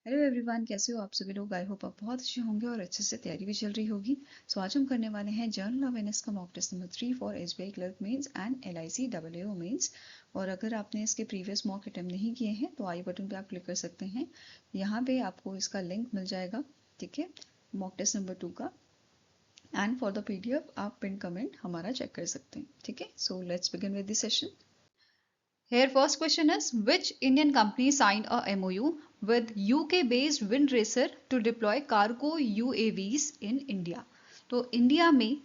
Hello everyone, कैसे हो आप सभी लोग। आई होप आप बहुत अच्छे होंगे और अच्छे से तैयारी भी चल रही होगी। सो आज हम करने वाले हैं जर्नल अवेयरनेस का mock test number 3 for SBI clerk mains and LIC AAO mains. और अगर आपने इसके प्रीवियस मॉक अटेम्प्ट नहीं किए हैं तो आई बटन पे आप क्लिक कर सकते हैं। यहाँ पे आपको इसका लिंक मिल जाएगा, ठीक है, मॉक टेस्ट नंबर 2 का। एंड फॉर द PDF आप पिन कमेंट हमारा चेक कर सकते हैं, ठीक है। So let's begin with the session. Here first question is, which Indian company signed a MOU with UK-based Wind Racer to deploy cargo UAVs in India? तो India में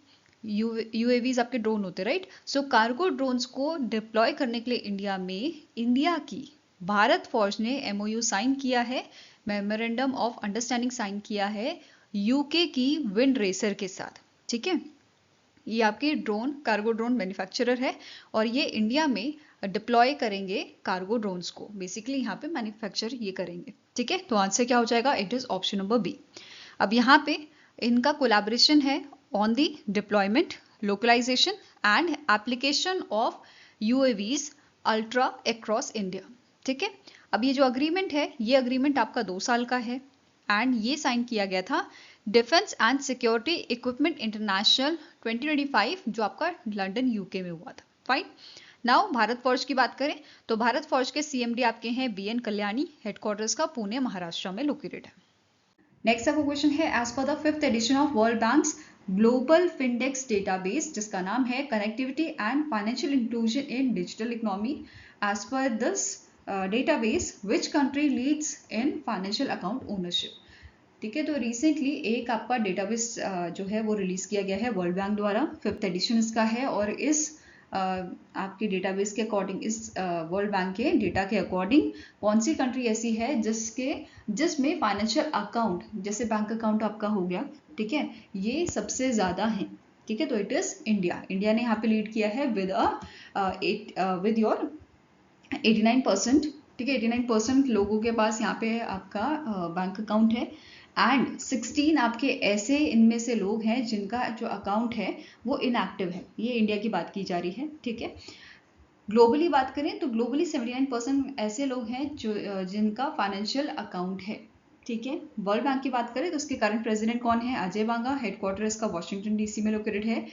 UAVs आपके drone होते, राइट। सो cargo drones को deploy करने के लिए India में India की भारत फौज ने MOU साइन किया है, मेमोरेंडम ऑफ अंडरस्टैंडिंग साइन किया है यूके की विंड रेसर के साथ, ठीक है। ये आपकी कार्गो ड्रोन मैन्युफैक्चरर है और ये इंडिया में डिप्लॉय करेंगे कार्गो ड्रोन्स को। बेसिकली यहाँ पे मैन्युफैक्चर ये करेंगे, ठीक है। तो आंसर क्या हो जाएगा? It is option number B. अब यहाँ पे इनका कोलैबोरेशन है on the deployment, localisation and application of UAVs ultra across India, ठीक है। अब ये जो अग्रीमेंट है, ये अग्रीमेंट आपका 2 साल का है एंड ये साइन किया गया था defence and security equipment international 2025 जो आपका लंदन यूके में हुआ था। फाइन। नाउ भारत फौज की बात करें तो भारत फौज के CMD आपके हैं BN कल्याणी, हेडक्वार्टर्स का पुणे महाराष्ट्र में लोकेटेड है। नेक्स्ट आपका क्वेश्चन है, as per the 5th edition of World Bank's global Findex database जिसका नाम है connectivity and financial inclusion in digital economy, as per this database which country leads in financial account ownership, ठीक है। तो recently एक आपका database जो है वो रिलीज किया गया है वर्ल्ड बैंक द्वारा, 5th एडिशन इसका है। और इस आपके डेटाबेस के अकॉर्डिंग, इस वर्ल्ड बैंक के डेटा के अकॉर्डिंग कौन सी कंट्री ऐसी है जिसमें फाइनेंशियल अकाउंट जैसे बैंक अकाउंट आपका हो गया, ठीक है, ये सबसे ज्यादा है, ठीक है। तो इट इज इंडिया। इंडिया ने यहाँ पे लीड किया है विद योर 89%, ठीक है। 89% लोगों के पास यहाँ पे आपका बैंक अकाउंट है एंड 16 आपके ऐसे इनमें से लोग हैं जिनका जो अकाउंट है वो इनएक्टिव है। ये इंडिया की बात की जा रही है, ठीक है। ग्लोबली बात करें तो ग्लोबली 79% ऐसे लोग हैं जो जिनका फाइनेंशियल अकाउंट है, ठीक है। वर्ल्ड बैंक की बात करें तो उसके करंट प्रेसिडेंट कौन है? अजय बांगा, हेडक्वार्टर इसका वॉशिंगटन DC में लोकेटेड है।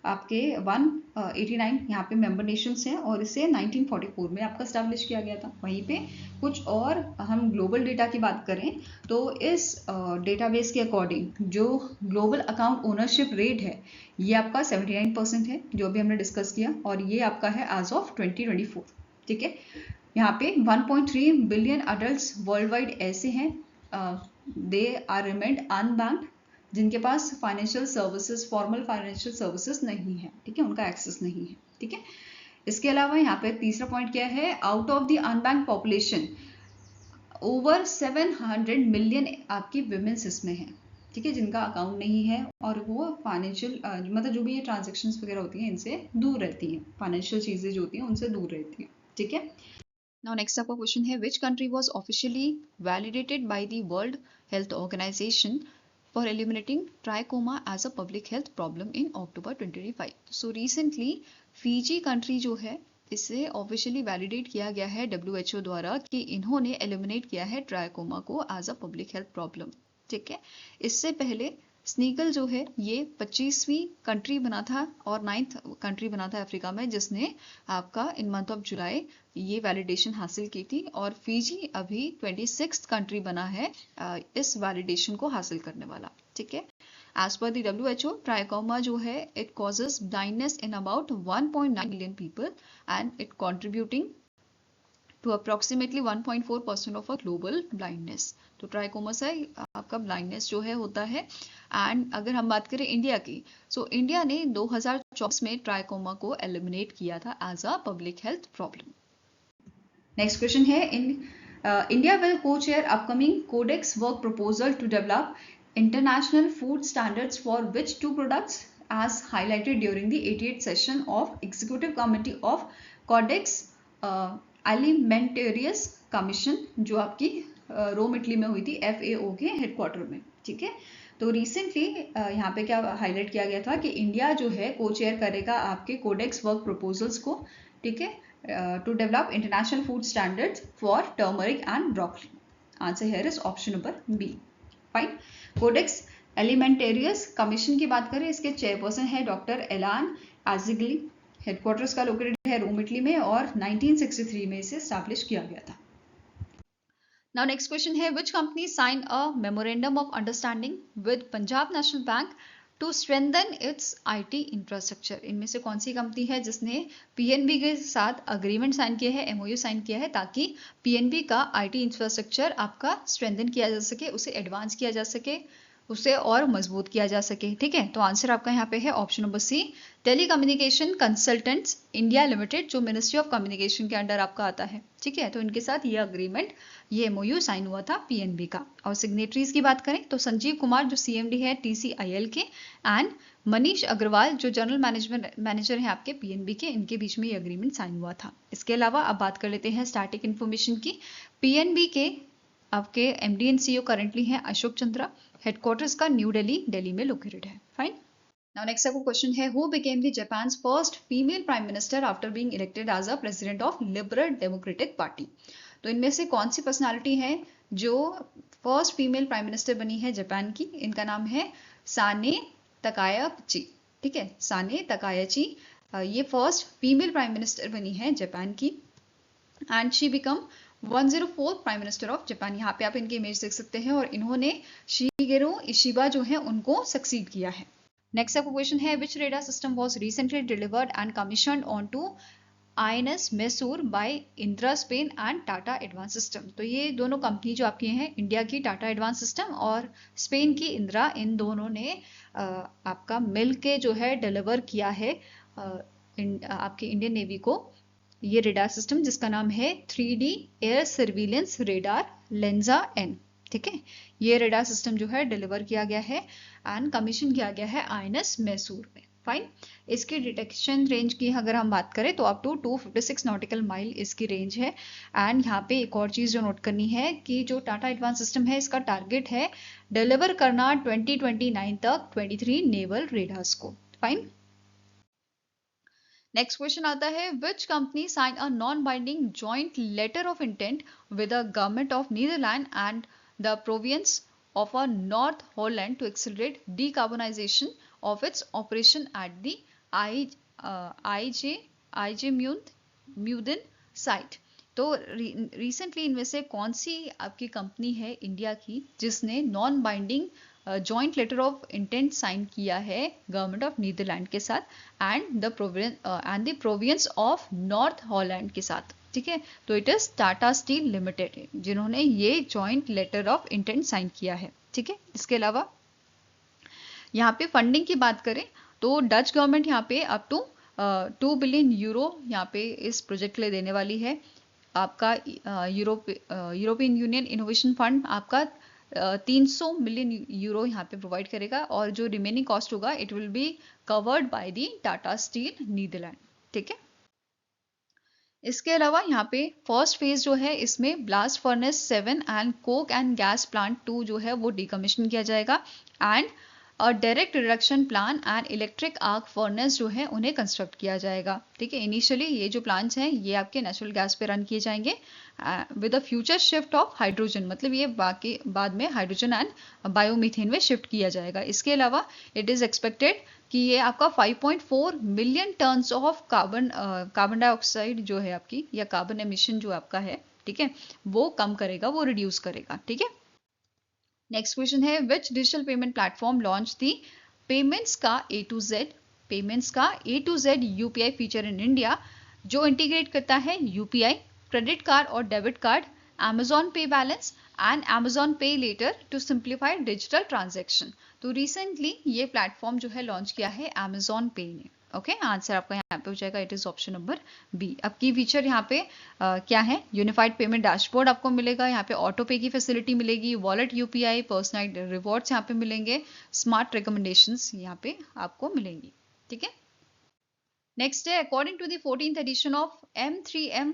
आपके 189 यहाँ पे मेंबर नेशंस हैं और इसे 1944 में आपका स्टैब्लिश किया गया था। वहीं पे कुछ और हम ग्लोबल डेटा की बात करें तो इस डेटाबेस के अकॉर्डिंग जो ग्लोबल अकाउंट ओनरशिप रेट है ये आपका 79% है, जो भी हमने डिस्कस किया, और ये आपका है एज ऑफ 2024, ठीक है। यहाँ पे 1.3 बिलियन अडल्ट वर्ल्ड वाइड ऐसे हैं दे आर रिमेंड अनबैंक्ड जिनके पास financial services, formal financial services नहीं है, ठीक है, उनका एक्सेस नहीं है, ठीक है। इसके अलावा यहाँ पे तीसरा पॉइंट क्या है? Out of the unbanked population over 700 million आपकी विमेन्स इसमें है, ठीक है, जिनका अकाउंट नहीं है और वो फाइनेंशियल मतलब जो भी ये ट्रांजेक्शन्स वगैरह होती हैं इनसे दूर रहती हैं, फाइनेंशियल चीजें जो होती हैं उनसे दूर रहती हैं, ठीक है। Now next आपका क्वेश्चन है, which country was officially validated by the World Health Organization for eliminating trachoma as a public health problem in October 2025? So recently Fiji country जो है इसे ऑफिशियली वैलिडेट किया गया है WHO द्वारा कि इन्होंने एलिमिनेट किया है ट्राइकोमा को as a public health problem, ठीक है। इससे पहले स्नीगल जो है ये 25वीं कंट्री बना था और 9th कंट्री बना था अफ्रीका में जिसने आपका इन मंथ ऑफ जुलाई ये वैलिडेशन हासिल की थी, और फिजी अभी 26th कंट्री बना है इस वैलिडेशन को हासिल करने वाला, ठीक है। As per the WHO trachoma जो है it causes blindness in about 1.9 million people and it contributing to approximately 1.4% of a global blindness. तो ट्राइकोमा से आपका ब्लाइंडनेस जो है होता है। एंड अगर हम बात करें इंडिया की, सो इंडिया ने 2024 में ट्राइकोमा को एलिमिनेट किया था as a public health problem. Next question है, India will co-chair upcoming Codex work proposal to develop international food standards for which 2 products as highlighted during the 88th session of Executive Committee of Codex Alimentarius Commission जो आपकी Rome Italy में हुई थी FAO के headquarter में, ठीक है। तो रिसेंटली यहाँ पे क्या हाईलाइट किया गया था कि इंडिया जो है co-chair करेगा आपके कोडेक्स वर्क प्रपोजल्स को, ठीक है, to develop international food standards for turmeric and broccoli. Answer here is option number B. Fine. Codex alimentarius commission की बात करें, इसके चेयरपर्सन है डॉक्टर एलान एजिगली। हेडक्वार्टर्स का लोकेटेड है रोम इटली में और 1963 में इसे स्टैब्लिश किया गया था। नाउ नेक्स्ट क्वेश्चन है, which company sign a memorandum of understanding with Punjab National Bank to strengthen its IT infrastructure. इनमें से कौन सी कंपनी है जिसने पीएनबी के साथ अग्रीमेंट साइन किया है, एमओयू साइन किया है, ताकि पीएनबी का आईटी इंफ्रास्ट्रक्चर आपका स्ट्रेंथन किया जा सके, उसे एडवांस किया जा सके, उसे और मजबूत किया जा सके। ठीक है, तो आंसर आपका यहाँ पे है option number C, Telecommunication Consultants India Limited, जो मिनिस्ट्री ऑफ कम्युनिकेशन के अंडर आपका आता है। ठीक है, तो इनके साथ ये अग्रीमेंट, ये एमओयू साइन हुआ था पीएनबी का। और सिग्नेटरीज की बात करें तो संजीव कुमार जो सीएमडी है टीसीआईएल के, एंड मनीष अग्रवाल जो जनरल मैनेजर है आपके पीएनबी के, इनके बीच में ये अग्रीमेंट साइन हुआ था। इसके अलावा अब बात कर लेते हैं स्टैटिक इन्फॉर्मेशन की। पीएनबी के आपके एमडी एंड सीईओ करंटली हैं अशोक चंद्रा। हेडक्वार्टर्स का न्यू दिल्ली में लोकेटेड है। फाइन। नाउ नेक्स्ट आपको क्वेश्चन है, who became the Japan's first female prime minister after being elected as a president of Liberal Democratic Party. तो इनमें से कौन सी पर्सनालिटी है जो फर्स्ट फीमेल प्राइम मिनिस्टर बनी है जापान की? इनका नाम है साने तकायाची। ठीक है, साने तकायाची ये फर्स्ट फीमेल प्राइम मिनिस्टर बनी है जापान की, and she become 104 prime minister of Japan. यहाँ पे आप इनकी इमेज देख सकते हैं, और इन्होंने शिगेरो इशिबा जो है उनको सक्सीड किया है। नेक्स्ट आपको क्वेश्चन है, which radar system was recently delivered and commissioned on to INS Mysore by Indra Spain and Tata advance system. तो ये दोनों कंपनी जो आपकी हैं, इंडिया की टाटा एडवांस सिस्टम और स्पेन की इंदिरा, इन दोनों ने आपका मिल के जो है डिलीवर किया है आपकी इंडियन नेवी को ये रेडार सिस्टम, जिसका नाम है 3D air surveillance radar Lenja N। ठीक है, ये रेडार सिस्टम जो है डिलीवर किया गया है एंड कमीशन किया गया है INS मैसूर में। फाइन। इसकी डिटेक्शन रेंज की अगर हम बात करें तो अप टू 256 नॉटिकल माइल इसकी रेंज है। एंड यहाँ पे एक और चीज जो नोट करनी है कि जो टाटा एडवांस सिस्टम है, इसका टारगेट है डिलीवर करना 2029 तक 23 नेवल रेडार्स को। फाइन। नेक्स्ट क्वेश्चन आता है, which company sign a non binding joint letter of intent with the government of Netherland and the province of a North Holland to accelerate decarbonization of its operation at the IJmuiden site। तो recently इनमें से कौन सी आपकी company है India की जिसने non binding joint letter of intent sign किया है गवर्नमेंट ऑफ नीदरलैंड के साथ and the province of north Holland के साथ? ठीक है, तो it is Tata steel limited जिन्होंने ये joint letter of intent sign किया है। ठीक है, इसके अलावा यहाँ पे फंडिंग की बात करें तो डच गवर्नमेंट यहाँ पे अप टू 2 बिलियन यूरो यहाँ पे इस प्रोजेक्ट के लिए देने वाली है। आपका यूरोपियन यूनियन इनोवेशन फंड आपका 300 मिलियन यूरो यहाँ पे प्रोवाइड करेगा, और जो रिमेनिंग कॉस्ट होगा it will be covered by the Tata steel Netherlands. ठीक है, इसके अलावा यहाँ पे फर्स्ट फेज जो है इसमें blast furnace 7 and Coke and gas plant 2 जो है वो डिकमीशन किया जाएगा, and direct reduction plan and electric arc furnace जो है उन्हें कंस्ट्रक्ट किया जाएगा। ठीक है, इनिशियली ये जो प्लांट्स हैं ये आपके नेचुरल गैस पे रन किए जाएंगे with a future shift of hydrogen, मतलब ये बाकी बाद में हाइड्रोजन एंड बायोमीथेन में शिफ्ट किया जाएगा। इसके अलावा इट इज एक्सपेक्टेड कि ये आपका 5.4 million tons of carbon dioxide जो है आपकी, या कार्बन एमिशन जो आपका है, ठीक है, वो कम करेगा, वो रिड्यूस करेगा। ठीक है, नेक्स्ट क्वेश्चन है, which digital payment platform launch the payments का A to Z UPI feature in India, जो इंटीग्रेट करता है UPI, क्रेडिट कार्ड और debit card, Amazon pay balance and Amazon pay later to simplify digital transaction. तो recently ये platform जो है launch किया है Amazon पे ने। ओके, आंसर आपका यहाँ पे हो जाएगा, it is option number B. अब की फीचर यहाँ पे क्या है, यूनिफाइड पेमेंट डैशबोर्ड आपको मिलेगा, यहाँ पे ऑटो पे की फैसिलिटी मिलेगी, वॉलेट UPI, पर्सनलाइज्ड रिवॉर्ड्स यहाँ पे मिलेंगे, स्मार्ट रिकमेंडेशंस यहाँ पे आपको मिलेंगी। ठीक है, नेक्स्ट है, according to the 14th edition of M3M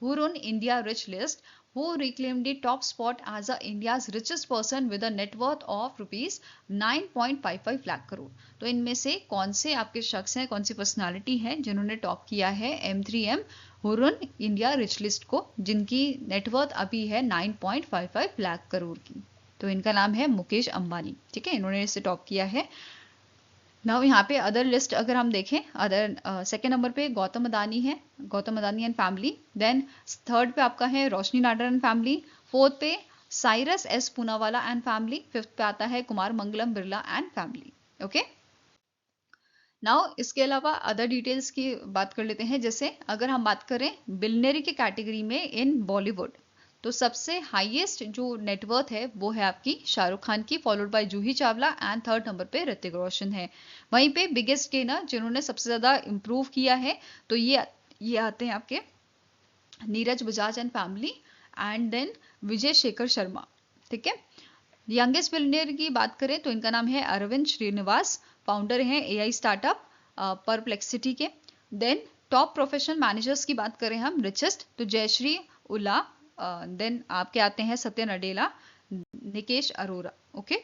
Hurun India Rich List, who reclaimed the top spot as India's richest person with a net worth of rupees 9.55 lakh crore. तो इनमें से कौन से आपके शख्स हैं, कौन सी पर्सनालिटी है जिन्होंने टॉप किया है M3M Huron India rich list को, जिनकी नेटवर्थ अभी है 9.55 लाख करोड़ की। तो इनका नाम है मुकेश अंबानी, ठीक है, इन्होंने इसे टॉप किया है। नाउ यहाँ पे अदर लिस्ट अगर हम देखें, अदर सेकेंड नंबर पे गौतम अदानी है, Gautam Adani and family. Then third पे आपका है Roshni Nadar and family. Fourth पे Cyrus S Poonawalla and family. Fifth पे आता है Kumar Mangalam Birla and family. Okay, now इसके अलावा अदर डिटेल्स की बात कर लेते हैं। जैसे अगर हम बात करें बिलियनरी के कैटेगरी में इन बॉलीवुड, तो सबसे हाईएस्ट जो नेटवर्थ है वो है आपकी शाहरुख खान की, followed by Juhi Chawla and third number पे ऋतिक रोशन है। वहीं पे बिगेस्ट गेनर जिन्होंने सबसे ज्यादा इंप्रूव किया है, तो ये आते हैं आपके Neeraj Bajaj and family and then Vijay Shekhar Sharma, ठीक है। यंगेस्ट बिलियनियर की बात करें तो इनका नाम है अरविंद श्रीनिवास, फाउंडर हैं एआई स्टार्टअप परप्लेक्सिटी के। देन टॉप प्रोफेशनल मैनेजर्स की बात करें हम रिचेस्ट, तो जयश्री उल्ला, देन आपके आते हैं सत्य नडेला, निकेश अरोरा। ओके,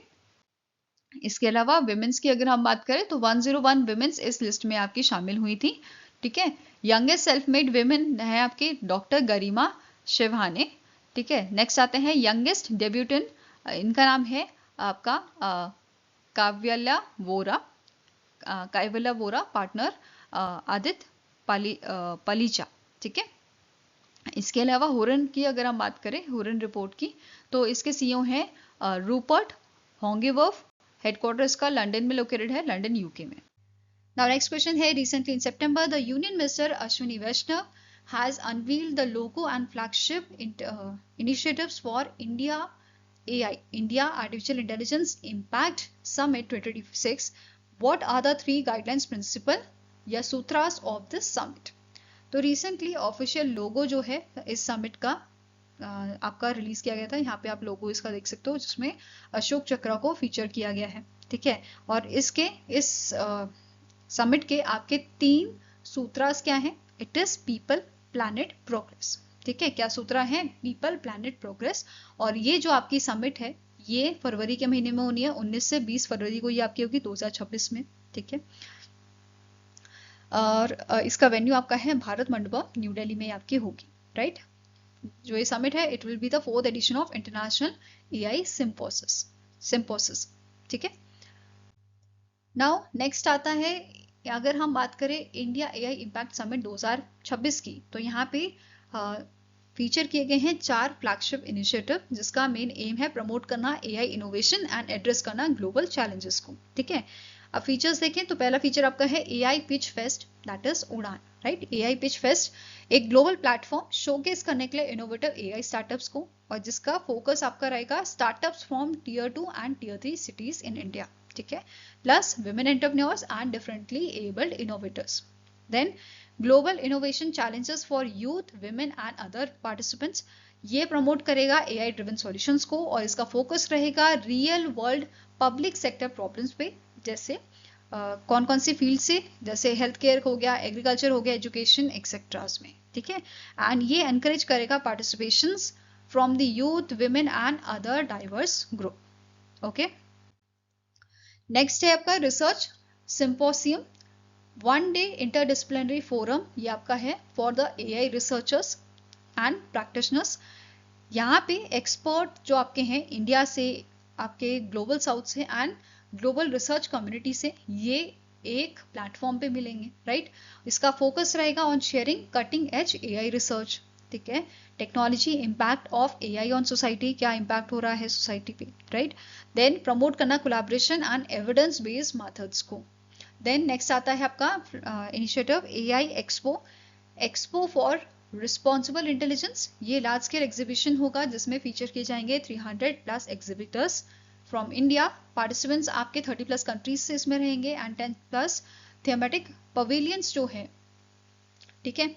इसके अलावा विमेंस की अगर हम बात करें तो 101 विमेंस इस लिस्ट में आपकी शामिल हुई थी, ठीक है। यंगेस्ट सेल्फ मेड विमेन है आपकी डॉक्टर गरिमा शिवहाने, ठीक है। नेक्स्ट आते हैं यंगेस्ट डेब्यूटेंट, इनका नाम है आपका काव्यला वोरा, काव्यला वोरा, पार्टनर आदित्य पलीचा, ठीक है। इसके अलावा हुरन की अगर हम बात करें, हुरन रिपोर्ट की, तो इसके सीईओ हैं रूपर्ट होंगेवर्फ, हेडक्वार्टर इसका लंदन में लोकेटेड है, लंदन यूके में। नाउ नेक्स्ट क्वेश्चन है, recently in September the union minister Ashwini Vaishnaw has unveiled the logo and flagship initiatives for AI, India Artificial Intelligence Impact Summit 2026. What are the 3 guidelines principle या sutras of this summit? तो recently official लोगो जो है इस summit का आपका release किया गया था। यहाँ पे आप लोगो इसका देख सकते हो, जिसमें अशोक चक्र को फीचर किया गया है, ठीक है। और इसके इस समिट के आपके 3 सूत्रास क्या हैं? It is people, planet, progress, ठीक है। क्या सूत्रा है? People, planet, progress. और ये जो आपकी समिट है ये फरवरी के महीने में होनी है, 19 से 20 फरवरी को ये आपकी होगी 2026 में, ठीक है। और इसका वेन्यू आपका है भारत मंडपम, न्यू दिल्ली में आपकी होगी, राइट। जो ये समिट है it will be the 4th edition of international AI symposium, ठीक है। नाउ नेक्स्ट आता है, अगर हम बात करें इंडिया एआई इम्पैक्ट समिट 2026 की, तो यहाँ पे फीचर किए गए हैं 4 फ्लैगशिप इनिशिएटिव, जिसका मेन एम है प्रमोट करना एआई इनोवेशन एंड एड्रेस करना ग्लोबल चैलेंजेस को, ठीक है। अब फीचर्स देखें तो पहला फीचर आपका है AI pitch fest, that is उड़ान, राइट। एआई पिच फेस्ट एक ग्लोबल प्लेटफॉर्म शोकेस करने के लिए इनोवेटिव एआई स्टार्टअप्स को, और जिसका फोकस आपका रहेगा startups from Tier 2 and Tier 3 cities in India, ठीक है, plus women entrepreneurs and differently abled innovators. Then global innovation challenges for youth, women and other participants, ये प्रमोट करेगा एआई ड्रिवन सॉल्यूशंस को, और इसका फोकस रहेगा real world public sector problems पे, जैसे कौन कौन सी फील्ड से, जैसे हेल्थ केयर हो गया, एग्रीकल्चर हो गया, एजुकेशन एक्सेट्रास में, ठीक है। एंड ये एनकरेज करेगा participations from the youth, women and other diverse group, okay. Next है आपका research symposium, 1 day interdisciplinary forum, ये आपका है for the AI researchers and practitioners. यहाँ पे एक्सपर्ट जो आपके हैं इंडिया से, आपके ग्लोबल साउथ से एंड ग्लोबल रिसर्च कम्युनिटी से, ये एक प्लेटफॉर्म पे मिलेंगे, राइट। इसका फोकस रहेगा on sharing cutting edge AI research, ठीक है। Technology impact of AI on society, क्या इम्पैक्ट हो रहा है सोसाइटी पे, राइट। देन प्रमोट करना collaboration and evidence based methods को। देन नेक्स्ट आता है आपका initiative AI expo for responsible intelligence. ये लार्ज स्केल एग्जीबिशन होगा जिसमें फीचर किए जाएंगे 300+ एग्जिबिटर्स फ्रॉम इंडिया। पार्टिसिपेंट्स आपके 30+ कंट्रीज से इसमें रहेंगे एंड 10+ थीमेटिक पवेलियंस जो है, ठीक है,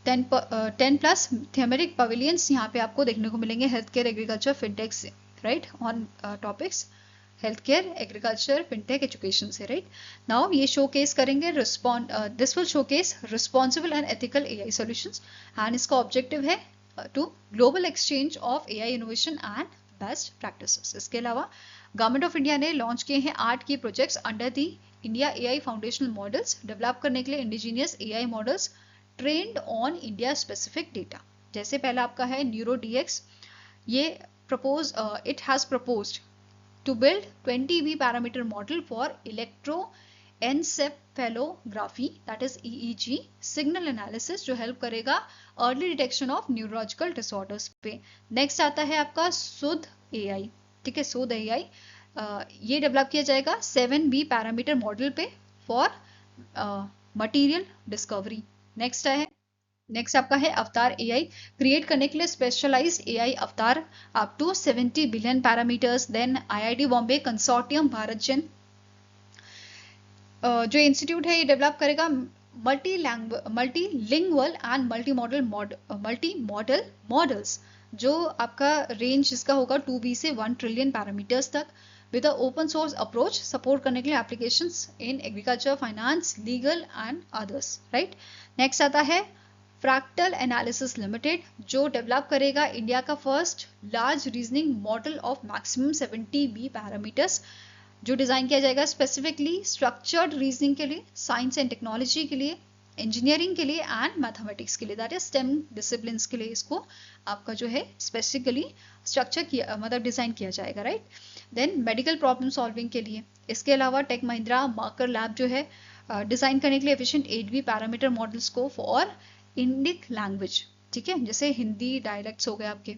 10+ थीमेटिक पवेलियंस यहाँ पे आपको देखने को मिलेंगे हेल्थ केयर, एग्रीकल्चर, फिनटेक से, right, on topics health care, agriculture, fintech, education से, राइट। नाउ ये शोकेस करेंगे this will showcase responsible and ethical AI solutions, and इसका ऑब्जेक्टिव है to global exchange of AI innovation and best practices. इसके अलावा government of India ने launch किए हैं 8 की projects under the India AI foundational models, develop करने के लिए indigenous AI models trend on India specific data. जैसे पहला आपका है न्यूरो डीएक्स, ये propose it has proposed to build 20B parameter model for electroencephalography, that is EEG signal analysis, जो help करेगा early detection of neurological disorders पे। Next आता है आपका सुध एआई, ठीक है, सुध एआई ये डेवलप किया जाएगा 7B पैरामीटर मॉडल पे फॉर मटेरियल डिस्कवरी। नेक्स्ट आपका है अवतार एआई, क्रिएट करने के लिए specialised AI avatar up to 70 billion parameters. Then IIT Bombay consortium Bharat Gen जो इंस्टीट्यूट है ये डेवलप करेगा multilingual and multi model models, जो आपका रेंज इसका होगा 2B से 1 ट्रिलियन पैरामीटर्स तक, with open source approach, support करने के लिए applications in agriculture, finance, legal and others, right. Next आता है फ्रैक्टल एनालिसिस लिमिटेड, जो डेवलप करेगा इंडिया का first large reasoning model of maximum 70B parameters, जो डिजाइन किया जाएगा स्पेसिफिकली स्ट्रक्चर्ड रीजनिंग के लिए, साइंस एंड टेक्नोलॉजी के लिए, इंजीनियरिंग के लिए एंड मैथमेटिक्स के लिए, दैट इज स्टेम डिसिप्लिन्स के लिए इसको आपका जो है स्पेसिफिकली स्ट्रक्चर किया मतलब डिजाइन किया जाएगा, right. Then medical problem solving के लिए, इसके अलावा टेक महिंद्रा मार्कर लैब जो है डिजाइन करने के लिए एफिशिएंट 8B पैरामीटर मॉडल्स को फॉर इंडिक लैंग्वेज, ठीक है, जैसे हिंदी डायलेक्ट्स हो गए आपके,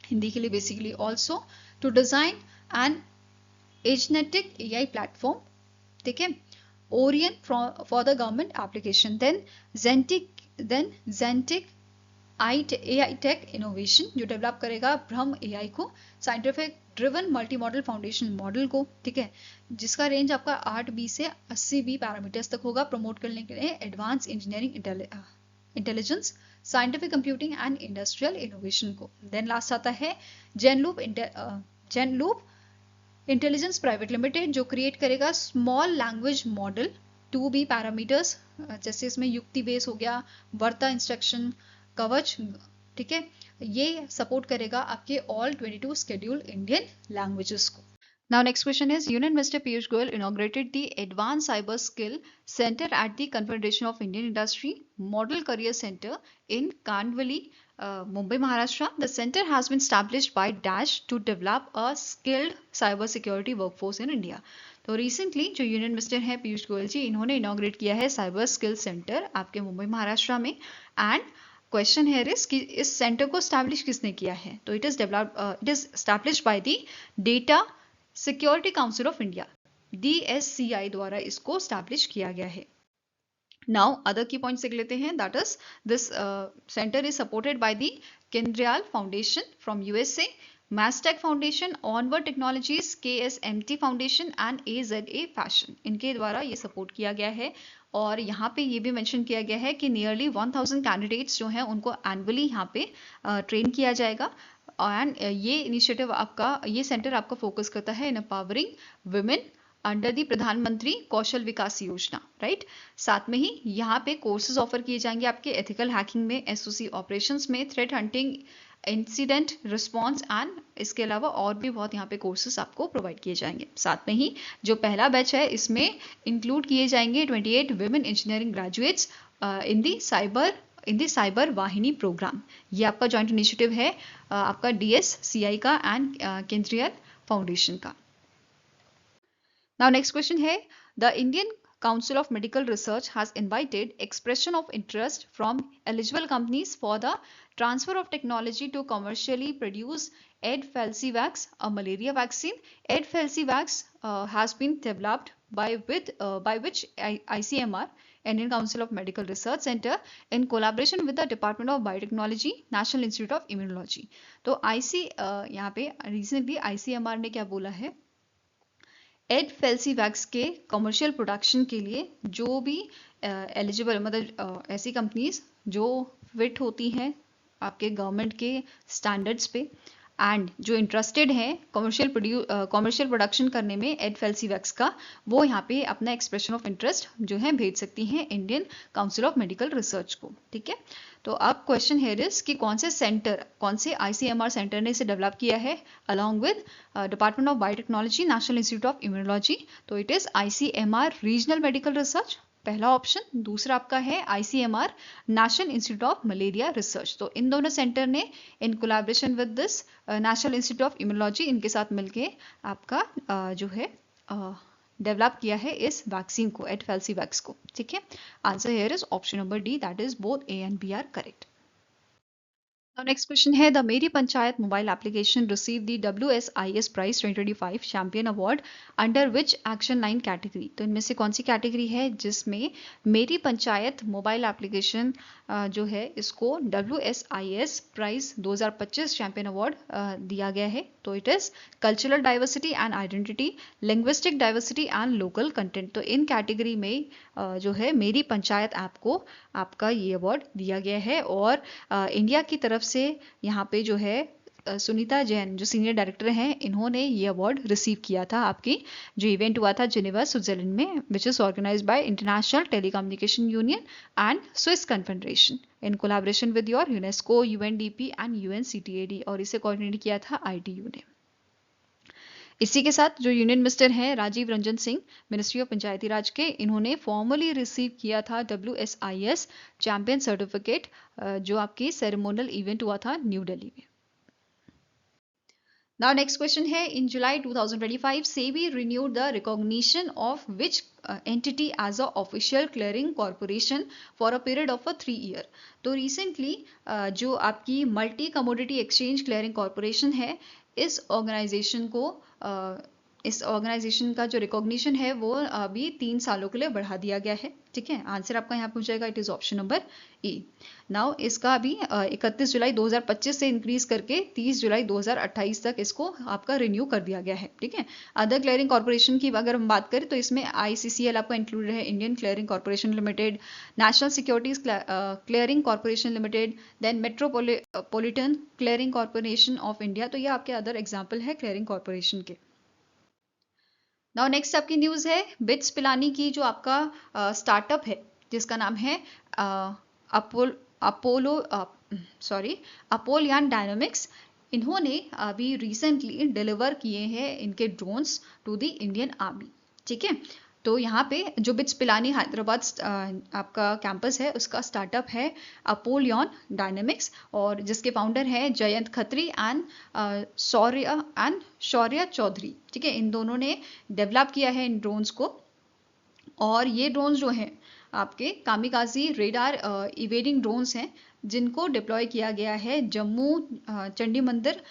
हिंदी के लिए basically, also to design and agentic AI platform, ठीक है, Orion for the government application. Then agentic AI tech innovation, जो डेवलप करेगा ब्रह्म एआई को, scientific driven multimodal foundation model को, ठीक है, जिसका रेंज आपका 8B से 80B पैरामीटर्स तक होगा, प्रमोट करने के लिए advance engineering intelligence, scientific computing and industrial innovation को। देन लास्ट आता है जेनलूप इंटेलिजेंस प्राइवेट लिमिटेड, जो क्रिएट करेगा small language model 2B parameters, जैसे इसमें युक्ति बेस हो गया, वर्ता इंस्ट्रक्शन, कवच, ठीक है, ये सपोर्ट करेगा आपके ऑल 22 scheduled Indian languages को। Now next question is Union Minister Piyush Goyal inaugurated the Advanced Cyber Skill Center at the Confederation of Indian Industry Model Career Center in Kandivali, Mumbai, Maharashtra. The center has been established by Dash to develop a skilled cyber security workforce in India. तो recently जो union minister हैं पीयूष गोयल जी, इन्होंने inaugurate किया है cyber skill centre आपके मुंबई महाराष्ट्र में। And question है कि इस सेंटर को स्टैब्लिश किसने किया है, तो it is established by the data security council of India, DSCI द्वारा इसको स्टैब्लिश किया गया है। नाउ अदर की पॉइंट्स देख लेते हैं, that is this center is supported by the केंद्रियाल foundation from USA, Mastek foundation, onward technologies, KSMT foundation and AZA fashion, इनके द्वारा ये सपोर्ट किया गया है। और यहाँ पे ये भी मेंशन किया गया है कि नियरली 1000 कैंडिडेट्स जो हैं उनको एनुअली यहाँ पे ट्रेन किया जाएगा। एंड ये इनिशिएटिव आपका, ये सेंटर आपका फोकस करता है इन एम्पावरिंग वुमेन अंडर दी प्रधानमंत्री कौशल विकास योजना, राइट। साथ में ही यहाँ पे कोर्सेज ऑफर किए जाएंगे आपके एथिकल हैकिंग में, SOC ऑपरेशंस में, threat hunting, incident response and इसके अलावा और भी बहुत यहाँ पे कोर्सेज आपको प्रोवाइड किए जाएंगे। साथ में ही जो पहला बैच है इसमें इंक्लूड किए जाएंगे 28 वुमेन इंजीनियरिंग ग्रेजुएट्स इन दी साइबर वाहिनी प्रोग्राम। ये आपका जॉइंट इनिशिएटिव है आपका DSCI का एंड केंद्रीय फाउंडेशन का। नाउ नेक्स्ट क्वेश्चन है, the Indian Council of Medical Research has invited expression of interest from eligible companies for the transfer of technology to commercially produce Edfelsivax, a malaria vaccine. Edfelsivax has been developed by which ICMR, Indian Council of Medical Research Center, in collaboration with the Department of Biotechnology, National Institute of Immunology. तो यहाँ पे recently ICMR ने क्या बोला है, एडफेल्सीवैक्स के commercial production के लिए जो भी एलिजिबल मतलब ऐसी कंपनीज जो फिट होती हैं आपके गवर्नमेंट के स्टैंडर्ड्स पे एंड जो इंटरेस्टेड है कमर्शियल प्रोडक्शन करने में एडफेल्सीवैक्स का, वो यहाँ पे अपना एक्सप्रेशन ऑफ इंटरेस्ट जो है भेज सकती हैं Indian council of medical research को। ठीक है, तो अब क्वेश्चन हेयर इज कि कौन से ICMR सेंटर ने इसे डेवलप किया है along with department of biotechnology, national institute of immunology. तो it is ICMR regional medical research, पहला ऑप्शन। दूसरा आपका है ICMR national institute of malaria research. तो इन दोनों सेंटर ने in collaboration with this national institute of immunology, इनके साथ मिलके आपका जो है डेवलप किया है इस वैक्सीन को, एडफेल्सीवैक्स को। ठीक है, answer here is option number D, that is both A and B are correct. Now next question है, the Meri Panchayat mobile application receive the WSIS prize 2025 champion award under which action 9 category. तो इनमें से कौन सी category है जिसमें मेरी Panchayat mobile application जो है इसको WSIS प्राइज 2025 चैंपियन अवार्ड दिया गया है। तो it is cultural diversity and identity, linguistic diversity and local content. तो इन कैटेगरी में जो है मेरी पंचायत ऐप को आपका ये अवार्ड दिया गया है। और इंडिया की तरफ से यहाँ पे जो है सुनीता जैन जो सीनियर डायरेक्टर हैं, इन्होंने ये अवार्ड रिसीव किया था आपकी जो इवेंट हुआ था जिनेवा स्विट्जरलैंड में, which is organised by international telecommunication union and Swiss confederation in collaboration with your UNESCO, UNDP and UNCTAD, और इसे कोऑर्डिनेट किया था ITU ने। इसी के साथ जो यूनियन मिनिस्टर हैं राजीव रंजन सिंह, मिनिस्ट्री ऑफ पंचायती राज के, इन्होंने फॉर्मली रिसीव किया था WSIS चैंपियन सर्टिफिकेट जो आपकी सेरेमोनियल इवेंट हुआ था न्यू दिल्ली में। Now next question है, in July 2025 SEBI renewed the recognition of which entity as a official clearing corporation for a period of a 3 year। तो recently जो आपकी multi commodity exchange clearing corporation है, इस organisation का जो recognition है वो अभी 3 सालों के लिए बढ़ा दिया गया है। ठीक है, आंसर आपका यहाँ पूछ जाएगा, it is option number E। Now इसका अभी 31 जुलाई 2025 से इंक्रीज करके 30 जुलाई 2028 तक इसको आपका रिन्यू कर दिया गया है। ठीक है, अदर क्लियरिंग कॉर्पोरेशन की अगर हम बात करें तो इसमें ICCL आपका इंक्लूडेड है, Indian clearing corporation limited, national securities clearing corporation limited, then metropolitan clearing corporation of India. तो ये आपके अदर एग्जाम्पल है क्लियरिंग कॉर्पोरेशन के। नाउ नेक्स्ट आपकी न्यूज है, बिट्स पिलानी की जो आपका स्टार्टअप है जिसका नाम है अपोलियन डायनामिक्स, इन्होंने अभी रिसेंटली डिलीवर किए हैं इनके drones to the Indian army. ठीक है, तो यहाँ पे जो बिट्स पिलानी हैदराबाद आपका कैंपस है उसका स्टार्टअप है अपोलियन डायनामिक्स, और जिसके फाउंडर हैं जयंत खत्री एंड शौर्य चौधरी। ठीक है, इन दोनों ने डेवलप किया है इन ड्रोन्स को, और ये ड्रोन्स जो हैं आपके कामिकाजी रेडार इवेडिंग ड्रोन्स हैं जिनको डिप्लॉय किया गया है जम्मू, चंडी मंदिर,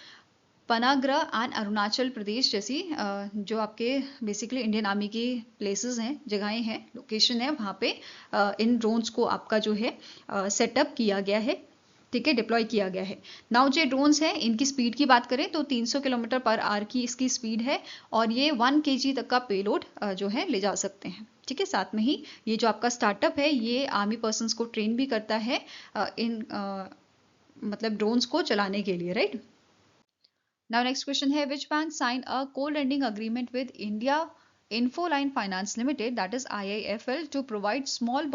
पनागरा एंड अरुणाचल प्रदेश जैसी जो आपके बेसिकली इंडियन आर्मी की प्लेसेस हैं, जगहें हैं, लोकेशन है, वहाँ पे इन ड्रोन्स को आपका जो है सेटअप किया गया है। ठीक है, डिप्लॉय किया गया है। नाउ जो ड्रोन्स हैं इनकी स्पीड की बात करें तो 300 किलोमीटर पर आवर की इसकी स्पीड है, और ये 1 kg तक का पेलोड जो है ले जा सकते हैं। ठीक है, साथ में ही ये जो आपका स्टार्टअप है ये आर्मी पर्सन्स को ट्रेन भी करता है इन मतलब ड्रोन्स को चलाने के लिए, राइट। Now next question है, which bank signed a co-lending agreement with India Infoline Finance Limited, that is IIFL, to provide small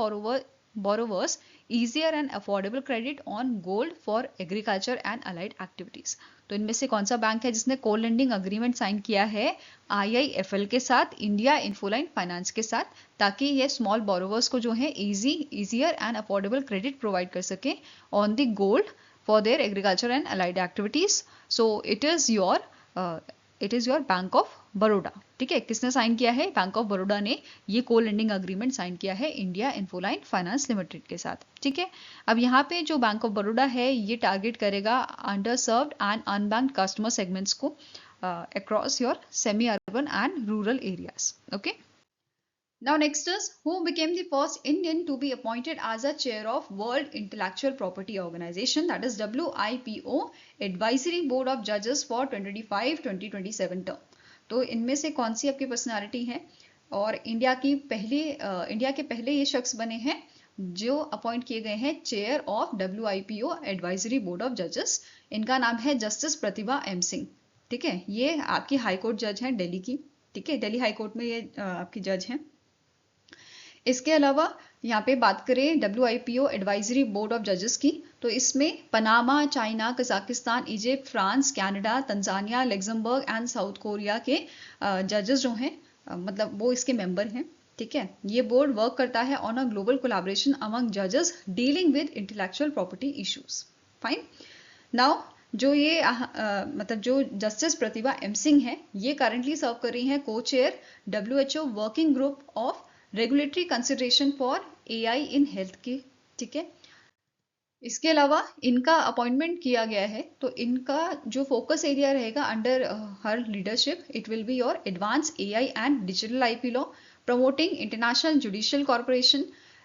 borrowers easier and affordable credit on gold for agriculture and allied activities। तो इनमें से कौन सा bank है जिसने को lending agreement sign किया है IIFL के साथ, इंडिया इन्फोलाइन फाइनेंस के साथ, ताकि ये स्मॉल बोरोवर्स को जो है easier and affordable credit provide कर सके on the gold for their agriculture and allied activities। So it is your Bank of Baroda। ठीक है, किसने साइन किया है? बैंक ऑफ बड़ौदा ने ये को लेंडिंग अग्रीमेंट साइन किया है इंडिया इन्फोलाइन फाइनेंस लिमिटेड के साथ। ठीक है, अब यहाँ पे जो बैंक ऑफ बड़ौदा है ये टारगेट करेगा underserved and unbanked customer segments को across your semi urban and rural areas. Okay, now next is, who became the first Indian to be appointed as a chair of World Intellectual Property Organization, that is WIPO Advisory Board of Judges for 2025-2027 term। तो इनमें से कौन सी आपकी personality है और India के पहले ये शख्स बने हैं जो अपॉइंट किए गए हैं chair of WIPO advisory board of जजेस, इनका नाम है जस्टिस प्रतिभा एम सिंह। ठीक है, ये आपकी हाई कोर्ट जज हैं दिल्ली की। ठीक है, दिल्ली हाई कोर्ट में ये आपकी जज हैं। इसके अलावा यहाँ पे बात करें WIPO एडवाइजरी बोर्ड ऑफ जजेस की, तो इसमें Panama, China, Kazakhstan, Egypt, France, Canada, Tanzania, Luxembourg and south Korea के जजेस जो हैं मतलब वो इसके मेंबर हैं। ठीक है, ये बोर्ड वर्क करता है on a global collaboration among जजेस dealing with intellectual property issues. Fine. Now जो ये मतलब जो जस्टिस प्रतिभा एम सिंह है, ये करंटली सर्व कर रही हैं को chair WHO working group of regulatory consideration for AI in health के। ठीक है, इसके अलावा इनका अपॉइंटमेंट किया गया है, तो इनका जो फोकस एरिया रहेगा under her leadership, it will be your advance AI and digital IP law, promoting international judicial corporation,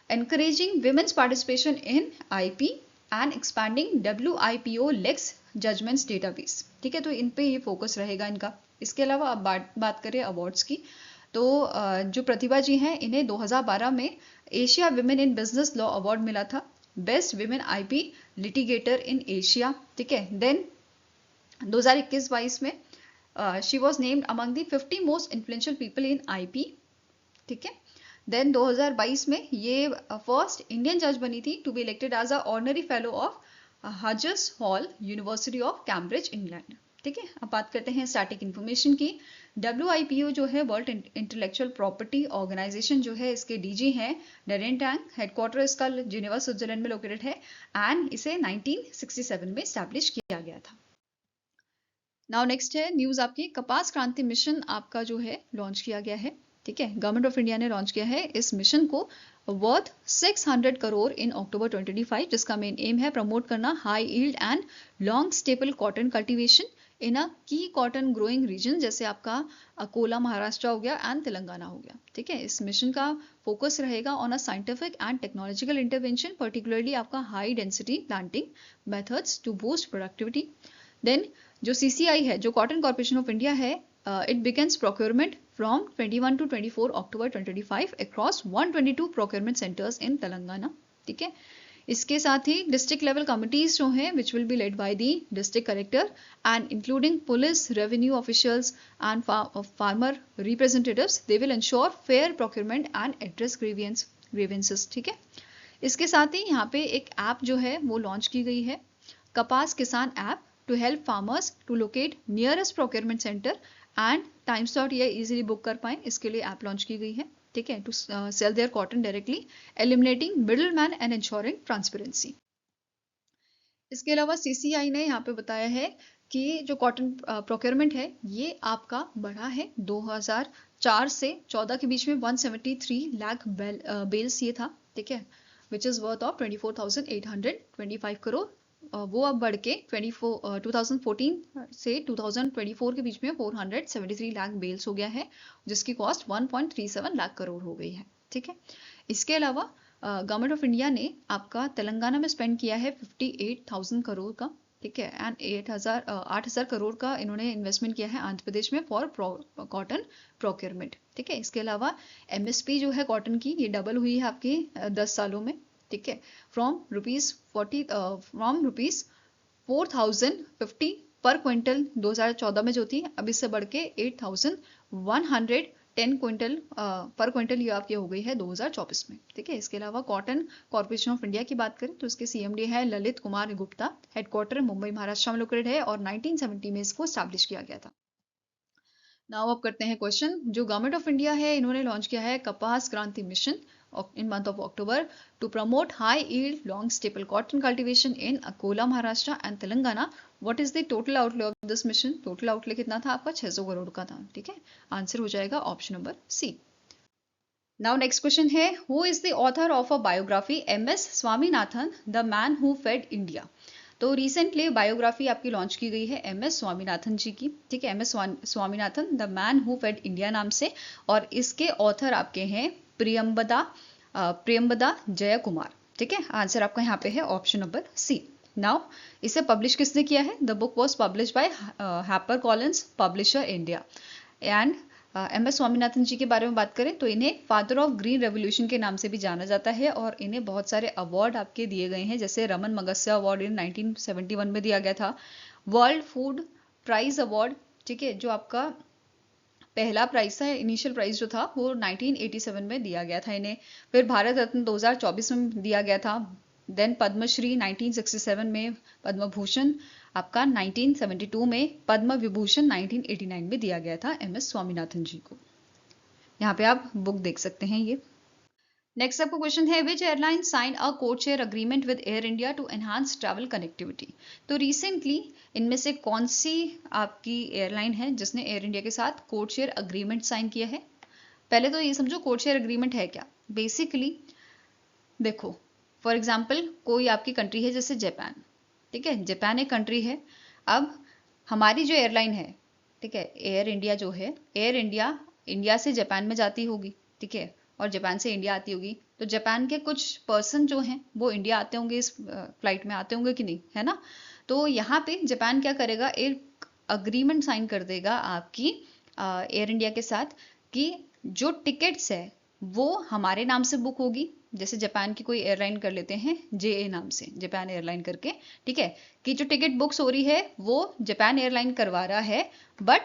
encouraging women's participation in IP and expanding WIPO Lex judgments database. ठीक है, तो इन पे ये फोकस रहेगा इनका। इसके अलावा अब बात करें अवार्ड्स की, तो जो प्रतिभा जी हैं, इन्हें 2012 में Asia women in business law award मिला था, best women IP litigator in Asia. ठीक है, देन 2021-22 में she was named among the 50 most influential people in IP। ठीक है, देन 2022 में ये फर्स्ट इंडियन जज बनी थी to be elected as a honorary fellow of Hughes hall university of Cambridge England. ठीक है, अब बात करते हैं स्टैटिक इन्फॉर्मेशन की। WIPO जो है वर्ल्ड इंटेलेक्चुअल प्रॉपर्टी ऑर्गेनाइजेशन जो है, इसके DG हैं डेरेन टैंग, हेडक्वार्टर इसका जिनेवा स्विट्जरलैंड में लोकेटेड है एंड इसे 1967 में स्टैब्लिश किया गया था। नाउ नेक्स्ट है न्यूज आपकी, कपास क्रांति मिशन आपका जो है लॉन्च किया गया है। ठीक है, गवर्नमेंट ऑफ इंडिया ने लॉन्च किया है इस मिशन को वर्थ 600 करोड़ इन अक्टूबर 2025, जिसका मेन एम है प्रमोट करना high yield and long stable cotton cultivation in a key cotton growing reason, जैसे आपका अकोला महाराष्ट्र हो गया एंड तेलंगाना हो गया। ठीक है, इस मिशन का फोकस रहेगा on a scientific and technological intervention, particularly आपका high density planting methods to boost productivity. Then जो CCI है, जो कॉटन कॉर्पोरेशन ऑफ इंडिया है, it begins procurement from 21 to 24 October 2025 across 122 procurement centers in Telangana. ठीक है, इसके साथ ही डिस्ट्रिक्ट लेवल कमिटीज जो हैं which will be led by the district collector and including police, revenue officials and farmer representatives, they will ensure fair procurement and address grievances. ठीक है, इसके साथ ही यहाँ पे एक ऐप जो है वो लॉन्च की गई है, Kapas Kisan app, to help farmers to locate nearest procurement centre and time slot ये इजीली बुक कर पाएं, इसके लिए ऐप लॉन्च की गई है। ठीक है, to sell their cotton directly, eliminating middleman and ensuring transparency. इसके अलावा CCI ने यहाँ पे बताया है कि जो कॉटन प्रोक्योरमेंट है ये आपका बढ़ा है 2004 से 14 के बीच में 173 लाख बेल्स ये था। ठीक है, which is worth of 24,825 crore, वो अब बढ़ के 2014 से 2024 के बीच में 473 लाख बेल्स हो गया है, जिसकी कॉस्ट 1.37 लाख करोड़ हो गई है। ठीक है, इसके अलावा गवर्नमेंट ऑफ इंडिया ने आपका तेलंगाना में स्पेंड किया है 58,000 करोड़ का। ठीक है, एंड 8,000 करोड़ का इन्होंने इन्वेस्टमेंट किया है आंध्र प्रदेश में फॉर कॉटन प्रोक्योरमेंट। ठीक है, इसके अलावा MSP जो है कॉटन की, ये डबल हुई है आपकी 10 सालों में। ठीक है, फ्रॉम रुपीज 4,050 पर क्विंटल 2014 में जो थी, अब इससे बढ़ के 8,110 क्विंटल पर क्विंटल ये आपकी हो गई है 2024 में। ठीक है, इसके अलावा कॉटन कॉर्पोरेशन ऑफ इंडिया की बात करें तो इसके CMD है ललित कुमार गुप्ता, हेडक्वार्टर मुंबई महाराष्ट्र में लोकेटेड है और 1970 में इसको स्टैब्लिश किया गया था। नाउ अब करते हैं क्वेश्चन, जो गवर्नमेंट ऑफ इंडिया है इन्होंने लॉन्च किया है कपास क्रांति mission in month of October to promote high yield long staple cotton cultivation in Akola Maharashtra and Telangana. What is the total outlay of this mission? Total outlay कितना था आपका? 600 करोड़ का था। ठीक है, आंसर हो जाएगा option number C। Now next question है, who is the author of a biography MS Swaminathan, the man who fed India? तो रिसेंटली बायोग्राफी आपकी लॉन्च की गई है MS स्वामीनाथन जी की। ठीक है, MS Swaminathan the man who fed India नाम से, और इसके ऑथर आपके हैं प्रियंबदा जय कुमार। ठीक है, आंसर आपका यहाँ पे है ऑप्शन नंबर C। नाउ इसे पब्लिश किसने किया है? The book was publish by Harper Collins, publisher India, and MS Swaminathan ji के बारे में बात करें तो इन्हें फादर ऑफ ग्रीन रेवोल्यूशन के नाम से भी जाना जाता है और इन्हें बहुत सारे अवार्ड आपके दिए गए हैं, जैसे रमन मगस्य अवार्ड इन 1971 में दिया गया था, वर्ल्ड फूड प्राइज अवार्ड, ठीक है, जो आपका पहला प्राइज था, इनिशियल प्राइज जो था वो 1987 में दिया गया था इन्हें। फिर भारत रत्न 2024 में दिया गया था, देन पद्मश्री 1967 में, पद्म भूषण आपका 1972 में, पद्म विभूषण 1989 में दिया गया था MS स्वामीनाथन जी को। यहाँ पे आप बुक देख सकते हैं ये। नेक्स्ट आपका क्वेश्चन है, which airline sign a code share agreement with Air India to enhance travel connectivity. तो रिसेंटली इनमें से कौन सी आपकी एयरलाइन है जिसने एयर इंडिया के साथ कोड शेयर अग्रीमेंट साइन किया है? पहले तो ये समझो कोड शेयर अग्रीमेंट है क्या। बेसिकली देखो, फॉर एग्जाम्पल कोई आपकी कंट्री है जैसे जापान, ठीक है, जापान एक कंट्री है। अब हमारी जो एयरलाइन है, ठीक है, एयर इंडिया जो है, एयर इंडिया इंडिया से जापान में जाती होगी, ठीक है, और जापान से इंडिया आती होगी, तो जापान के कुछ पर्सन जो हैं वो इंडिया आते होंगे, इस फ्लाइट में आते होंगे कि नहीं, है ना। तो यहाँ पे जापान क्या करेगा, एक अग्रीमेंट साइन कर देगा आपकी एयर इंडिया के साथ कि जो टिकट्स है वो हमारे नाम से बुक होगी। जैसे जापान की कोई एयरलाइन कर लेते हैं JA नाम से, जापान एयरलाइन करके, ठीक है, कि जो टिकट बुक्स हो रही है वो जापान एयरलाइन करवा रहा है, बट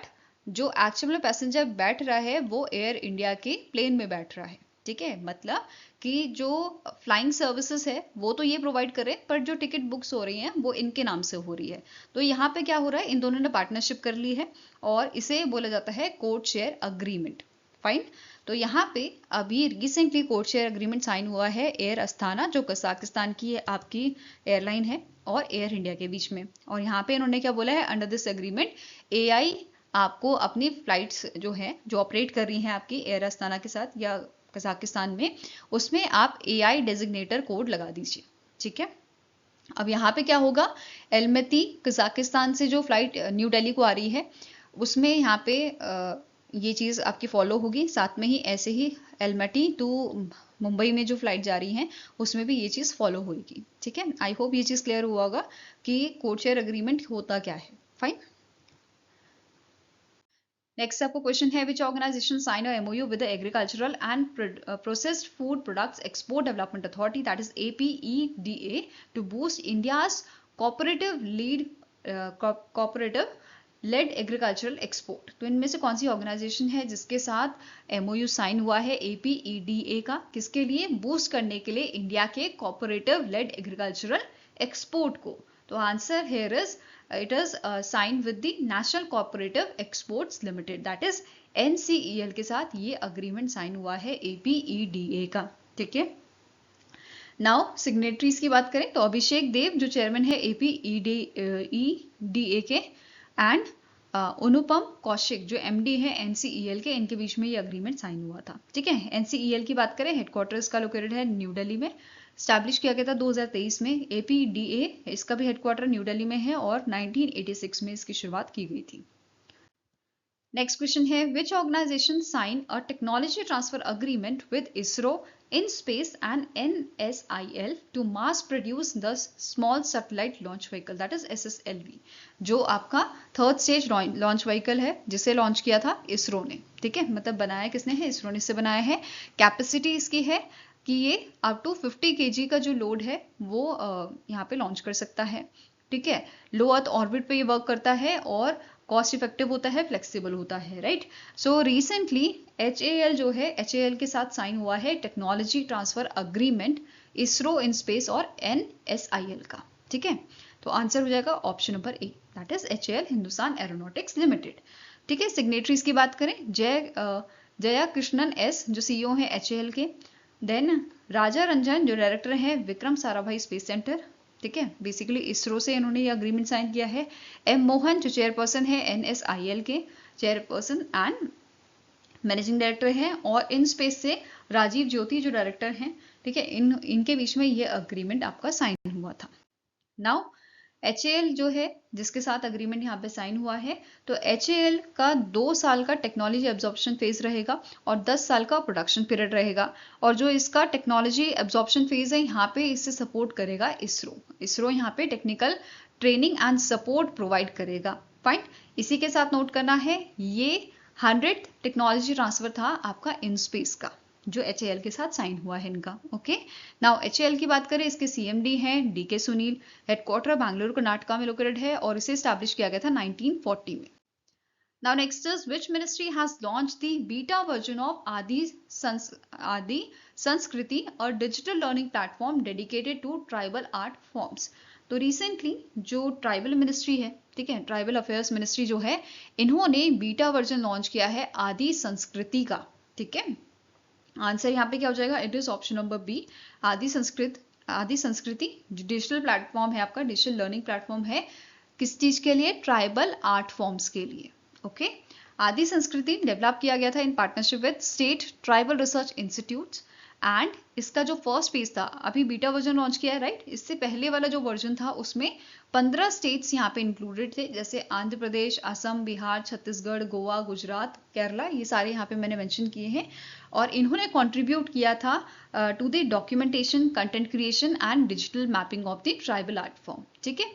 जो एक्चुअल में पैसेंजर बैठ रहा है वो एयर इंडिया के प्लेन में बैठ रहा है, ठीक है। मतलब कि जो फ्लाइंग सर्विसेज है वो तो ये प्रोवाइड करें, पर जो टिकट बुक्स हो रही हैं वो इनके नाम से हो रही है। तो यहाँ पे क्या हो रहा है, इन दोनों ने पार्टनरशिप कर ली है और इसे बोला जाता है कोड शेयर अग्रीमेंट। फाइन। तो यहाँ पे अभी recently code share agreement sign हुआ है एयर अस्थाना, जो कजाकिस्तान की आपकी एयरलाइन है, और एयर इंडिया के बीच में। और यहाँ पे इन्होंने क्या बोला है, अंडर दिस एग्रीमेंट AI आपको अपनी फ्लाइट्स जो है, जो ऑपरेट कर रही हैं आपकी एयर अस्थाना के साथ या कजाकिस्तान में, उसमें आप AI डेजिग्नेटर कोड लगा दीजिए, ठीक है। अब यहाँ पे क्या होगा, एलमेती कजाकिस्तान से जो फ्लाइट न्यू दिल्ली को आ रही है उसमें यहाँ पे ये चीज़ आपकी फॉलो होगी। साथ में ही ऐसे ही एलमेटी टू मुंबई में जो फ्लाइट जा रही हैं उसमें भी ये चीज़ फॉलो होगी, ठीक है। आई होप ये चीज़ क्लियर हुआ होगा कि कोड शेयर अग्रीमेंट होता क्या है। फाइन। नेक्स्ट आपको क्वेश्चन है, which organisation sign a MOU with the agricultural and processed food products export development authority, that is APEDA, to boost India's cooperative led agricultural export. तो इनमें से कौन सी organisation है जिसके साथ MOU साइन हुआ है APEDA का, किसके लिए, बूस्ट करने के लिए इंडिया के कोऑपरेटिव लेड एग्रीकल्चरल एक्सपोर्ट को। तो answer here is it is signed with the National Cooperative Exports Limited, that is NCEL के साथ ये अग्रीमेंट साइन हुआ है APEDA का, ठीक है। नाउ सिग्नेटरीज की बात करें तो अभिषेक देव जो चेयरमैन है APEDA के, एंड अनुपम कौशिक जो MD है NCEL के, इनके बीच में ये अग्रीमेंट साइन हुआ था, ठीक है। NCEL की बात करें, हेडक्वार्टर्स का लोकेटेड है न्यू दिल्ली में, स्टैब्लिश किया गया था 2023 में। APEDA इसका भी हेडक्वार्टर न्यू दिल्ली में है और 1986 में इसकी शुरुआत की गई थी। नेक्स्ट क्वेश्चन है, which organisation sign a technology transfer agreement with ISRO in space and NSIL to mass produce the small satellite launch vehicle, that is SSLV, जो आपका थर्ड स्टेज लॉन्च व्हीकल है जिसे लॉन्च किया था इसरो ने, ठीक है। मतलब बनाया किसने है, इसरो ने इसे बनाया है। कैपेसिटी इसकी है कि ये अप टू 50 kg का जो लोड है वो यहाँ पे लॉन्च कर सकता है, ठीक है। लो अर्थ ऑर्बिट पे ये वर्क करता है और कॉस्ट इफेक्टिव होता है, फ्लेक्सिबल होता है, राइट। सो रिसेंटली HAL जो है, HAL के साथ साइन हुआ है technology transfer agreement ISRO in space और NSIL का, ठीक है। तो आंसर हो जाएगा option number A, that is HAL Hindustan aeronautics limited, ठीक है। सिग्नेटरीज की बात करें, जया कृष्णन S जो CEO है HAL के, देन राजा रंजन जो डायरेक्टर हैं विक्रम साराभाई स्पेस सेंटर, ठीक है, बेसिकली इसरो से इन्होंने ये अग्रीमेंट साइन किया है। M मोहन जो चेयरपर्सन है NSIL के, चेयरपर्सन एंड मैनेजिंग डायरेक्टर हैं, और इन स्पेस से राजीव ज्योति जो डायरेक्टर हैं, ठीक है। इनके बीच में ये अग्रीमेंट आपका साइन हुआ था। नाउ HAL जो है जिसके साथ अग्रीमेंट यहाँ पे साइन हुआ है, तो HAL का 2 साल का टेक्नोलॉजी एब्जॉर्प्शन फेज रहेगा और 10 साल का प्रोडक्शन पीरियड रहेगा। और जो इसका टेक्नोलॉजी एब्जॉर्प्शन फेज है यहाँ पे इससे सपोर्ट करेगा इसरो यहाँ पे technical training and support provide करेगा। फाइन। इसी के साथ नोट करना है, ये 100th टेक्नोलॉजी ट्रांसफर था आपका इन स्पेस का, जो HAL के साथ साइन हुआ है इनका। ओके, नाउ HAL की बात करें, इसके CMD हैं DK सुनील, हेडक्वार्टर बैंगलोर कर्नाटका में लोकेटेड है और इसे स्टैब्लिश किया गया था 1940 में। Now next is, which ministry has launched the beta version of Adi Sanskriti, a digital learning platform dedicated to tribal art forms? तो रिसेंटली जो ट्राइबल मिनिस्ट्री है, ठीक है, ट्राइबल अफेयर्स मिनिस्ट्री जो है, इन्होंने बीटा वर्जन लॉन्च किया है आदि संस्कृति का। ठीक है, आंसर यहाँ पे क्या हो जाएगा? It is option number B, Adi Sanskriti digital platform है आपका, डिजिटल लर्निंग प्लेटफॉर्म है, किस चीज के लिए? ट्राइबल आर्ट फॉर्म्स के लिए। ओके, आदि संस्कृति डेवलप किया गया था in partnership with state tribal research institute, and इसका जो फर्स्ट फेज था, अभी बीटा वर्जन लॉन्च किया है, राइट? इससे पहले वाला जो वर्जन था उसमें 15 स्टेट्स यहाँ पे इंक्लूडेड थे, जैसे आंध्र प्रदेश, असम, बिहार, छत्तीसगढ़, गोवा, गुजरात, केरला, ये सारे यहाँ पे मैंने मेंशन किए हैं। और इन्होंने कंट्रीब्यूट किया था to the documentation, content creation and digital mapping of the tribal art form. ठीक है,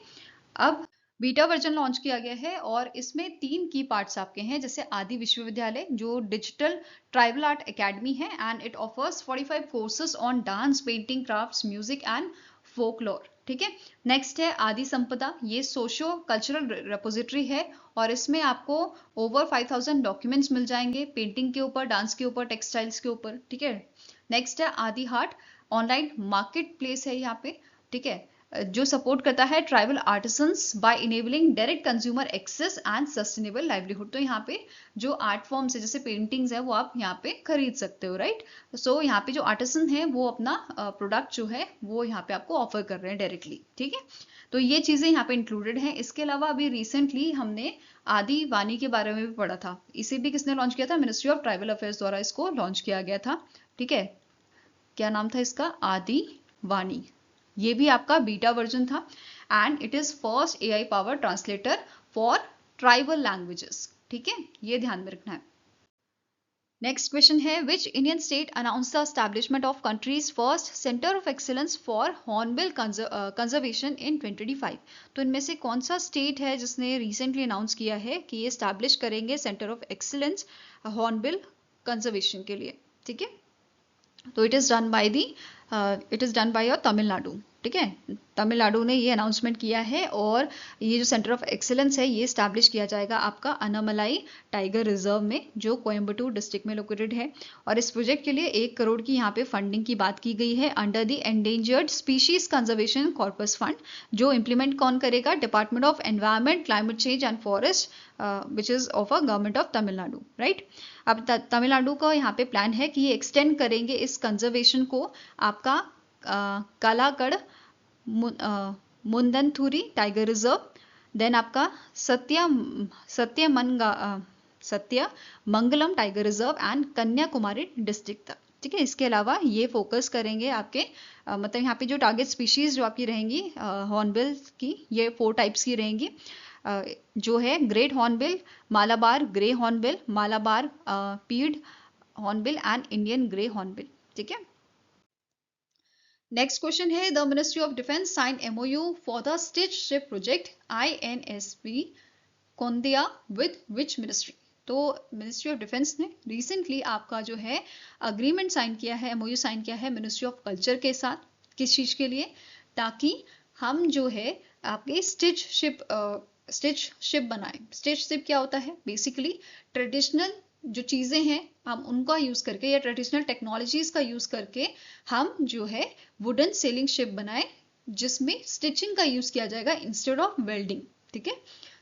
अब बीटा वर्जन लॉन्च किया गया है और इसमें 3 की पार्ट्स आपके हैं, जैसे आदि विश्वविद्यालय जो डिजिटल ट्राइबल आर्ट एकेडमी है, and it offers 45 courses on dance, painting, crafts, music and folklore. ठीक है, नेक्स्ट है आदि संपदा, ये सोशो कल्चरल रेपोजिटरी है और इसमें आपको ओवर 5000 डॉक्यूमेंट्स मिल जाएंगे, पेंटिंग के ऊपर, डांस के ऊपर, टेक्सटाइल्स के ऊपर। ठीक है, नेक्स्ट है आदि हाट, ऑनलाइन मार्केट प्लेस है यहाँ पे, ठीक है, जो सपोर्ट करता है tribal artisans by enabling direct consumer access and sustainable livelihood. तो यहाँ पे जो आर्ट फॉर्म्स है, जैसे पेंटिंग्स है, वो आप यहाँ पे खरीद सकते हो, राइट? सो यहाँ पे जो आर्टिसन है वो अपना प्रोडक्ट जो है वो यहाँ पे आपको ऑफर कर रहे हैं डायरेक्टली। ठीक है, तो ये चीजें यहाँ पे इंक्लूडेड हैं। इसके अलावा अभी रिसेंटली हमने आदि वाणी के बारे में भी पढ़ा था, इसे भी किसने लॉन्च किया था? मिनिस्ट्री ऑफ ट्राइबल अफेयर्स द्वारा इसको लॉन्च किया गया था। ठीक है, क्या नाम था इसका? आदि वाणी। ये भी आपका बीटा वर्जन था and it is first AI power translator for tribal languages. ठीक है, ये ध्यान में रखना है। नेक्स्ट क्वेश्चन है, which Indian state announce the establishment of countries first centre of excellence for hornbill conservation in 2025? तो इनमें से कौन सा स्टेट है जिसने रिसेंटली अनाउंस किया है कि ये स्टैब्लिश करेंगे centre of excellence hornbill conservation के लिए? ठीक है, तो it is done by your Tamil Nadu. ठीक है, तमिलनाडु ने ये अनाउंसमेंट किया है और ये जो सेंटर ऑफ एक्सीलेंस है ये स्टैब्लिश किया जाएगा आपका अनामलाई टाइगर रिजर्व में, जो कोयम्बटूर डिस्ट्रिक्ट में लोकेटेड है। और इस प्रोजेक्ट के लिए 1 करोड़ की यहाँ पे फंडिंग की बात की गई है under the endangered species conservation corpus fund, जो इम्प्लीमेंट कौन करेगा? Department of environment, climate change and forest, which is of a government of Tamil Nadu, right? अब तमिलनाडु का यहाँ पे प्लान है कि ये एक्सटेंड करेंगे इस कंजर्वेशन को आपका कालाकड़ मुंदनथुरी टाइगर रिजर्व, देन आपका Sathyamangalam tiger reserve and Kanyakumari district तक। ठीक है, इसके अलावा ये फोकस करेंगे आपके मतलब यहाँ पे जो टारगेट स्पीशीज जो आपकी रहेंगी हॉर्नबिल की, ये 4 टाइप्स की रहेंगी, जो है great hornbill, Malabar grey hornbill, Malabar pied hornbill and Indian grey hornbill. ठीक है, नेक्स्ट क्वेश्चन है, the ministry of defence sign MOU for the stitch ship project INSV Kaundinya with which ministry? तो मिनिस्ट्री ऑफ डिफेंस ने recently आपका जो है agreement sign किया है, MOU साइन किया है मिनिस्ट्री ऑफ कल्चर के साथ। किस चीज के लिए? ताकि हम जो है आपके स्टिच शिप बनाए। स्टिच शिप क्या होता है? बेसिकली ट्रेडिशनल जो चीजें हैं हम उनका यूज करके या ट्रेडिशनल टेक्नोलॉजीज का यूज करके हम जो है वुडन सेलिंग शिप बनाए, जिसमें स्टिचिंग का यूज किया जाएगा इंस्टेड ऑफ वेल्डिंग। ठीक है,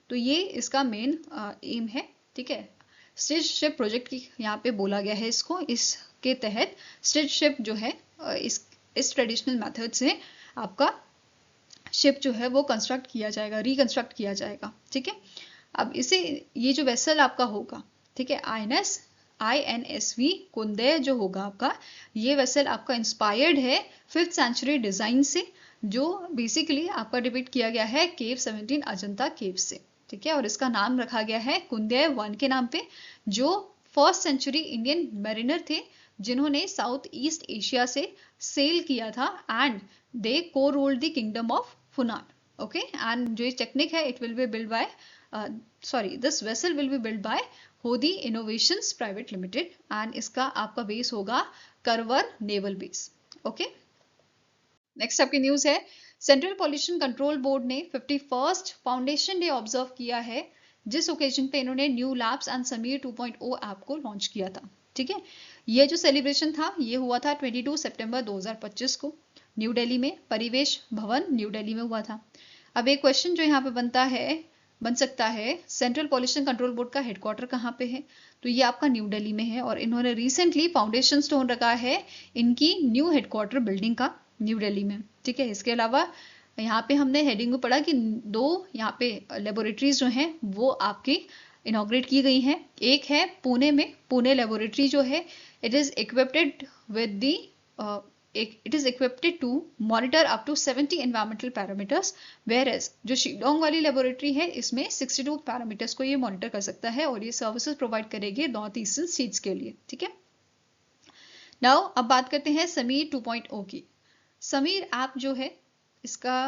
तो ये इसका मेन एम है। ठीक है, स्टिच शिप प्रोजेक्ट की यहाँ पे बोला गया है इसको, इसके तहत स्टिच शिप जो है इस ट्रेडिशनल मेथड से आपका शिप जो है वो कंस्ट्रक्ट किया जाएगा, रिकंस्ट्रक्ट किया जाएगा। ठीक है, अब इसे ये जो वेसल आपका होगा, ठीक है, INSV कुंदे जो होगा आपका, ये वेसल आपका इंस्पायर्ड है 5th सेंचुरी डिजाइन से, जो बेसिकली आपका डिपिक्ट किया गया है केव 17 अजंता केव से। ठीक है, और इसका नाम रखा गया है कुंदे 1 के नाम पे, जो 1st सेंचुरी इंडियन मैरिनर थे जिन्होंने साउथ ईस्ट एशिया से सेल किया था एंड दे को ruled the kingdom of Funan. Okay, and जो टेक्निक है it will be build by this vessel will be build by होदी इनोवेशंस प्राइवेट लिमिटेड एंड इसका आपका बेस होगा Karwar naval base. Okay, next आपकी न्यूज है, central pollution control board ने 51st foundation day observe किया है, जिस ओकेजन पे इन्होंने new labs and Sameer 2.0 app को लॉन्च किया था। ठीक है, ये जो सेलिब्रेशन था ये हुआ था 22 सितंबर 2025 को न्यू दिल्ली में, परिवेश भवन न्यू दिल्ली में हुआ था। अब एक क्वेश्चन जो यहाँ पे बन सकता है, सेंट्रल पॉल्यूशन कंट्रोल बोर्ड का हेडक्वार्टर कहाँ पे है? तो ये आपका न्यू दिल्ली में है और इन्होंने रिसेंटली फाउंडेशन स्टोन रखा है इनकी न्यू हेडक्वार्टर बिल्डिंग का न्यू दिल्ली में। ठीक है, इसके अलावा यहाँ पे हमने हेडिंग में पढ़ा कि 2 यहाँ पे लेबोरेटरीज जो हैं वो आपकी इनॉग्रेट की गई हैं। एक है पुणे में, पुणे लेबोरेटरी जो है it is equipped to monitor up to 70 environmental parameters, whereas जो शिलोंग वाली लेबोरेटरी है इसमें 62 पैरामीटर्स को ये मॉनिटर कर सकता है और ये सर्विसेज प्रोवाइड करेगी नॉर्थ ईस्टर्न स्टेट्स के लिए। ठीक है, नाउ अब बात करते हैं समीर 2.0 की। समीर ऐप जो है इसका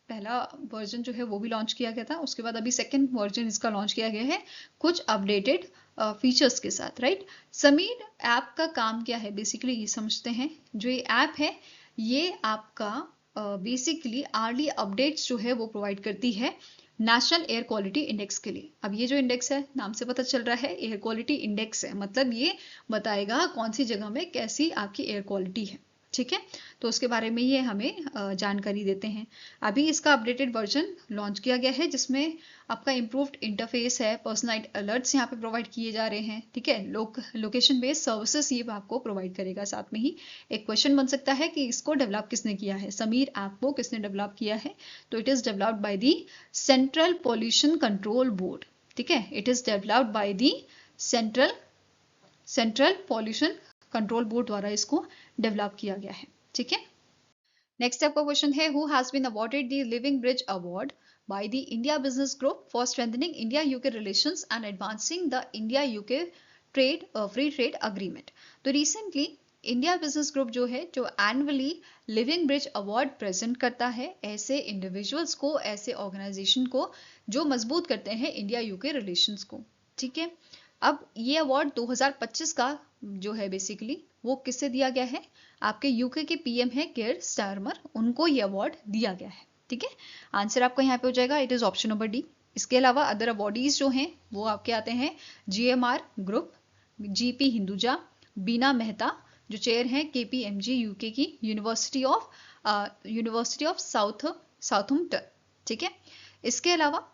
पहला वर्जन जो है वो भी लॉन्च किया गया था, उसके बाद अभी सेकंड वर्जन इसका लॉन्च किया गया है कुछ अपडेटेड फीचर्स के साथ, राइट। समीर ऐप का काम क्या है बेसिकली ये समझते हैं। जो ये ऐप है ये आपका बेसिकली आर्ली अपडेट्स जो है वो प्रोवाइड करती है नेशनल एयर क्वालिटी इंडेक्स के लिए। अब ये जो इंडेक्स है नाम से पता चल रहा है एयर क्वालिटी इंडेक्स है, मतलब ये बताएगा कौन सी जगह में कैसी आपकी एयर क्वालिटी है। ठीक है, तो उसके बारे में ये हमें जानकारी देते हैं। अभी इसका अपडेटेड वर्जन लॉन्च किया गया है जिसमें आपका इम्प्रूव्ड इंटरफेस है, पर्सनलाइज्ड अलर्ट्स यहाँ पे प्रोवाइड किए जा रहे हैं। ठीक है, लोकेशन बेस्ड सर्विसेज ये आपको प्रोवाइड करेगा। साथ में ही एक क्वेश्चन बन सकता है कि इसको डेवलप किसने किया है, समीर ऐप को किसने डेवलप किया है? तो it is developed by the central pollution control board. ठीक है, it is developed by the central pollution control board द्वारा इसको डेवलप किया गया है। ठीक है, नेक्स्ट आपका क्वेश्चन है, who has been awarded the living bridge award by the India business group for strengthening India UK relations and advancing the India UK free trade agreement. तो रिसेंटली इंडिया बिजनेस ग्रुप जो है जो annually living bridge award present करता है ऐसे individuals को, ऐसे organisation को जो मजबूत करते हैं इंडिया यूके रिलेशंस को। ठीक है, अब ये अवार्ड 2025 का जो है बेसिकली वो किससे दिया गया है? आपके यूके के पीएम है केयर स्टारमर, उनको ये अवार्ड दिया गया है। ठीक है, आंसर आपका यहाँ पे हो जाएगा, it is option number D. इसके अलावा अदर अवार्डीज जो हैं वो आपके आते हैं जीएमआर ग्रुप, जीपी हिंदुजा, बीना मेहता जो चेयर हैं केपीएमजी यूके की, यूनिवर्सिटी ऑफ साउथम्पटन। ठीक है, इसके अलावा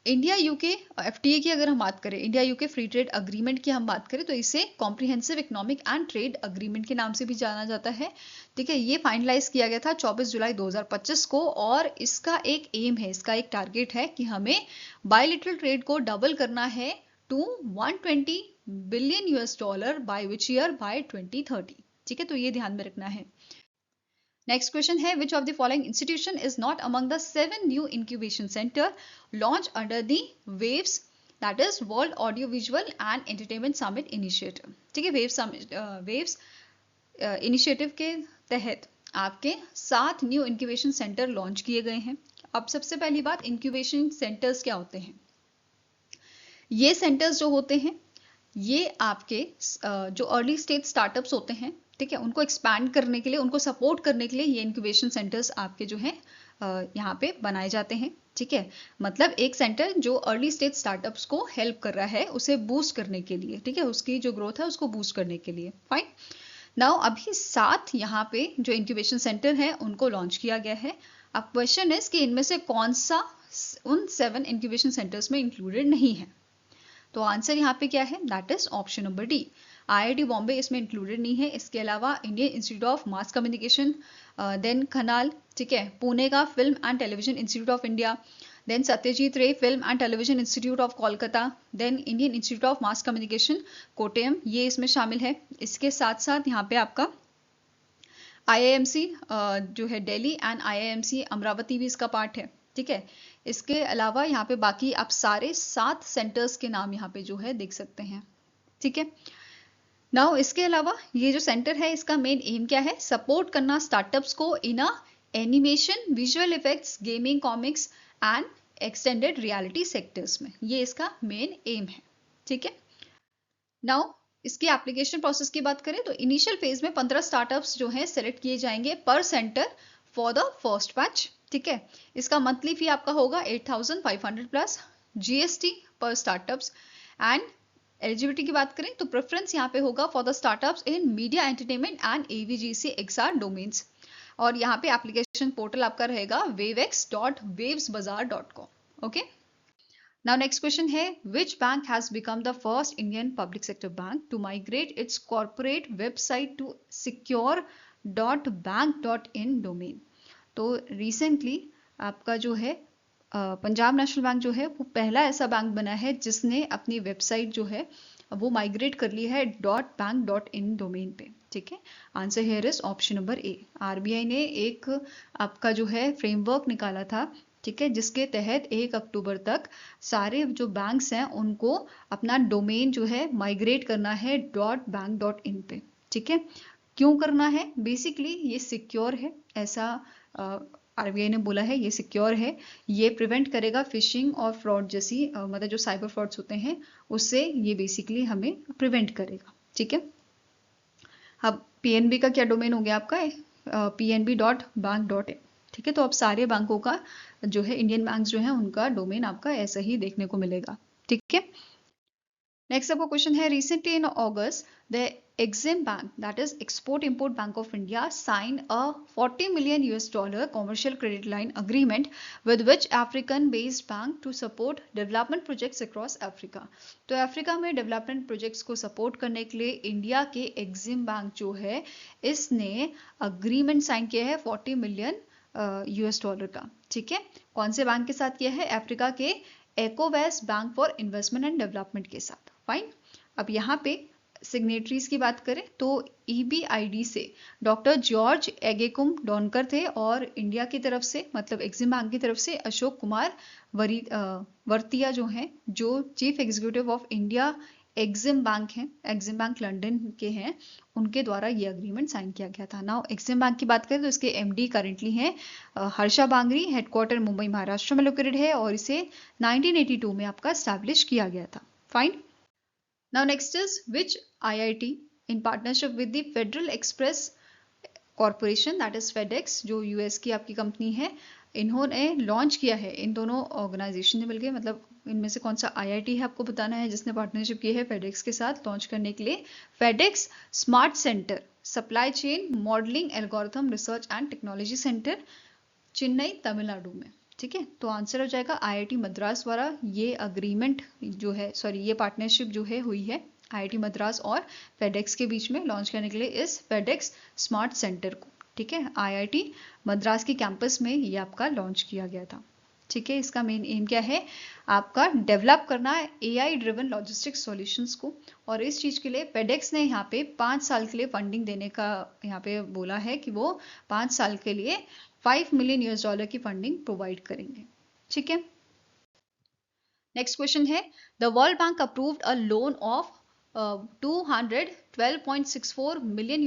इंडिया यूके एफटीए की अगर हम बात करें, India UK free trade agreement की हम बात करें तो इसे comprehensive economic and trade agreement के नाम से भी जाना जाता है। ठीक है, ये फाइनलाइज किया गया था 24 जुलाई 2025 को और इसका एक एम है, इसका एक टारगेट है कि हमें बायलैटरल ट्रेड को डबल करना है to 120 billion US$ by which year? By 2030। ठीक है, तो ये ध्यान में रखना है। नेक्स्ट क्वेश्चन है, which of the following institution is not among the 7 new incubation centre launch under the waves, that is world audio visual and entertainment summit initiative. ठीक है, वेव्स इनिशिएटिव के तहत आपके 7 न्यू इंक्यूबेशन सेंटर लॉन्च किए गए हैं। अब सबसे पहली बात, इंक्यूबेशन सेंटर्स क्या होते हैं? ये सेंटर्स जो होते हैं ये आपके जो अर्ली स्टेज स्टार्टअप्स होते हैं, ठीक है, उनको एक्सपैंड करने के लिए, उनको सपोर्ट करने के लिए ये इंक्यूबेशन सेंटर्स आपके जो हैं यहाँ पे बनाए जाते हैं। ठीक है, मतलब एक सेंटर जो अर्ली स्टेज स्टार्टअप्स को हेल्प कर रहा है उसे बूस्ट करने के लिए, ठीक है, उसकी जो ग्रोथ है उसको बूस्ट करने के लिए। फाइन, नाउ अभी 7 यहाँ पे जो इंक्यूबेशन सेंटर है उनको लॉन्च किया गया है। अब क्वेश्चन है कि इनमें से कौन सा उन 7 इंक्यूबेशन सेंटर्स में इंक्लूडेड नहीं है? तो आंसर यहाँ पे क्या है? That is option number D. IIT Bombay इसमें इंक्लूडेड नहीं है। इसके अलावा Indian institute of mass communication, then खनाल, ठीक है, पुणे का film and television institute of India, then Satyajit Ray film and television institute of Kolkata, then Indian institute of mass communication Kottayam, ये इसमें शामिल है। इसके साथ साथ यहाँ पे आपका IIMC जो है दिल्ली एंड IIMC अमरावती भी इसका पार्ट है। ठीक है, इसके अलावा यहाँ पे बाकी आप सारे 7 सेंटर्स के नाम यहाँ पे जो है देख सकते हैं। ठीक है, नाउ इसके अलावा ये जो सेंटर है इसका मेन एम क्या है? सपोर्ट करना स्टार्टअप्स को इन animation, visual effects, gaming, comics and extended reality sectors में। ये इसका मेन एम है, ठीक है। नाउ इसकी एप्लीकेशन प्रोसेस की बात करें तो इनिशियल फेज में 15 स्टार्टअप्स जो हैं सेलेक्ट किए जाएंगे पर center for the first batch, ठीक है। इसका मंथली फी आपका होगा 8,500 plus GST per startups. And eligibility की बात करें तो प्रेफरेंस यहाँ पे होगा for the startups in media entertainment and AVGC XR domains. और यहाँ पे एप्लीकेशन पोर्टल आपका रहेगा wavex.wavesbazaar.com, okay. Now next question है, which bank has become the first Indian public sector bank to migrate its corporate website to secure.bank.in domain? तो recently आपका जो है पंजाब नेशनल बैंक जो है वो पहला ऐसा बैंक बना है जिसने अपनी वेबसाइट जो है वो माइग्रेट कर ली है .bank.in डोमेन पे, ठीक है। Answer here is option number A. RBI ने एक आपका जो है फ्रेमवर्क निकाला था, ठीक है, जिसके तहत 1 अक्टूबर तक सारे जो बैंक्स हैं उनको अपना डोमेन जो है माइग्रेट करना है .bank.in पे, ठीक है। क्यों करना है? बेसिकली ये सिक्योर है, ऐसा आरबीआई ने बोला है, ये सिक्योर है, ये प्रिवेंट करेगा फिशिंग और फ्रॉड जैसी मतलब जो साइबर फ्रॉड्स होते हैं उससे ये बेसिकली हमें प्रिवेंट करेगा, ठीक है। अब पीएनबी का क्या डोमेन हो गया आपका? pnb.bank.in, ठीक है। तो अब सारे बैंकों का जो है इंडियन बैंक जो है उनका डोमेन आपका ऐसा ही देखने को मिलेगा, ठीक है। नेक्स्ट आपका क्वेश्चन है, recently in August the Exim Bank, that is Export Import Bank of India, signed a $40 million commercial credit line agreement with which African-based bank to support development projects across Africa. तो Africa में development projects को support करने के लिए India के Exim bank जो है इसने अग्रीमेंट साइन किया है $40 मिलियन का, ठीक है। कौन से बैंक के साथ किया है? अफ्रीका के ECOWAS bank for investment and development के साथ, फाइन। अब यहाँ पे सिग्नेटरीज की बात करें तो EBID से डॉक्टर जॉर्ज एगेकुम डॉनकर थे और इंडिया की तरफ से मतलब एक्जिम बैंक की तरफ से अशोक कुमार वर्तिया जो हैं, जो chief executive of India Exim bank हैं, एक्जिम बैंक लंदन के हैं, उनके द्वारा ये अग्रीमेंट साइन किया गया था। नाउ एक्जिम बैंक की बात करें तो इसके MD करेंटली हैं हर्षा बांगरी, हेडक्वार्टर मुंबई महाराष्ट्र में लोकेटेड है और इसे 1982 में आपका स्टैब्लिश किया गया था, fine. Now next is which IIT in partnership with the Federal Express Corporation, that is FedEx, जो US की आपकी कंपनी है, इन्होंने लॉन्च किया है। इन दोनों ऑर्गेनाइजेशन ने मिलकर, मतलब इनमें से कौन सा IIT है आपको बताना है जिसने पार्टनरशिप की है FedEx के साथ लॉन्च करने के लिए। FedEx smart centre supply chain modelling algorithm research and technology centre, Chennai Tamil Nadu में, ठीक है। तो आंसर हो जाएगा IIT मद्रास द्वारा ये अग्रीमेंट जो है, सॉरी ये पार्टनरशिप जो है हुई है IIT मद्रास और FedEx के बीच में लॉन्च करने के लिए इस FedEx स्मार्ट सेंटर को, ठीक है। IIT मद्रास के कैंपस में ये आपका लॉन्च किया गया था, ठीक है। इसका मेन एम क्या है? आपका डेवलप करना है AI ड्रिवन लॉजिस्टिक्स सॉल्यूशंस को, और इस चीज़ के लिए FedEx ने यहाँ पे 5 साल के लिए फंडिंग देने का यहाँ पे बोला है कि वो 5 साल के लिए $5 मिलियन की फंडिंग प्रोवाइड करेंगे, ठीक है। नेक्स्ट क्वेश्चन है, the world bank approved a loan of $212.64 million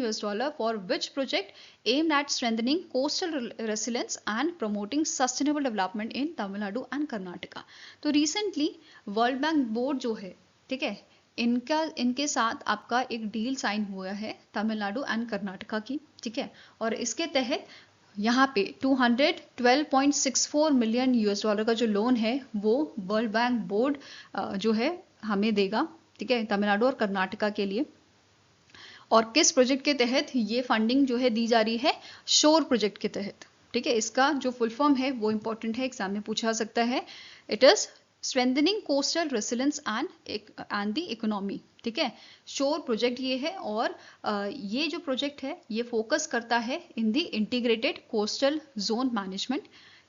for which project aimed at strengthening coastal resilience and promoting sustainable development in Tamil Nadu and Karnataka. तो recently वर्ल्ड बैंक बोर्ड जो है, ठीक है, इनके साथ आपका एक डील साइन हुआ है तमिलनाडु एंड कर्नाटका की, ठीक है। और इसके तहत यहाँ पे $212.64 मिलियन का जो लोन है वो वर्ल्ड बैंक बोर्ड जो है हमें देगा, ठीक है, तमिलनाडु और कर्नाटका के लिए। और किस प्रोजेक्ट के तहत ये फंडिंग जो है दी जा रही है? शोर प्रोजेक्ट के तहत, ठीक है। इसका जो फुल फॉर्म है वो इंपॉर्टेंट है, एग्जाम में पूछा सकता है। It is strengthening coastal resilience and the economy, ठीक है। शोर प्रोजेक्ट ये है और ये जो प्रोजेक्ट है ये फोकस करता है in the integrated coastal zone management,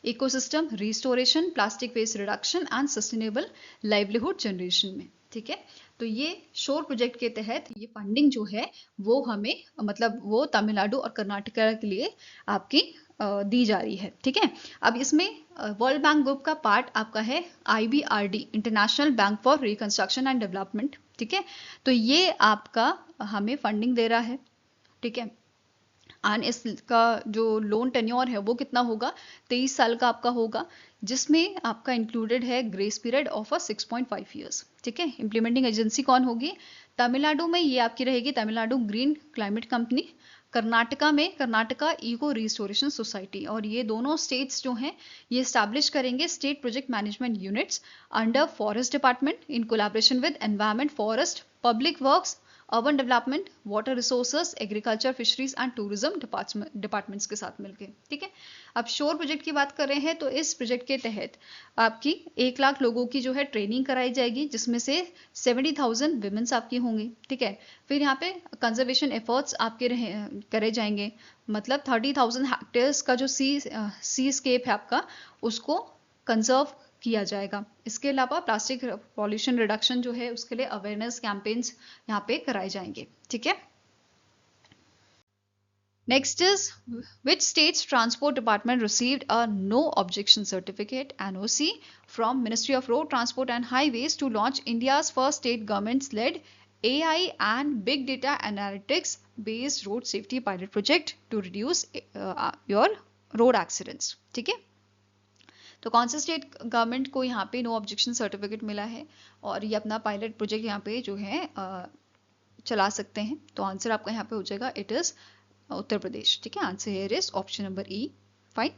ecosystem restoration, plastic waste reduction and sustainable livelihood generation में, ठीक है। तो ये शोर प्रोजेक्ट के तहत ये फंडिंग जो है वो हमें मतलब वो तमिलनाडु और कर्नाटका के लिए आपकी दी जा रही है, ठीक है। अब इसमें वर्ल्ड बैंक ग्रुप का पार्ट आपका है IBRD, international bank for reconstruction and development, ठीक है। तो ये आपका हमें फंडिंग दे रहा है, ठीक है। एंड इसका जो लोन टेन्योर है वो कितना होगा? 23 साल का आपका होगा। जिसमें आपका इंक्लूडेड है ग्रेस पीरियड ऑफ 6.5 ईयर्स। ठीक है, इम्प्लीमेंटिंग एजेंसी कौन होगी? तमिलनाडु में ये आपकी रहेगी Tamil Nadu green climate company, Karnataka में कर्नाटका इको रिस्टोरेशन सोसाइटी, और ये दोनों स्टेट्स जो हैं ये स्टैब्लिश करेंगे state project management units under forest department in collaboration with environment, forest, public works, urban development, water resources, agriculture, fisheries and tourism departments के साथ मिलकर। ठीक है, अब शोर प्रोजेक्ट की बात कर रहे हैं तो इस प्रोजेक्ट के तहत आपकी 1 लाख लोगों की जो है ट्रेनिंग कराई जाएगी, जिसमें से 70,000 विमेंस आपकी होंगी। ठीक है, फिर यहाँ पे कंजर्वेशन एफर्ट्स आपके करे जाएंगे, मतलब 30,000 हेक्टेयर्स का जो सी स्केप है आपका उसको कंजर्व किया जाएगा। इसके अलावा प्लास्टिक पॉल्यूशन रिडक्शन जो है उसके लिए अवेयरनेस कैंपेन्स यहाँ पे कराए जाएंगे। ठीक है, next is which state's transport department received a no objection certificate NOC from Ministry of Road Transport and Highways to launch India's first state government led AI and big data analytics based road safety pilot project to reduce your road accidents। ठीक है, तो कौन से state government को यहाँ पे no objection certificate मिला है और ये अपना पायलट प्रोजेक्ट यहाँ पे जो है चला सकते हैं? तो आंसर आपका यहाँ पे हो जाएगा इट इज उत्तर प्रदेश। ठीक है, answer here is option number E. Fine,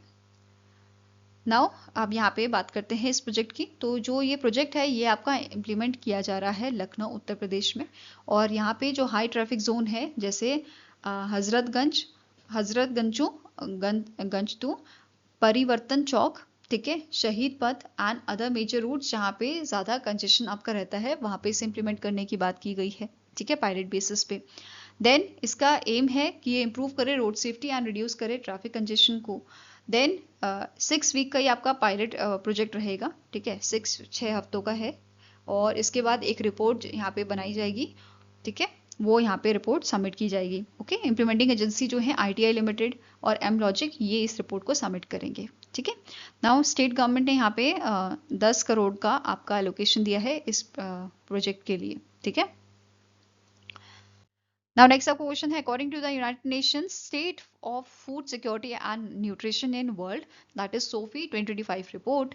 now अब यहाँ पे बात करते हैं इस प्रोजेक्ट की। तो जो ये प्रोजेक्ट है ये आपका इम्प्लीमेंट किया जा रहा है लखनऊ उत्तर प्रदेश में, और यहाँ पे जो हाई ट्रैफिक जोन है जैसे गंज टू परिवर्तन चौक, ठीक है, शहीद पथ एंड अदर मेजर रूट्स जहाँ पे ज़्यादा कंजेशन आपका रहता है वहाँ पे इसे इम्प्लीमेंट करने की बात की गई है। ठीक है, पायलट बेसिस पे। देन इसका एम है कि ये इम्प्रूव करे रोड सेफ्टी एंड रिड्यूस करे ट्रैफिक कंजेशन को। देन 6 वीक का ये आपका पायलट प्रोजेक्ट रहेगा। ठीक है, 6 हफ्तों का है, और इसके बाद एक रिपोर्ट यहाँ पे बनाई जाएगी। ठीक है, वो यहाँ पे रिपोर्ट सबमिट की जाएगी। ओके, इम्प्लीमेंटिंग एजेंसी जो है ITI लिमिटेड और एम लॉजिक ये इस रिपोर्ट को सबमिट करेंगे। ठीक है, नाउ स्टेट गवर्नमेंट ने यहाँ पे 10 करोड़ का आपका एलोकेशन दिया है इस प्रोजेक्ट के लिए। ठीक है, now next up question है according to the United Nations State of Food Security and Nutrition in World, that is SOFI 2025 report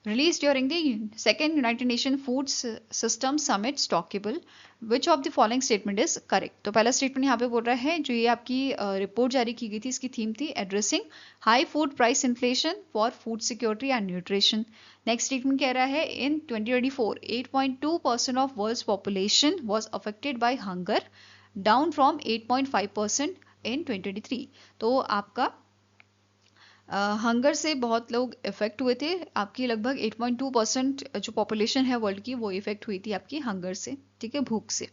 released during the second United Nations Food System Summit Stockable, which of the following statement is correct? तो पहला statement यहाँ पे बोल रहा है जो ये आपकी रिपोर्ट जारी की गई थी इसकी थीम थी addressing high food price inflation for food security and nutrition. Next statement कह रहा है in 2024 8.2% of world's population was affected by hunger down from 8.5% in 2023। तो आपका हंगर से बहुत लोग इफेक्ट हुए थे, आपकी लगभग 8.2% जो पॉपुलेशन है वर्ल्ड की वो इफेक्ट हुई थी आपकी हंगर से। ठीक है, भूख से।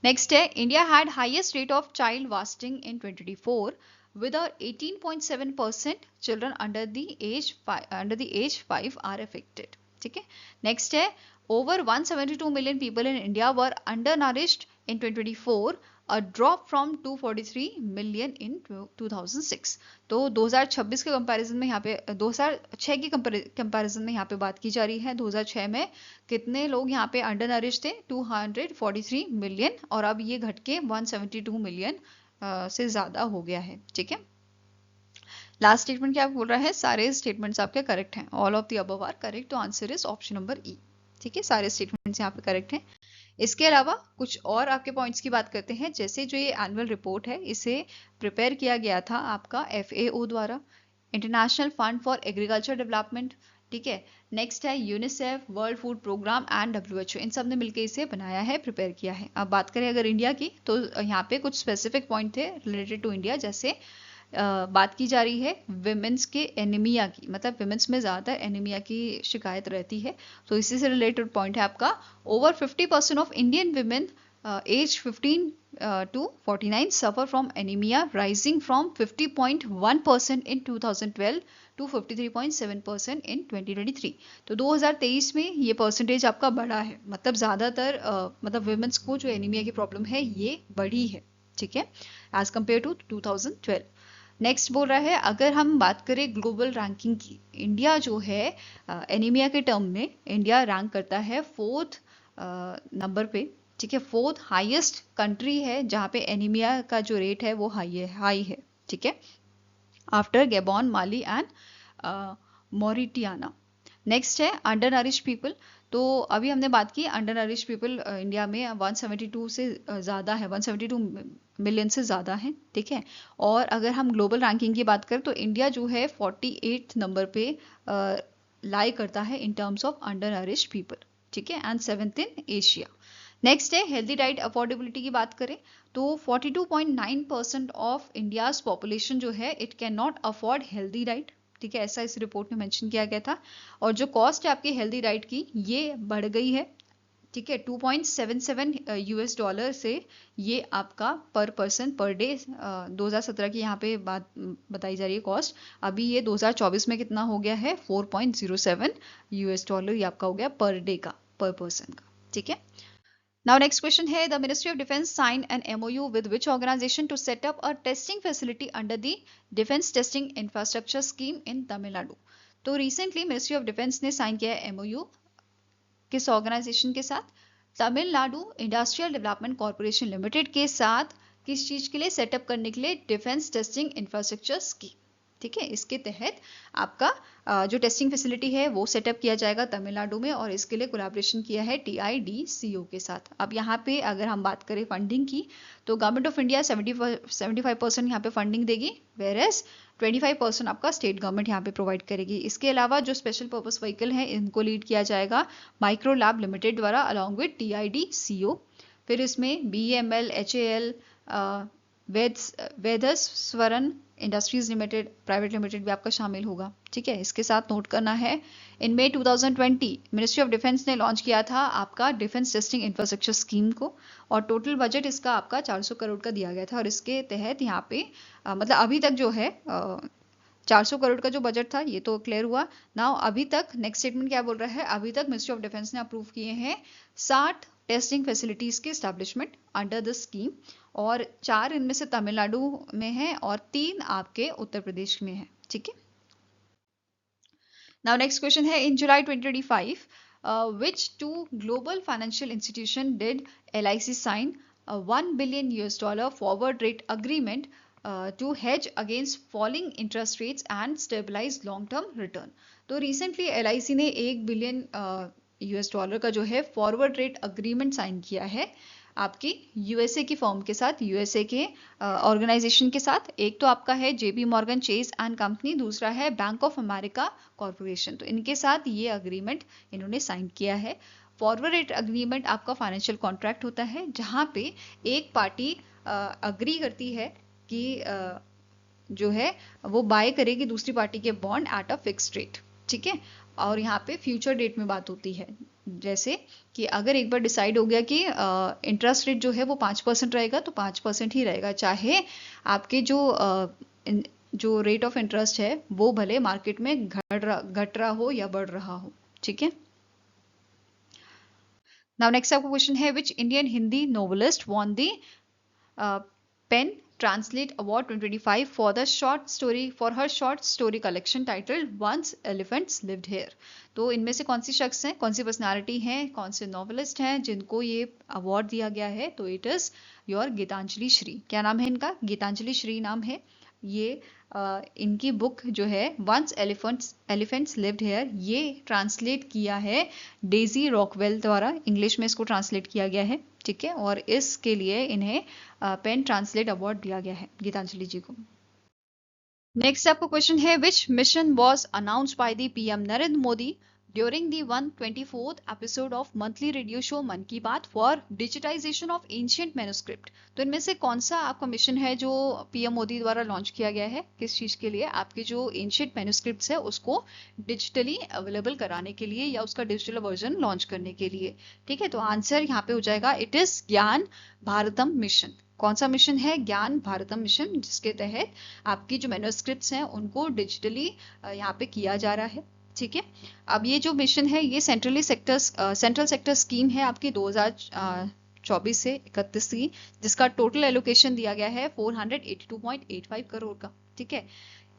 नेक्स्ट है India had highest rate of child wasting in 2024 with a 18.7% children under the age 5 are affected। ठीक है, नेक्स्ट है over 172 million people in India were undernourished in 2024, a drop from 243 million in 2006। तो 2026 के comparison में यहाँ पे 2006 की comparison में यहाँ पे बात की जा रही है। 2006 में कितने लोग यहाँ पे अंडर नरिश थे? 243 मिलियन, और अब ये घट के 172 मिलियन से ज्यादा हो गया है। ठीक है, लास्ट स्टेटमेंट क्या बोल रहा है? सारे स्टेटमेंट्स आपके करेक्ट हैं, all of the above are correct, तो answer is option number E. ठीक है, सारे स्टेटमेंट्स यहाँ पे करेक्ट हैं। इसके अलावा कुछ और आपके पॉइंट्स की बात करते हैं, जैसे जो ये एनुअल रिपोर्ट है इसे प्रिपेयर किया गया था आपका FAO द्वारा, international fund for agriculture development. ठीक है, नेक्स्ट है UNICEF, world food programme and WHO, इन सब ने मिलकर इसे बनाया है, प्रिपेयर किया है। अब बात करें अगर इंडिया की, तो यहाँ पे कुछ स्पेसिफिक पॉइंट थे रिलेटेड टू इंडिया, जैसे बात की जा रही है विमेंस के एनीमिया की, मतलब विमेंस में ज़्यादातर एनीमिया की शिकायत रहती है, तो इसी से रिलेटेड पॉइंट है आपका over 50% of Indian women age 15 to 49 suffer from anemia, rising from 50.1% in 2012 to 53.7% in 2023। तो 2023 में ये परसेंटेज आपका बढ़ा है, मतलब ज़्यादातर मतलब विमेंस को जो एनीमिया की प्रॉब्लम है ये बढ़ी है। ठीक है, एज कम्पेयर टू 2012। नेक्स्ट बोल रहा है अगर हम बात करें ग्लोबल रैंकिंग की, इंडिया जो है एनीमिया के टर्म में इंडिया रैंक करता है 4th नंबर पे। ठीक है, 4th हाईएस्ट कंट्री है जहाँ पे एनीमिया का जो रेट है वो हाई है। ठीक है, after Gabon, Mali and Mauritania. Next है अंडर नरिश पीपल। तो अभी हमने बात की अंडर नरिश पीपल इंडिया में 172 से ज़्यादा है, 172 मिलियन से ज़्यादा है, ठीक है। और अगर हम ग्लोबल रैंकिंग की बात करें तो इंडिया जो है 48 नंबर पे लाई करता है in terms of under nourish people, ठीक है, and 7th in Asia. Next है हेल्दी डाइट अफोर्डेबिलिटी की बात करें तो 42.9% ऑफ इंडियाज पॉपुलेशन जो है it can not afford healthy diet, ठीक है, ऐसा इस रिपोर्ट में मेंशन किया गया था। और जो कॉस्ट है आपकी हेल्दी डाइट की ये बढ़ गई है, ठीक है, 2.77 यूएस डॉलर से ये आपका पर पर्सन पर डे 2017 की यहाँ पे बात बताई जा रही है कॉस्ट। अभी ये 2024 में कितना हो गया है 4.07 यूएस डॉलर ये आपका हो गया पर डे का, पर पर्सन का, ठीक है। Now next question है the Ministry of Defence signed an MOU with which organization to set up a testing facility under the Defence Testing Infrastructure Scheme in Tamil Nadu। तो recently Ministry of Defence ने sign किया है MOU किस organisation के साथ, Tamil Nadu industrial development corporation limited के साथ, किस चीज के लिए, सेटअप करने के लिए डिफेंस टेस्टिंग इंफ्रास्ट्रक्चर स्कीम, ठीक है। इसके तहत आपका जो टेस्टिंग फैसिलिटी है वो सेटअप किया जाएगा तमिलनाडु में और इसके लिए कोलैबोरेशन किया है TIDCO के साथ। अब यहाँ पे अगर हम बात करें फंडिंग की तो गवर्नमेंट ऑफ इंडिया 75% यहाँ पे फंडिंग देगी, वेयरएज 25% आपका स्टेट गवर्नमेंट यहाँ पे प्रोवाइड करेगी। इसके अलावा जो स्पेशल पर्पस व्हीकल है इनको लीड किया जाएगा माइक्रो लैब लिमिटेड द्वारा अलॉन्ग विद TIDCO। फिर इसमें BEML, HAL, Vedas Swaran industries limited private limited भी आपका शामिल होगा, ठीक है। इसके साथ नोट करना है इन मई 2020 मिनिस्ट्री ऑफ डिफेंस ने लॉन्च किया था आपका डिफेंस टेस्टिंग इंफ्रास्ट्रक्चर स्कीम को और टोटल बजट इसका आपका 400 करोड़ का दिया गया था। और इसके तहत यहाँ पे मतलब अभी तक जो है 400 करोड़ का जो बजट था ये तो क्लियर हुआ। नाउ अभी तक नेक्स्ट स्टेटमेंट क्या बोल रहा है, अभी तक मिनिस्ट्री ऑफ डिफेंस ने अप्रूव किए हैं 60 टेस्टिंग फैसिलिटीज के एस्टैब्लिशमेंट अंडर द स्कीम और 4 इनमें से तमिलनाडु में है और 3 आपके उत्तर प्रदेश में है, ठीक है। नाउ नेक्स्ट क्वेश्चन है इन July 2025 which two global financial institution did LIC sign a $1 billion forward rate agreement to hedge against falling interest rates and stabilize long term return। तो रिसेंटली LIC ने $1 बिलियन का जो है forward rate agreement sign किया है आपकी USA की firm के साथ, यूएसए के ऑर्गेनाइजेशन के साथ। एक तो आपका है JP Morgan chase and company, दूसरा है बैंक ऑफ अमेरिका कॉर्पोरेशन। तो इनके साथ ये अग्रीमेंट इन्होंने साइन किया है। फॉरवर्ड रेट अग्रीमेंट आपका फाइनेंशियल कॉन्ट्रैक्ट होता है जहां पे एक पार्टी अग्री करती है कि जो है वो बाय करेगी दूसरी पार्टी के bond at a fixed rate, ठीक है। और यहाँ पे फ्यूचर डेट में बात होती है, जैसे कि अगर एक बार डिसाइड हो गया कि इंटरेस्ट रेट जो है वो 5% रहेगा तो 5% ही रहेगा, चाहे आपके जो रेट ऑफ इंटरेस्ट है वो भले मार्केट में घट रहा हो या बढ़ रहा हो, ठीक है। नाउ नेक्स्ट आपका क्वेश्चन है which Indian Hindi novelist won the pen Translate Award 2025 for her short story collection titled Once Elephants Lived Here। तो इनमें से कौन सी शख्स हैं, कौन सी पर्सनालिटी हैं, कौन से नॉवेलिस्ट हैं जिनको ये अवार्ड दिया गया है, तो it is your Geetanjali Shree. क्या नाम है इनका, गीतांजलि श्री नाम है। ये इनकी बुक जो है वंस एलिफेंट्स लिव्ड हेयर ये ट्रांसलेट किया है डेजी रॉकवेल द्वारा, इंग्लिश में इसको ट्रांसलेट किया गया है, ठीक है। और इसके लिए इन्हें पेन ट्रांसलेट अवार्ड दिया गया है गीतांजलि जी को। नेक्स्ट आपका क्वेश्चन है विच mission was announced by the PM Narendra Modi during the 124th episode of monthly radio show मन की बात for digitization of ancient manuscript। तो इनमें से कौन सा आपका मिशन है जो PM मोदी द्वारा लॉन्च किया गया है, किस चीज के लिए, आपके जो एंशियंट मैन्युस्क्रिप्ट्स है उसको डिजिटली अवेलेबल कराने के लिए या उसका डिजिटल वर्जन लॉन्च करने के लिए, ठीक है। तो आंसर यहाँ पे हो जाएगा इट इज ज्ञान भारतम मिशन। कौन सा मिशन है, ज्ञान भारतम मिशन, जिसके तहत आपकी जो मैन्युस्क्रिप्ट्स हैं उनको डिजिटली यहाँ पे किया जा रहा है, ठीक है। अब ये जो मिशन है ये सेंट्रल सेक्टर स्कीम है आपकी 2024 से 31 की, जिसका टोटल एलोकेशन दिया गया है 482.85 करोड़ का, ठीक है।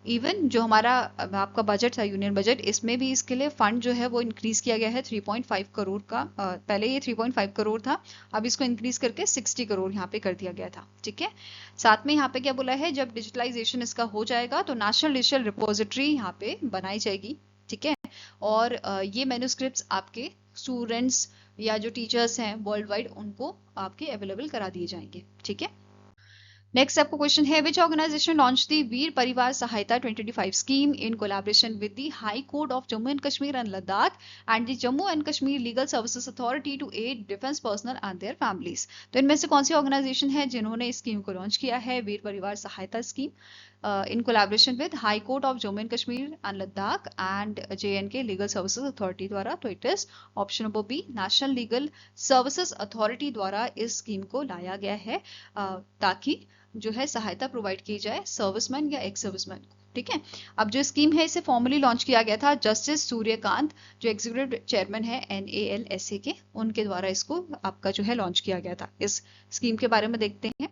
इवन जो हमारा आपका बजट था यूनियन बजट, इसमें भी इसके लिए फंड जो है वो इंक्रीज किया गया है 3.5 करोड़ का। पहले ये 3.5 करोड़ था, अब इसको इंक्रीज करके 60 करोड़ यहाँ पे कर दिया गया था, ठीक है। साथ में यहाँ पे क्या बोला है, जब डिजिटलाइजेशन इसका हो जाएगा तो नेशनल डिजिटल रिपोजिटरी यहाँ पे बनाई जाएगी, ठीक है। और ये मैन्युस्क्रिप्ट्स आपके स्टूडेंट्स या जो टीचर्स हैं वर्ल्ड वाइड उनको आपके अवेलेबल करा दिए जाएंगे। ठीक है, नेक्स्ट आपको क्वेश्चन है, which organisation launch the Veer Parivar Sahayata 2025 scheme in collaboration with the high court of Jammu and Kashmir and Ladakh and the Jammu and Kashmir legal services authority to aid defence personnel and their families. तो इनमें से कौन सी ऑर्गेनाइजेशन है जिन्होंने इस स्कीम को लॉन्च किया है, वीर परिवार सहायता scheme, in collaboration with High Court of Jammu and Kashmir and Ladakh and J&K Legal Services Authority द्वारा। तो it is option number B, national legal services authority द्वारा इस स्कीम को लाया गया है ताकि जो है सहायता प्रोवाइड की जाए सर्विसमैन या एक्स सर्विसमैन को। ठीक है, अब जो स्कीम है इसे फॉर्मली लॉन्च किया गया था जस्टिस सूर्यकांत जो एग्जीक्यूटिव चेयरमैन है NALSA के, उनके द्वारा इसको आपका जो है लॉन्च किया गया था। इस स्कीम के बारे में देखते हैं।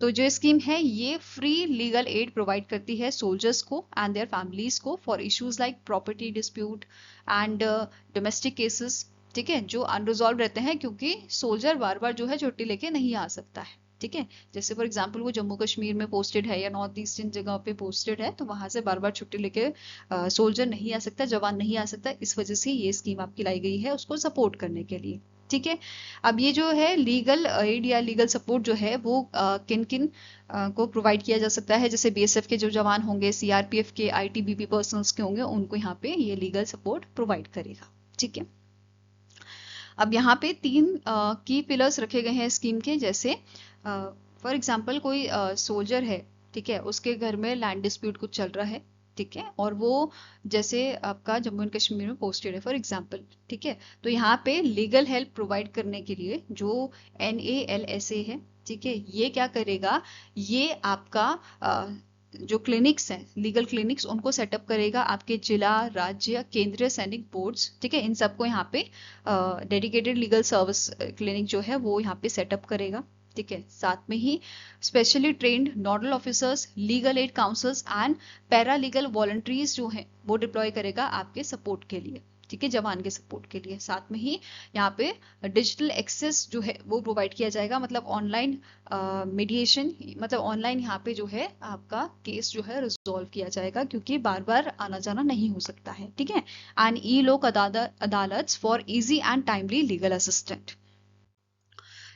तो जो स्कीम है ये फ्री लीगल एड प्रोवाइड करती है सोल्जर्स को एंड देयर फैमिलीज को for issues like property dispute and domestic cases. ठीक है, जो अनरिजॉल्व रहते हैं क्योंकि सोल्जर बार बार जो है छुट्टी लेके नहीं आ सकता है। ठीक है, जैसे फॉर एग्जांपल वो जम्मू कश्मीर में पोस्टेड है या नॉर्थ ईस्टर्न जगह पे पोस्टेड है तो वहां से बार बार छुट्टी लेके सोल्जर नहीं आ सकता, जवान नहीं आ सकता। इस वजह से ये स्कीम आपकी लाई गई है उसको सपोर्ट करने के लिए। ठीक है, अब ये जो है लीगल एड या लीगल सपोर्ट जो है वो किन किन को प्रोवाइड किया जा सकता है, जैसे BSF के जो जवान होंगे, CRPF के, ITBP पर्सनल्स के होंगे, उनको यहाँ पे ये लीगल सपोर्ट प्रोवाइड करेगा। ठीक है, अब यहाँ पे 3 की पिलर्स रखे गए हैं स्कीम के, जैसे फॉर एग्जाम्पल कोई सोल्जर है, ठीक है, उसके घर में लैंड डिस्प्यूट कुछ चल रहा है। ठीक है, और वो जैसे आपका जम्मू एंड कश्मीर में पोस्टेड है फॉर एग्जांपल। ठीक है, तो यहाँ पे लीगल हेल्प प्रोवाइड करने के लिए जो NALSA है, ठीक है, ये क्या करेगा, ये आपका जो क्लिनिक्स हैं, लीगल क्लिनिक्स, उनको सेटअप करेगा आपके जिला, राज्य, केंद्रीय सैनिक बोर्ड्स। ठीक है, इन सबको यहाँ पे डेडिकेटेड लीगल सर्विस क्लिनिक जो है वो यहाँ पे सेटअप करेगा। ठीक है, साथ में ही specially trained nodal officers, legal aid counsels and paralegal volunteers जो हैं वो डिप्लॉय करेगा आपके सपोर्ट के लिए। ठीक है, जवान के सपोर्ट के लिए। साथ में ही यहाँ पे डिजिटल एक्सेस जो है वो प्रोवाइड किया जाएगा, मतलब ऑनलाइन मीडिएशन, मतलब ऑनलाइन यहाँ पे जो है आपका केस जो है रिजॉल्व किया जाएगा क्योंकि बार बार आना जाना नहीं हो सकता है। ठीक है, एंड ई लोक अदालत for easy and timely legal assistant.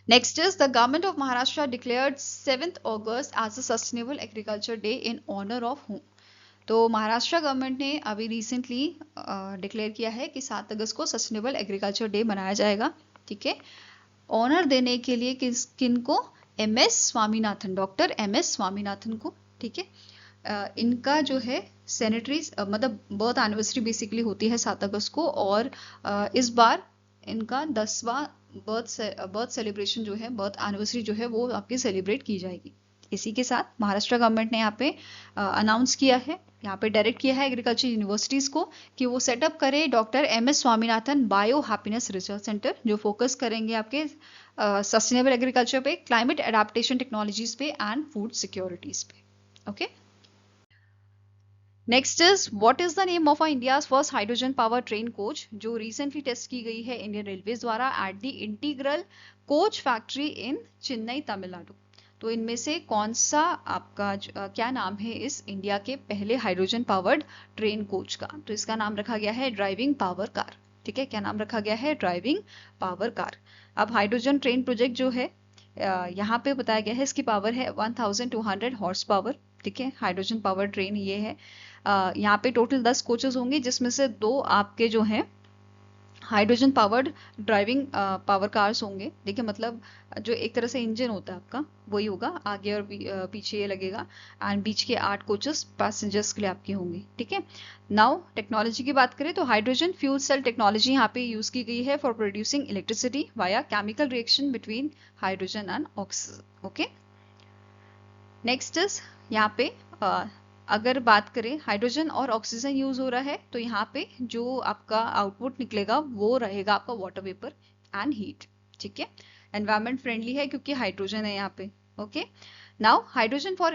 Next is the government of Maharashtra declared 7th August as a Sustainable Agriculture Day in honor of whom? तो महाराष्ट्र गवर्नमेंट ने अभी रिसेंटली डिक्लेयर किया है कि 7 अगस्त को सस्टेनेबल एग्रीकल्चर डे मनाया जाएगा। ठीक है, ऑनर देने के लिए किनको, MS Swaminathan, doctor MS Swaminathan को। ठीक है, इनका जो है सेनेटरी मतलब बर्थ एनिवर्सरी बेसिकली होती है 7 अगस्त को, और इस बार इनका 10वां बर्थ सेलिब्रेशन जो है, बर्थ एनिवर्सरी जो है वो आपकी सेलिब्रेट की जाएगी। इसी के साथ महाराष्ट्र गवर्नमेंट ने यहाँ पे अनाउंस किया है, यहाँ पे डायरेक्ट किया है एग्रीकल्चर यूनिवर्सिटीज को कि वो सेटअप करे doctor MS Swaminathan bio happiness research centre, जो फोकस करेंगे आपके सस्टेनेबल एग्रीकल्चर पे, क्लाइमेट एडाप्टेशन टेक्नोलॉजीज पे एंड फूड सिक्योरिटीज पे। Okay, next is what is the name of India's first hydrogen power train coach, जो रिसेंटली टेस्ट की गई है इंडियन रेलवे द्वारा at the integral coach factory in Chennai, Tamil Nadu. तो इनमें से कौन सा आपका क्या नाम है इस इंडिया के पहले हाइड्रोजन पावर्ड ट्रेन कोच का? तो इसका नाम रखा गया है ड्राइविंग पावर कार। ठीक है, क्या नाम रखा गया है? Driving power car. अब हाइड्रोजन ट्रेन प्रोजेक्ट जो है यहाँ पे बताया गया है इसकी पावर है 1200 हॉर्स पावर। ठीक है, हाइड्रोजन पावर ट्रेन ये है। यहाँ पे टोटल 10 कोचेस होंगे जिसमें से 2 आपके जो हैं hydrogen powered driving power cars होंगे। देखिए, मतलब जो एक तरह से इंजन होता है आपका वही होगा, आगे और पीछे ये लगेगा, एंड बीच के 8 कोचेस पैसेंजर्स के लिए आपके होंगे। ठीक है, नाउ टेक्नोलॉजी की बात करें तो हाइड्रोजन फ्यूल सेल टेक्नोलॉजी यहाँ पे यूज की गई है for producing electricity via chemical reaction between hydrogen and oxygen. Okay, next is यहाँ पे अगर बात करें हाइड्रोजन और ऑक्सीजन यूज हो रहा है तो यहाँ पे जो आपका आउटपुट निकलेगा वो रहेगा आपका वाटर वेपर एंड हीट। ठीक है, एनवायरमेंट फ्रेंडली है क्योंकि हाइड्रोजन है यहाँ पे। Okay, now hydrogen for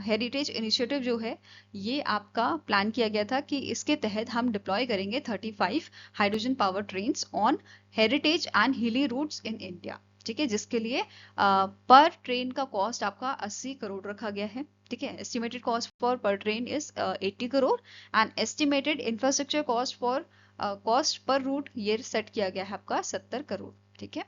heritage initiative जो है ये आपका प्लान किया गया था कि इसके तहत हम डिप्लॉय करेंगे 35 hydrogen power trains on heritage and हिली रूट्स इन इंडिया। ठीक है, जिसके लिए पर ट्रेन का कॉस्ट आपका 80 करोड़ रखा गया है। ठीक है, estimated cost for per train is 80 crore and estimated infrastructure cost for cost per route ये सेट किया गया है आपका 70 करोड़। ठीक है,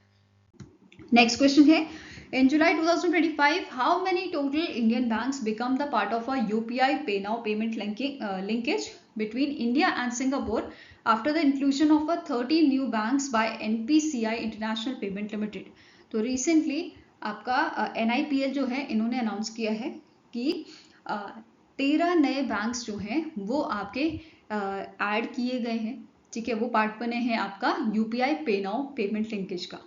नेक्स्ट क्वेश्चन है, in July 2025 how many total Indian banks become the part of a UPI pay now payment linkage between India and Singapore after the inclusion of a 30 new banks by NPCI International Payment Limited। तो recently आपका NIPL जो है इन्होंने announce किया है कि 13 नए banks जो हैं वो आपके ऐड किए गए हैं। ठीक है, वो पार्ट बने हैं आपका UPI पे नाउ पेमेंट लिंकेज का।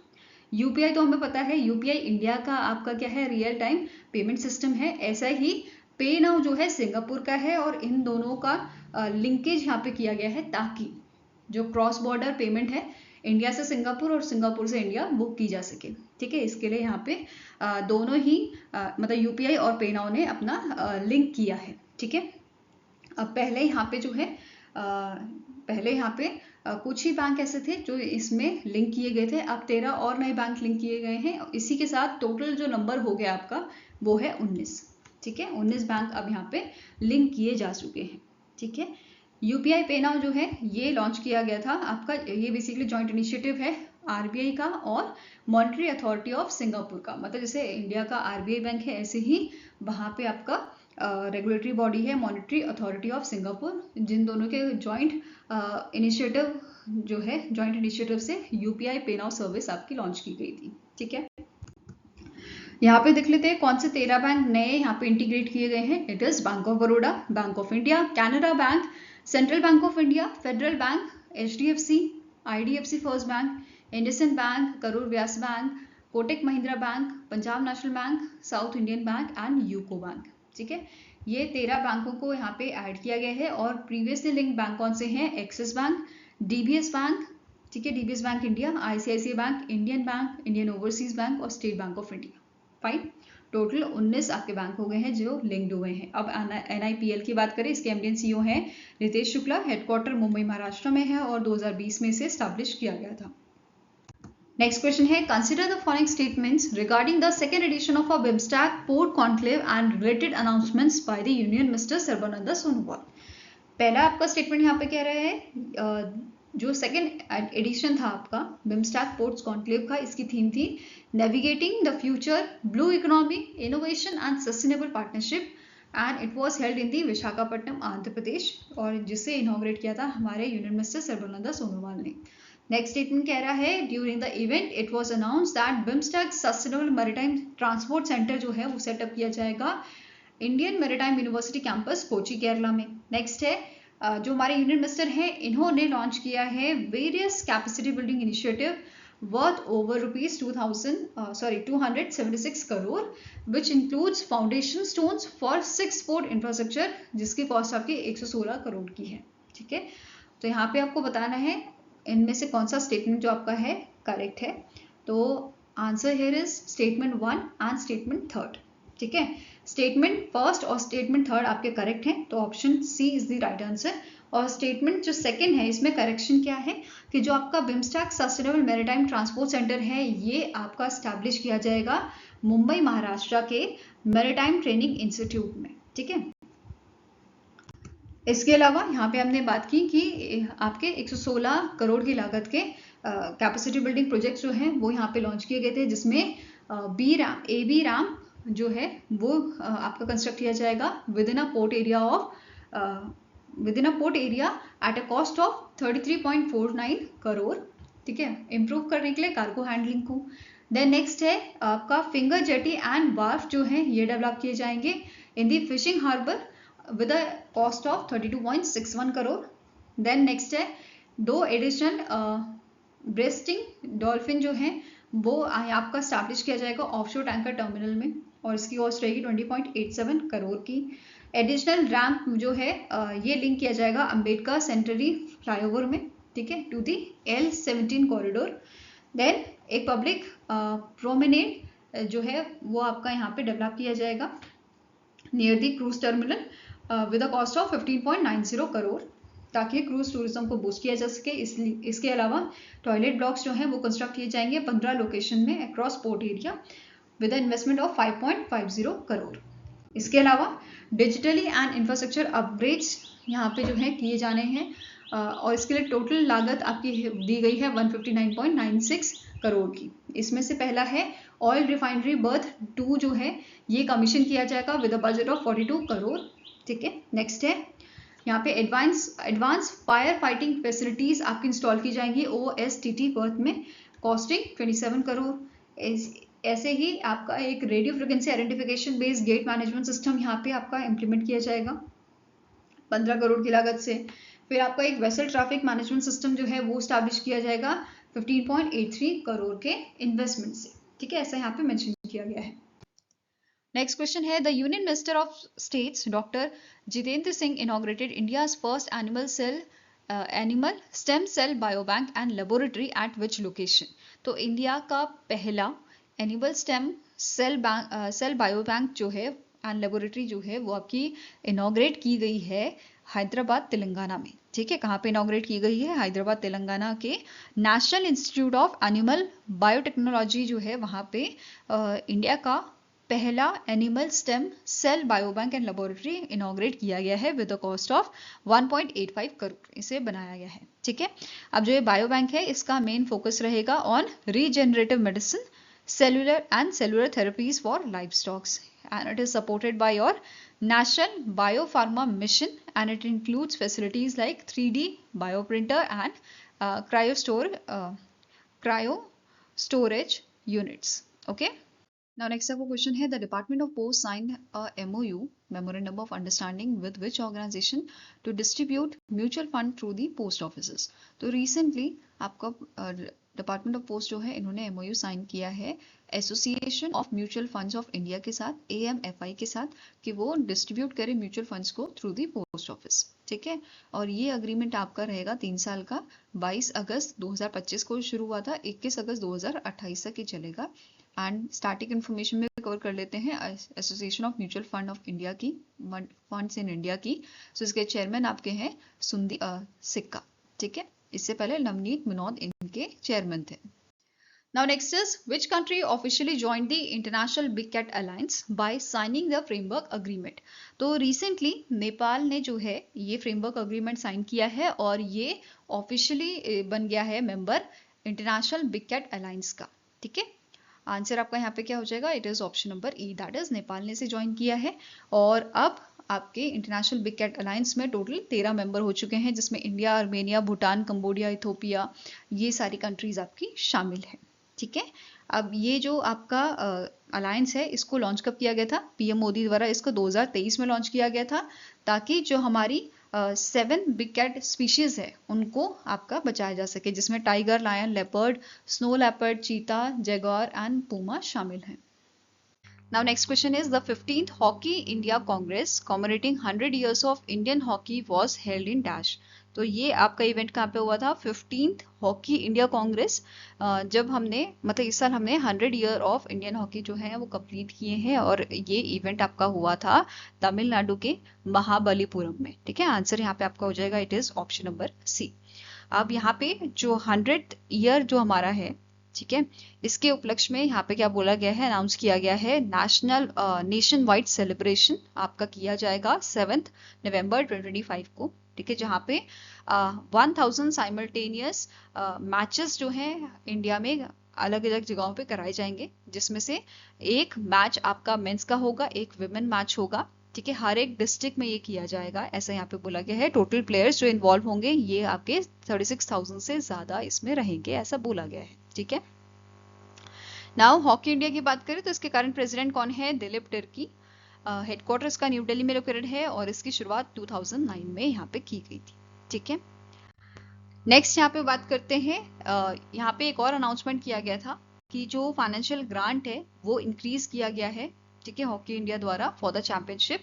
यूपीआई तो हमें पता है, यूपीआई इंडिया का आपका क्या है, रियल टाइम पेमेंट सिस्टम है। ऐसा ही पे नाउ जो है सिंगापुर का है और इन दोनों का लिंकेज यहाँ पे किया गया है ताकि जो क्रॉस बॉर्डर पेमेंट है इंडिया से सिंगापुर और सिंगापुर से इंडिया वो की जा सके। ठीक है, इसके लिए यहाँ पे दोनों ही मतलब यूपीआई और पे नाउ ने अपना लिंक किया है। ठीक है, अब पहले यहाँ पे जो है कुछ ही बैंक ऐसे थे जो इसमें लिंक किए गए थे। अब 13 और नए बैंक लिंक किए गए हैं। इसी के साथ टोटल जो नंबर हो गया आपका वो है 19। ठीक है, 19 बैंक अब यहाँ पे लिंक किए जा चुके हैं। ठीक है, यूपीआई पे नाउ जो है ये लॉन्च किया गया था आपका, ये बेसिकली जॉइंट इनिशिएटिव है आरबीआई का और मॉनेटरी अथॉरिटी ऑफ सिंगापुर का। मतलब जैसे इंडिया का आरबीआई बैंक है ऐसे ही वहाँ पे आपका रेगुलेटरी बॉडी है मॉनेटरी अथॉरिटी ऑफ सिंगापुर। जिन दोनों के जॉइंट इनिशिएटिव जो है, जॉइंट इनिशिएटिव से यूपीआई पे नाउ सर्विस आपकी लॉन्च की गई थी। ठीक है, यहाँ पे देख लेते हैं कौन से 13 बैंक नए यहाँ पे इंटीग्रेट किए गए हैं। It is bank of Baroda, bank of India, Canara bank, central bank of India, federal bank, HDFC, IDFC first bank, IndusInd bank, Karur Vyas bank, Kotak Mahindra bank, Punjab National bank, south Indian bank and UCO bank. ठीक है, ये 13 बैंकों को यहाँ पे ऐड किया गया है। और प्रीवियसली लिंक बैंक कौन से हैं, एक्सिस बैंक, डीबीएस बैंक, ठीक है, DBS bank India, ICICI bank, Indian bank, Indian overseas bank और state bank of India. Fine, total 19 आपके बैंक हो गए हैं जो लिंक्ड हुए हैं। अब NIPL की बात करें, इसके MD and CEO हैं रितेश शुक्ला, हेडक्वार्टर मुंबई महाराष्ट्र में है और 2020 में इसे स्टैब्लिश किया गया था। नेक्स्ट क्वेश्चन है, consider the following statements regarding the second edition of a BIMSTEC port conclave and related announcements by the union minister Sarbananda Sonowal. पहला आपका स्टेटमेंट यहाँ पे कह रहा है, जो सेकेंड एडिशन था आपका बिम्स्टैक पोर्ट्स कॉन्क्लेव का, इसकी थीम थी navigating the future blue economy, innovation and sustainable partnership and it was held in the Visakhapatnam Andhra Pradesh, और जिसे इनॉग्रेट किया था हमारे यूनियन मिनिस्टर सर्बानंद सोनोवाल ने। नेक्स्ट स्टेटमेंट कह रहा है, during the event it was announce that BIMSTEC sustainable maritime transport centre जो है वो सेटअप किया जाएगा Indian maritime university campus Kochi Kerala में। नेक्स्ट है, जो हमारे यूनियन मिनिस्टर हैं इन्होंने लॉन्च किया है various capacity building initiative worth over ₹276 crore which includes foundation stones for 6 port infrastructure, जिसकी कॉस्ट आपकी 116 करोड़ की है। ठीक है, तो यहाँ पे आपको बताना है इनमें से कौन सा स्टेटमेंट जो आपका है करेक्ट है। तो answer here is statement 1 and statement 3। ठीक है, स्टेटमेंट फर्स्ट और स्टेटमेंट 3 आपके करेक्ट हैं, तो option C is the right answer. और स्टेटमेंट जो सेकंड है इसमें करेक्शन क्या है कि जो आपका BIMSTEC sustainable maritime transport centre है ये आपका स्टैब्लिश किया जाएगा मुंबई महाराष्ट्र के मैरीटाइम ट्रेनिंग इंस्टीट्यूट में। ठीक है, इसके अलावा यहाँ पे हमने बात की कि आपके 116 करोड़ की लागत के कैपेसिटी बिल्डिंग प्रोजेक्ट्स जो हैं वो यहाँ पे लॉन्च किए गए थे, जिसमें AB RAM जो है वो आपका कंस्ट्रक्ट किया जाएगा with in a port area at a cost of 33.49 crore. ठीक है, इम्प्रूव करने के लिए कार्गो हैंडलिंग को। देन नेक्स्ट है आपका फिंगर जेटी एंड वार्फ जो है ये डेवलप किए जाएंगे in the fishing harbour with a cost of 32.61 crore. Then next है 2 एडिशनल ब्रेस्टिंग डॉल्फिन जो है वो आपका स्टैब्लिश किया जाएगा ऑफशोर टैंकर टर्मिनल में और इसकी कॉस्ट रहेगी 20.87 करोड़ की। एडिशनल रैम्प जो है ये लिंक किया जाएगा अंबेडकर सेंटरी फ्लाईओवर में। ठीक है, to the L17 corridor. Then एक पब्लिक प्रोमेनेड जो है वो आपका यहाँ पे डेवलप किया जाएगा near the cruise terminal with a cost of 15.90 crore ताकि क्रूज टूरिज्म को बूस्ट किया जा सके। इसके अलावा टॉयलेट ब्लॉक्स जो हैं वो कंस्ट्रक्ट किए जाएंगे 15 लोकेशन में across port area with a investment of 5.50 crore. इसके अलावा डिजिटली एंड इंफ्रास्ट्रक्चर अपग्रेड्स यहाँ पे जो है किए जाने हैं और इसके लिए टोटल लागत आपकी दी गई है 159.96 करोड़ की। इसमें से पहला है ऑयल रिफाइनरी बर्थ 2 जो है ये कमीशन किया जाएगा with a budget of 42 crore. ठीक है, नेक्स्ट है यहाँ पे एडवांस फायर फाइटिंग फैसिलिटीज आपकी इंस्टॉल की जाएंगी OSTT बर्थ में, कॉस्टिंग 27 करोड़। ऐसे ही आपका एक radio frequency identification based gate management system यहाँ पे आपका इम्प्लीमेंट किया जाएगा 15 करोड़ की लागत से। फिर आपका एक वेसल ट्रैफिक मैनेजमेंट सिस्टम जो है वो स्टैब्लिश किया जाएगा 15.83 करोड़ के इन्वेस्टमेंट से। ठीक है, ऐसा यहाँ पे मेंशन किया गया है। नेक्स्ट क्वेश्चन है, the union minister of states doctor Jitendra Singh inaugurated India's first animal stem cell biobank and laboratory at which location. तो इंडिया का पहला एनिमल स्टेम सेल बायोबैंक जो है एंड लेबोरेटरी जो है वो आपकी इनॉग्रेट की गई है हैदराबाद तेलंगाना में। ठीक है, कहाँ पे इनॉग्रेट की गई है? हैदराबाद तेलंगाना के national institute of animal biotechnology जो है वहाँ पे इंडिया का पहला animal stem cell biobank and laboratory inaugurate किया गया है with the cost of 1.85 crore इसे बनाया गया है। ठीक है, अब जो ये बायोबैंक है इसका मेन फोकस रहेगा on regenerative medicine, cellular therapies for livestock, and it is supported by your National Biopharma Mission, and it includes facilities like 3D bioprinter and cryo storage units. Okay. Now next up question है, the Department of Post signed a MOU, Memorandum of Understanding, with which organization to distribute mutual fund through the post offices. तो recently आपका department of post जो है इन्होंने MOU sign किया है association of mutual funds of India के साथ, AMFI के साथ, कि वो डिस्ट्रीब्यूट करें म्यूचुअल फंड्स को थ्रू दी पोस्ट ऑफिस। ठीक है, और ये अग्रीमेंट आपका रहेगा 3 साल का, 22 अगस्त 2025 को शुरू हुआ था, 21 अगस्त 2028 तक ही चलेगा। एंड स्टैटिक इन्फॉर्मेशन में कवर कर लेते हैं association of mutual fund of India की, फंड्स इन इंडिया की। सो इसके चेयरमैन आपके हैं सिक्का। ठीक है, इससे पहले नवनीत मनोद इनके चेयरमैन थे। Now next is, which country officially joined the International Big Cat Alliance by signing the framework agreement? तो recently नेपाल ने जो है ये framework agreement साइन किया है और ये ऑफिशियली बन गया है member international big cat alliance का। ठीक है, आंसर आपका यहाँ पे क्या हो जाएगा? It is option number E, that is Nepal ने इसे ज्वाइन किया है। और अब आपके इंटरनेशनल बिग कैट अलायंस में टोटल 13 मेंबर हो चुके हैं, जिसमें India, Armenia, Bhutan, Cambodia, Ethiopia, ये सारी कंट्रीज आपकी शामिल है। ठीक है, अब ये जो आपका अलायंस है इसको लॉन्च कब किया गया था? PM मोदी द्वारा इसको 2023 में लॉन्च किया गया था, ताकि जो हमारी 7 बिग कैट स्पीशीज है उनको आपका बचाया जा सके, जिसमें tiger, lion, leopard, snow leopard, cheetah, jaguar and puma शामिल हैं। Now next question is, the 15th Hockey India Congress commemorating 100 years of Indian hockey was held in dash। तो ये आपका इवेंट कहाँ पे हुआ था? 15th हॉकी इंडिया कांग्रेस, जब हमने मतलब इस साल हमने 100 ईयर ऑफ इंडियन हॉकी जो है वो कंप्लीट किए हैं, और ये इवेंट आपका हुआ था तमिलनाडु के महाबलीपुरम में। ठीक है, आंसर यहाँ पे आपका हो जाएगा, it is option number C. अब यहाँ पे जो 100th ईयर जो हमारा है, ठीक है, इसके उपलक्ष्य में यहाँ पे क्या बोला गया है, अनाउंस किया गया है, नेशन वाइड सेलिब्रेशन आपका किया जाएगा 7 नवंबर 2025 को। ठीक है, जहाँ पे 1000 साइमल्टेनियस मैचेस जो हैं इंडिया में अलग अलग जगहों पे कराए जाएंगे, जिसमें से एक मैच आपका मेंस का होगा, एक विमेन मैच होगा। ठीक है, हर एक डिस्ट्रिक्ट में ये किया जाएगा, ऐसा यहाँ पे बोला गया है। टोटल प्लेयर्स जो इन्वॉल्व होंगे ये आपके 36,000 से ज्यादा इसमें रहेंगे, ऐसा बोला गया है। ठीक है, नाउ हॉकी इंडिया की बात करें तो इसके करंट प्रेसिडेंट कौन है? दिलीप टिर्की। हेडक्वार्टर इसका न्यू दिल्ली में लोकेटेड है और इसकी शुरुआत 2009 में यहाँ पे की गई थी। ठीक है, नेक्स्ट यहाँ पे बात करते हैं, यहाँ पे एक और अनाउंसमेंट किया गया था कि जो फाइनेंशियल ग्रांट है वो इंक्रीज किया गया है। ठीक है, हॉकी इंडिया द्वारा फॉर द चैंपियनशिप।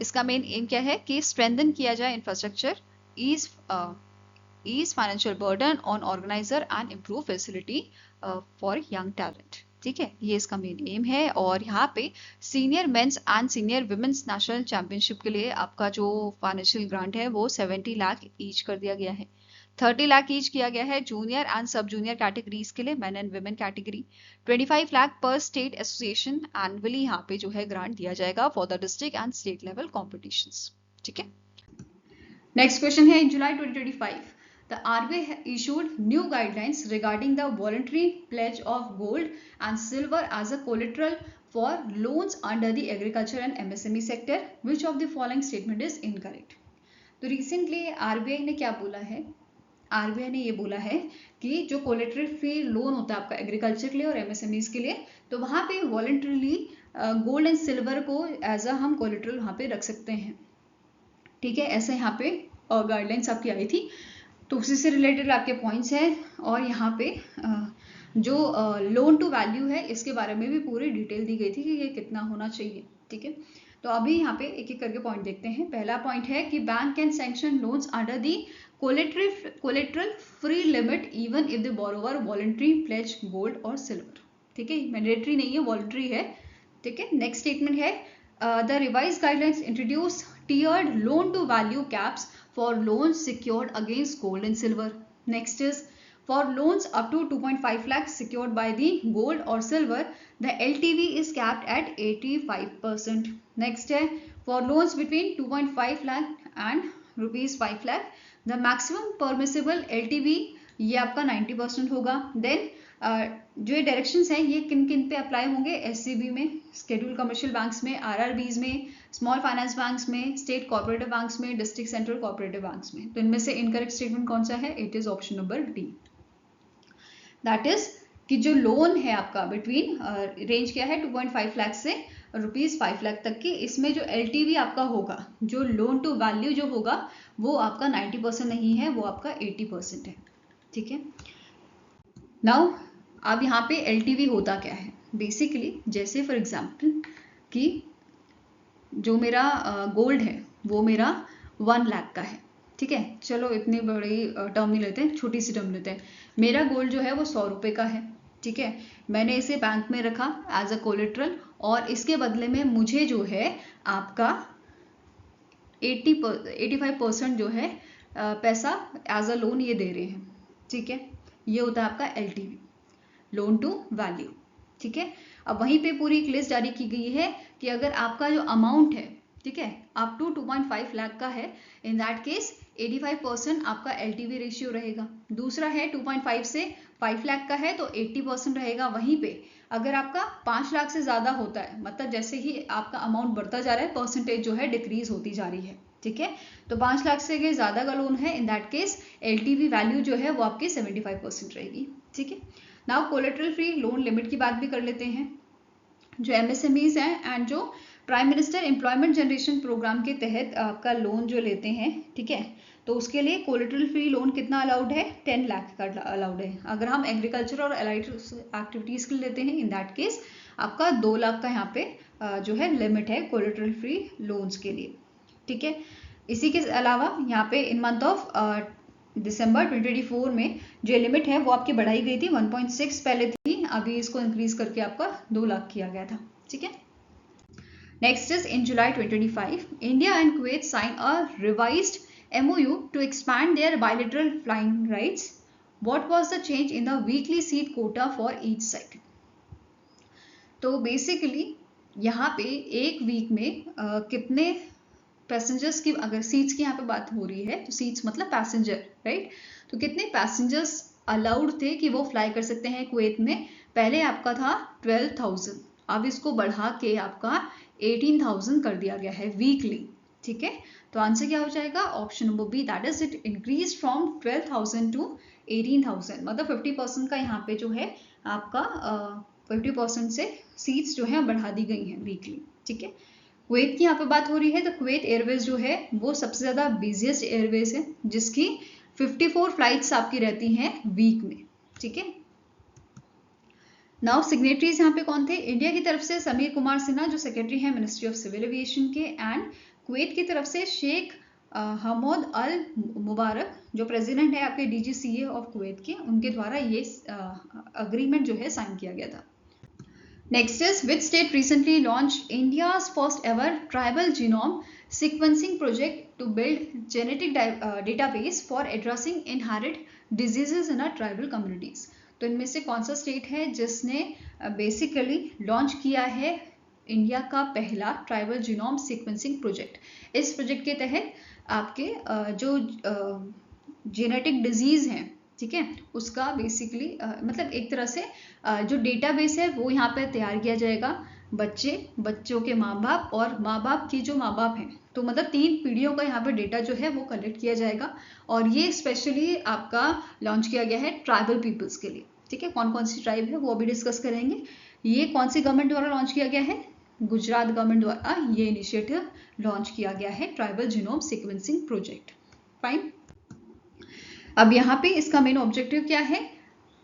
इसका मेन एम क्या है कि स्ट्रेंथन किया जाए infrastructure, ease financial burden on organiser and improve facility for young talent. ठीक है, ये इसका मेन एम है। और यहाँ पे senior mains and senior women's national championship के लिए आपका जो फाइनेंशियल ग्रांट है वो 70 लाख ईच कर दिया गया है। 30 लाख ईच किया गया है जूनियर एंड सब जूनियर कैटेगरीज के लिए, main and women category. 25 lakh पर स्टेट एसोसिएशन एनुअली यहाँ पे जो है ग्रांट दिया जाएगा for the district and state level competitions. ठीक है, नेक्स्ट क्वेश्चन है, इन July 2025 the RBI issued new guidelines regarding the voluntary pledge of gold and silver as a collateral for loans under the agriculture and MSME sector. Which of the following statement is incorrect? तो recently RBI ने क्या बोला है? RBI ने ये बोला है कि जो कोलेटरल फ्री लोन होता है आपका एग्रीकल्चर के लिए और MSMEs के लिए, तो वहाँ पे वॉलंटरीली गोल्ड एंड सिल्वर को एज अ हम कोलेटरल वहाँ पे रख सकते हैं, ठीक है। ऐसे यहाँ पे गाइडलाइंस आपकी आई थी, तो उसी से रिलेटेड आपके पॉइंट्स हैं। और यहाँ पे जो लोन टू वैल्यू है इसके बारे में भी पूरी डिटेल दी गई थी कि ये कितना होना चाहिए, ठीक है। तो अभी यहाँ पे एक एक करके पॉइंट देखते हैं। पहला पॉइंट है कि bank can sanction loans under the collateral free limit even if the borrower voluntary pledge gold और सिल्वर, ठीक है। मैंडेटरी नहीं है, वॉलंटरी है, ठीक है। नेक्स्ट स्टेटमेंट है, the revise guidelines introduce tiered loan to value caps for loans secured against gold and silver. Next is, for loans up to 2.5 lakhs secured by the gold or silver, the LTV is capped at 85%. Next है, for loans between 2.5 lakh and rupees 5 lakh, the maximum permissible LTV ये आपका 90% होगा। Then जो ये directions हैं ये किन किन पे अप्लाई होंगे? SCB में, शेड्यूल कमर्शियल बैंक्स में, RRBs में, स्मॉल फाइनेंस बैंक्स में, स्टेट कोऑपरेटिव बैंक्स में, डिस्ट्रिक्ट सेंट्रल कोऑपरेटिव बैंक्स में। तो इनमें से इनकरेक्ट स्टेटमेंट कौन सा है? It is option number D. That is कि जो लोन है आपका बिटवीन रेंज क्या है 2.5 लाख से रुपीज 5 लाख तक की, इसमें जो LTV आपका होगा, जो लोन टू वैल्यू जो होगा वो आपका 90% नहीं है, वो आपका 80% है, ठीक है। नाउ अब यहाँ पे LTV होता क्या है? बेसिकली जैसे फॉर एग्जाम्पल कि जो मेरा गोल्ड है वो मेरा 1 लाख का है, ठीक है। चलो इतनी बड़ी टर्म नहीं लेते हैं, छोटी सी टर्म लेते हैं। मेरा गोल्ड जो है वो 100 रुपये का है, ठीक है। मैंने इसे बैंक में रखा एज अ कोलेट्रल, और इसके बदले में मुझे जो है आपका 85% जो है पैसा एज अ लोन ये दे रहे हैं, ठीक है। ये होता है आपका LTV, लोन टू वैल्यू, ठीक है। अब वहीं पे पूरी एक लिस्ट जारी की गई है कि अगर आपका जो अमाउंट है, ठीक है, अप टू 2.5 लाख का है, इन दैट केस 85% आपका LTV रेशियो रहेगा। दूसरा है 2.5 से 5 लाख का है तो 80% रहेगा। वहीं पे अगर आपका 5 लाख से ज़्यादा होता है, मतलब जैसे ही आपका अमाउंट बढ़ता जा रहा है परसेंटेज जो है डिक्रीज होती जा रही है, ठीक है। तो 5 लाख से अगर ज़्यादा का लोन है, in that case LTV value जो है वो आपकी 75% रहेगी, ठीक है। Now collateral free loan limit की बात भी कर लेते हैं। जो MSMEs हैं एंड जो prime minister employment generation programme के तहत आपका लोन जो लेते हैं, ठीक है, तो उसके लिए कोलेटरल फ्री लोन कितना अलाउड है? 10 लाख का अलाउड है। अगर हम एग्रीकल्चर और अलाइड एक्टिविटीज के लिए लेते हैं, इन दैट केस आपका 2 लाख का यहाँ पे जो है लिमिट है कोलेटरल फ्री लोन्स के लिए, ठीक है। इसी के अलावा यहाँ पे इन मंथ ऑफ दिसंबर 2024 में जो लिमिट है वो आपकी बढ़ाई गई थी, 1.6 पहले थी, अभी इसको इंक्रीज करके आपका 2 लाख किया गया था, ठीक है। Next is, in July 2025 India and Kuwait sign a revised MOU to expand their bilateral flying rights. What was the change in the weekly seat quota for each side? तो बेसिकली यहाँ पे एक वीक में कितने passengers की, अगर seats की यहाँ पे बात हो रही है तो सीट्स मतलब पैसेंजर, राइट। तो कितने पैसेंजर्स अलाउड थे कि वो फ्लाई कर सकते हैं कुवैत में? पहले आपका था 12,000, अब इसको बढ़ा के आपका 18,000 कर दिया गया है वीकली, ठीक है। तो आंसर क्या हो जाएगा? Option number B, that is it increase from 12,000 to 18,000, मतलब 50% का यहाँ पे जो है आपका 50% से सीट्स जो है बढ़ा दी गई हैं वीकली, ठीक है। कुवैत की यहाँ पे बात हो रही है तो कुवैत एयरवेज जो है वो सबसे ज़्यादा बिजिएस्ट एयरवेज है, जिसकी 54 फ्लाइट्स आपकी रहती हैं वीक में, ठीक है। नाउ सिग्नेटरीज यहाँ पे कौन थे? इंडिया की तरफ से समीर कुमार सिन्हा जो सेक्रेटरी हैं मिनिस्ट्री ऑफ सिविल एविएशन के, एंड कुवैत की तरफ से शेख हमद अल मुबारक जो प्रेसिडेंट है आपके DGCA ऑफ कुवैत के, उनके द्वारा ये अग्रीमेंट जो है साइन किया गया था। Next is, which state recently launched India's first ever tribal genome sequencing project to build genetic database for addressing inherited diseases in our tribal communities? तो इनमें से कौन सा स्टेट है जिसने बेसिकली लॉन्च किया है इंडिया का पहला ट्राइबल जीनोम सीक्वेंसिंग प्रोजेक्ट। इस प्रोजेक्ट के तहत आपके जो जेनेटिक डिजीज हैं, ठीक है, उसका बेसिकली मतलब एक तरह से जो डेटाबेस है वो यहाँ पे तैयार किया जाएगा। बच्चों के माँ बाप और माँ बाप की जो माँ बाप हैं, तो मतलब 3 पीढ़ियों का यहाँ पे डेटा जो है वो कलेक्ट किया जाएगा। और ये स्पेशली आपका लॉन्च किया गया है ट्राइबल पीपल्स के लिए, ठीक है। कौन कौन सी ट्राइब है वो अभी डिस्कस करेंगे। ये कौन सी गवर्नमेंट द्वारा लॉन्च किया गया है? गुजरात गवर्नमेंट द्वारा ये इनिशिएटिव लॉन्च किया गया है, tribal genome sequencing project. Fine. अब यहाँ पे इसका मेन ऑब्जेक्टिव क्या है?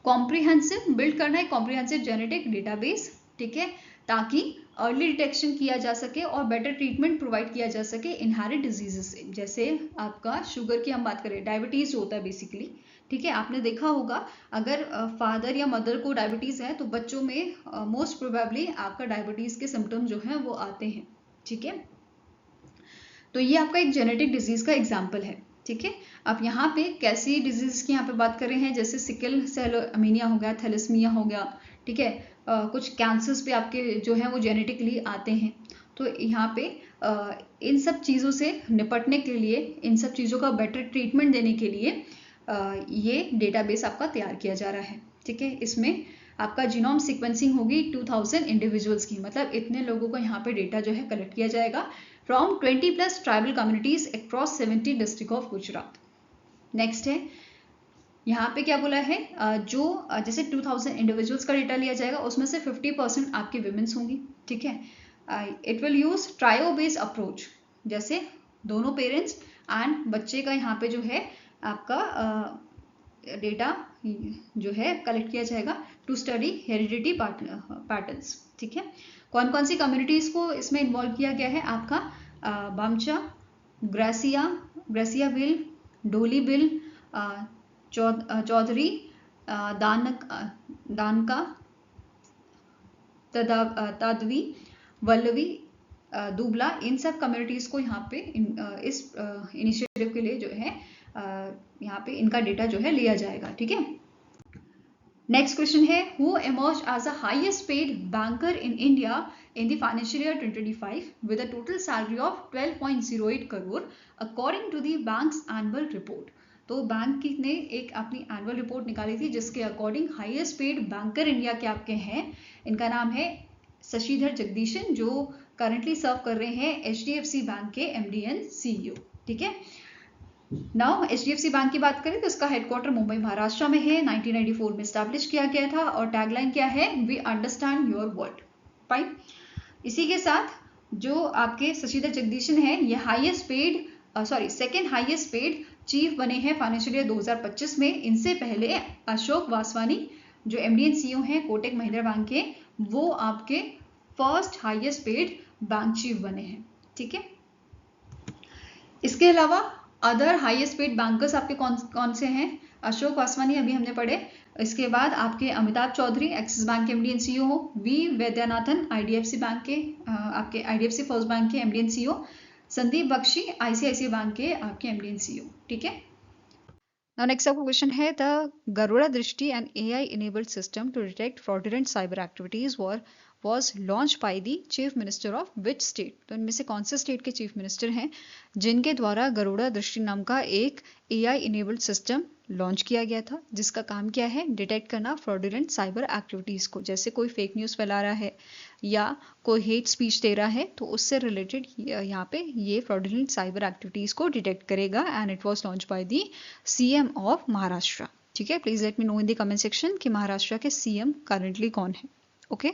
कॉम्प्रिहेंसिव बिल्ड करना है, कॉम्प्रिहेंसिव जेनेटिक डेटाबेस, ठीक है, ताकि अर्ली डिटेक्शन किया जा सके और बेटर ट्रीटमेंट प्रोवाइड किया जा सके इनहेरिट डिजीजेस से। जैसे आपका शुगर की हम बात करें, डायबिटीज जो होता है बेसिकली, ठीक है, आपने देखा होगा अगर फादर या मदर को डायबिटीज है तो बच्चों में मोस्ट प्रोबेबली आपका डायबिटीज के सिम्टम जो हैं वो आते हैं, ठीक है। तो ये आपका एक जेनेटिक डिजीज का एग्जाम्पल है, ठीक है। अब यहाँ पे कैसी डिजीज की यहाँ पे बात कर रहे हैं, जैसे सिकल सेल एनीमिया हो गया, थैलेसीमिया हो गया, ठीक है, कुछ कैंसर्स पे आपके जो है वो जेनेटिकली आते हैं। तो यहाँ पे इन सब चीज़ों से निपटने के लिए, इन सब चीज़ों का बेटर ट्रीटमेंट देने के लिए ये डेटाबेस आपका तैयार किया जा रहा है, ठीक है। इसमें आपका जीनोम सीक्वेंसिंग होगी 2000 इंडिविजुअल्स की, मतलब इतने लोगों का यहाँ पे डेटा जो है कलेक्ट किया जाएगा from 20+ tribal communities across 70 district of Gujarat. Next है यहाँ पे क्या बोला है, जो जैसे 2000 इंडिविजुअल्स का डेटा लिया जाएगा उसमें से 50% आपकी विमेंस होंगी, ठीक है। It will use trio based approach, जैसे दोनों पेरेंट्स एंड बच्चे का यहाँ पे जो है आपका डेटा जो है कलेक्ट किया जाएगा टू स्टडी हेरिडिटी पैटर्न्स, ठीक है। कौन कौन सी कम्युनिटीज को इसमें इन्वॉल्व किया गया है? आपका बामचा, ग्रेसिया बिल, डोली बिल, चौधरी, दानका, तादवी, वल्लवी, दुबला, इन सब कम्युनिटीज को यहाँ पे इस इनिशिएटिव के लिए जो है यहाँ पे इनका डेटा जो है लिया जाएगा, ठीक है। नेक्स्ट क्वेश्चन है, who emerge as the highest paid banker in India in the financial year 2025 with a total salary of 12.08 crore according to the bank's annual report। तो बैंक ने एक अपनी एनुअल रिपोर्ट निकाली थी जिसके according highest paid banker India के आपके हैं, इनका नाम है शशिधर जगदीशन, जो करंटली सर्व कर रहे हैं HDFC बैंक के MD एंड CEO, ठीक है। नाउ HDFC बैंक की बात करें तो इसका हेडक्वार्टर मुंबई महाराष्ट्र में है, 1994 में स्टैब्लिश किया गया था और टैगलाइन क्या है? We understand your world. Fine. इसी के साथ जो आपके शशिधर जगदीशन है ये सेकेंड हाईएस्ट पेड चीफ बने हैं फाइनेंशियल ईयर 2025 में। इनसे पहले अशोक वासवानी जो MD एंड CEO हैं कोटक महिंद्रा बैंक के, वो आपके first highest paid bank chief बने हैं, ठीक है। इसके अलावा अदर हाईएस्ट पेड बैंकर्स आपके कौन कौन से हैं? अशोक वासवानी अभी हमने पढ़े, इसके बाद आपके अमिताभ चौधरी एक्सिस बैंक के MD एंड CEO हो, वी वैद्यनाथन IDFC बैंक के आपके IDFC फर्स्ट बैंक के MD and CEO, Sandeep Bakhshi ICICI bank के आपके MD एंड CEO, ठीक है। Now next आपका क्वेश्चन है, द गरुड़ा दृष्टि and AI enabled system to detect fraudulent cyber activities was launched by the chief minister of which state. तो इनमें से कौन से स्टेट के चीफ मिनिस्टर हैं जिनके द्वारा गरुड़ा दृष्टि नाम का एक AI इनेबल्ड सिस्टम लॉन्च किया गया था, जिसका काम क्या है? डिटेक्ट करना फ्रॉडुलेंट साइबर एक्टिविटीज़ को, जैसे कोई फेक न्यूज़ फैला रहा है या कोई हेट स्पीच दे रहा है तो उससे रिलेटेड यहाँ पे ये फ्रॉडुलेंट साइबर एक्टिविटीज़ को डिटेक्ट करेगा। And it was launch by the CM of Maharashtra, ठीक है। Please let me know in the comment section कि महाराष्ट्र के CM करंटली कौन है, ओके।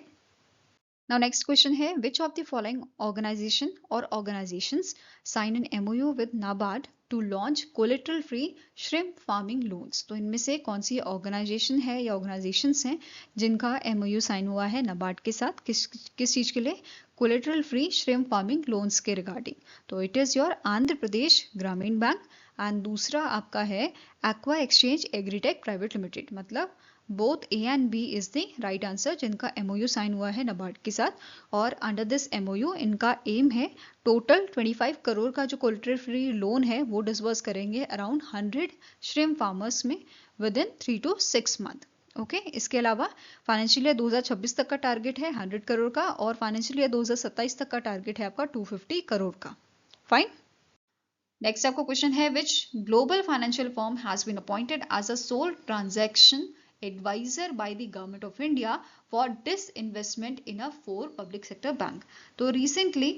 Now next question है, which of the following organization or organizations sign an MOU with NABARD to launch collateral free shrimp farming loans। तो इनमें से कौन सी organisation है या ऑर्गेनाइजेशंस हैं जिनका MOU साइन हुआ है NABARD के साथ, किस चीज़ के लिए? Collateral free shrimp farming loans के रिगार्डिंग। तो it is your Andhra Pradesh Gramin bank and दूसरा आपका है aqua exchange agritech private limited. मतलब both A and B is the right answer जिनका MOU साइन हुआ है NABARD के साथ। और अंडर दिस MOU इनका एम है टोटल 25 करोड़ का जो कोलेट्रल फ्री लोन है वो डिसबर्स करेंगे अराउंड 100 श्रिम्प फार्मर्स में with in 3 to 6 month, okay इसके अलावा फाइनेंशियल ईयर 2026 तक का टारगेट है 100 करोड़ का और फाइनेंशियल ईयर 2027 तक का टारगेट है आपका 250 करोड़ का। फाइन। नेक्स्ट आपका क्वेश्चन है which global financial firm has been appointed as a sole transaction adviser by the government of India for disinvestment in a 4 public sector bank. तो रिसेंटली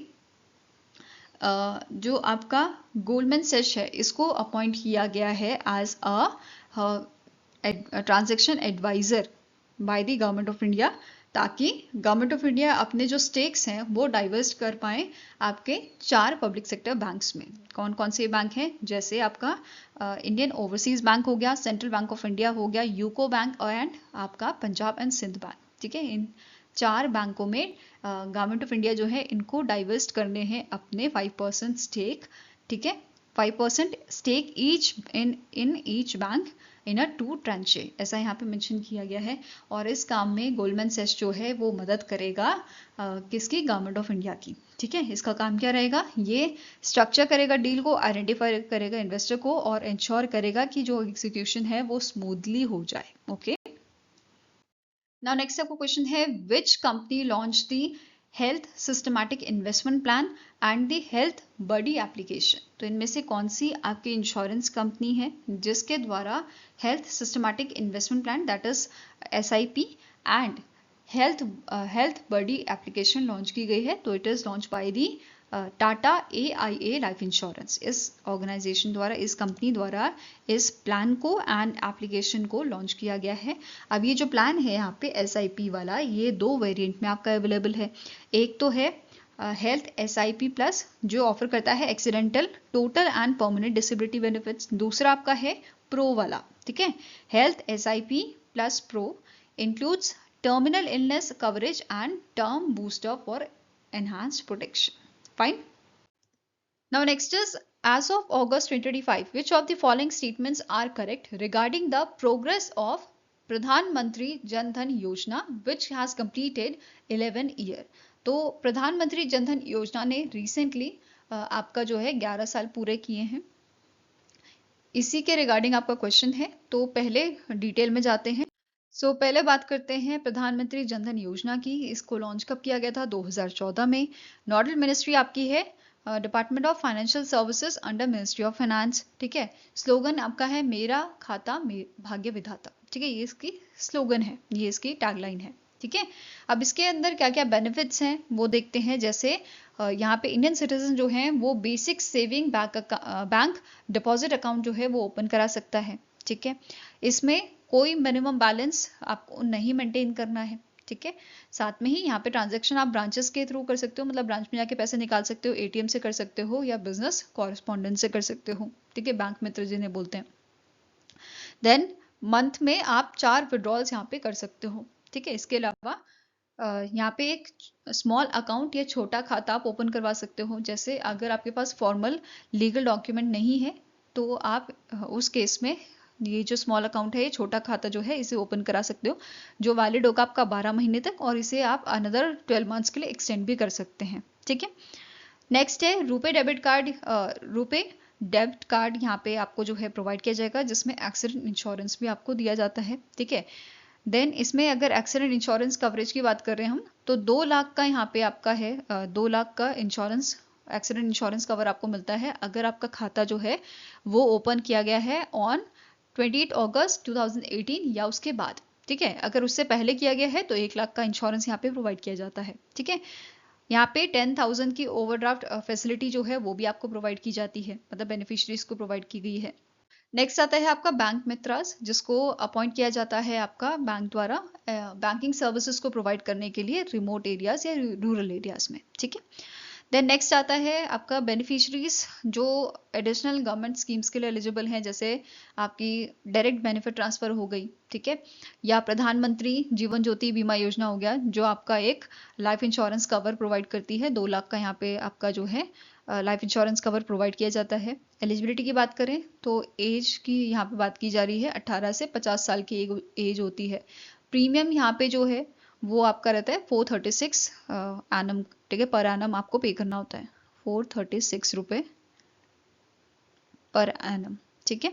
जो आपका गोल्डमैन सैच है इसको अपॉइंट किया गया है as a transaction adviser by the government of India, ताकि government of India अपने जो स्टेक्स हैं वो डाइवर्स्ट कर पाए आपके 4 पब्लिक सेक्टर बैंक्स में। कौन कौन से बैंक हैं? जैसे आपका इंडियन ओवरसीज बैंक हो गया, सेंट्रल बैंक ऑफ इंडिया हो गया, यूको बैंक एंड आपका पंजाब एंड सिंध बैंक। ठीक है, इन 4 बैंकों में गवर्नमेंट ऑफ इंडिया जो है इनको डाइवर्स्ट करने हैं अपने 5% स्टेक। ठीक है, 5% stake each in each bank in a 2 tranche, ऐसा यहाँ पे मेंशन किया गया है। और इस काम में गोल्डमैन सैच जो है वो मदद करेगा किसकी? गवर्नमेंट ऑफ इंडिया की। ठीक है, इसका काम क्या रहेगा? ये स्ट्रक्चर करेगा डील को, आइडेंटिफाई करेगा इन्वेस्टर को और इंश्योर करेगा कि जो एग्जीक्यूशन है वो स्मूथली हो जाए। ओके, नाउ नेक्स्ट आपको क्वेश्चन है which company launch the health systematic investment plan and the health buddy application. तो इनमें से कौन सी आपकी इंश्योरेंस कंपनी है जिसके द्वारा health systematic investment plan that is SIP and health buddy application launch की गई है? तो it is launch by the Tata AIA life insurance. इस ऑर्गेनाइजेशन द्वारा, इस कंपनी द्वारा इस प्लान को एंड एप्लीकेशन को लॉन्च किया गया है। अब ये जो प्लान है यहाँ पे SIP वाला, ये 2 वेरिएंट में आपका अवेलेबल है। एक तो है हेल्थ SIP प्लस जो ऑफर करता है accidental, total and permanent disability benefits. दूसरा आपका है प्रो वाला। ठीक है, health SIP plus pro includes terminal illness coverage and term booster for enhanced protection. Fine. Now next is as of August 2025, which of the following statements are correct regarding the progress of Pradhan Mantri Jan Dhan Yojana which has completed 11 year? तो प्रधानमंत्री जन धन योजना ने recently आपका जो है 11 साल पूरे किए हैं। इसी के रिगार्डिंग आपका क्वेश्चन है, तो पहले डिटेल में जाते हैं। सो पहले बात करते हैं प्रधानमंत्री जन धन योजना की। इसको लॉन्च कब किया गया था? 2014 में। नोडल मिनिस्ट्री आपकी है department of financial services under ministry of finance. ठीक है, स्लोगन आपका है मेरा खाता भाग्य विधाता। ठीक है, ये इसकी स्लोगन है, ये इसकी टैगलाइन है। ठीक है, अब इसके अंदर क्या क्या बेनिफिट्स हैं वो देखते हैं। जैसे यहाँ पे इंडियन सिटीजन जो हैं वो basic saving bank deposit account जो है वो ओपन करा सकता है। ठीक है, इसमें कोई मिनिमम बैलेंस आपको नहीं मेंटेन करना है। ठीक है, साथ में ही यहाँ पे ट्रांजैक्शन आप ब्रांचेस के थ्रू कर सकते हो, मतलब ब्रांच में जाके पैसे निकाल सकते हो, ATM से कर सकते हो या बिजनेस कॉरेस्पॉन्डेंट से कर सकते हो। ठीक है, बैंक मित्र जिन्हें बोलते हैं। देन मंथ में आप 4 विड्रॉल्स यहाँ पे कर सकते हो। ठीक है, इसके अलावा यहाँ पे एक स्मॉल अकाउंट या छोटा खाता आप ओपन करवा सकते हो। जैसे अगर आपके पास फॉर्मल लीगल डॉक्यूमेंट नहीं है तो आप उस केस में ये जो स्मॉल अकाउंट है, ये छोटा खाता जो है, इसे ओपन करा सकते हो, जो वैलिड होगा आपका 12 महीने तक और इसे आप अनदर 12 मंथ्स के लिए एक्सटेंड भी कर सकते हैं। ठीक है, नेक्स्ट है RuPay debit card. RuPay debit card यहाँ पे आपको जो है प्रोवाइड किया जाएगा, जिसमें एक्सीडेंट इंश्योरेंस भी आपको दिया जाता है। ठीक है, देन इसमें अगर एक्सीडेंट इंश्योरेंस कवरेज की बात कर रहे हैं हम, तो 2 लाख का यहाँ पे आपका है 2 लाख का इंश्योरेंस, एक्सीडेंट इंश्योरेंस कवर आपको मिलता है अगर आपका खाता जो है वो ओपन किया गया है ऑन 28 अगस्त 2018 या उसके बाद। ठीक है, अगर उससे पहले किया गया है तो 1 लाख का इंश्योरेंस यहाँ पे प्रोवाइड किया जाता है। ठीक है, यहाँ पे 10,000 की ओवरड्राफ्ट फैसिलिटी जो है वो भी आपको प्रोवाइड की जाती है, मतलब बेनिफिशियरीज को प्रोवाइड की गई है। नेक्स्ट आता है आपका बैंक मित्रास, जिसको अपॉइंट किया जाता है आपका बैंक द्वारा बैंकिंग सर्विसेज को प्रोवाइड करने के लिए रिमोट एरियाज या रूरल एरियाज में। ठीक है, देन नेक्स्ट आता है आपका बेनिफिशरीज जो एडिशनल गवर्नमेंट स्कीम्स के लिए एलिजिबल हैं, जैसे आपकी डायरेक्ट बेनिफिट ट्रांसफर हो गई। ठीक है, या प्रधानमंत्री जीवन ज्योति बीमा योजना हो गया, जो आपका एक लाइफ इंश्योरेंस कवर प्रोवाइड करती है। 2 लाख का यहाँ पे आपका जो है लाइफ इंश्योरेंस कवर प्रोवाइड किया जाता है। एलिजिबिलिटी की बात करें तो एज की यहाँ पे बात की जा रही है, 18 से 50 साल की एज होती है। प्रीमियम यहाँ पे जो है वो आपका रहता है 436 एनम। ठीक है, पर एनम आपको पे करना होता है 436 रुपए पर एनम। ठीक है,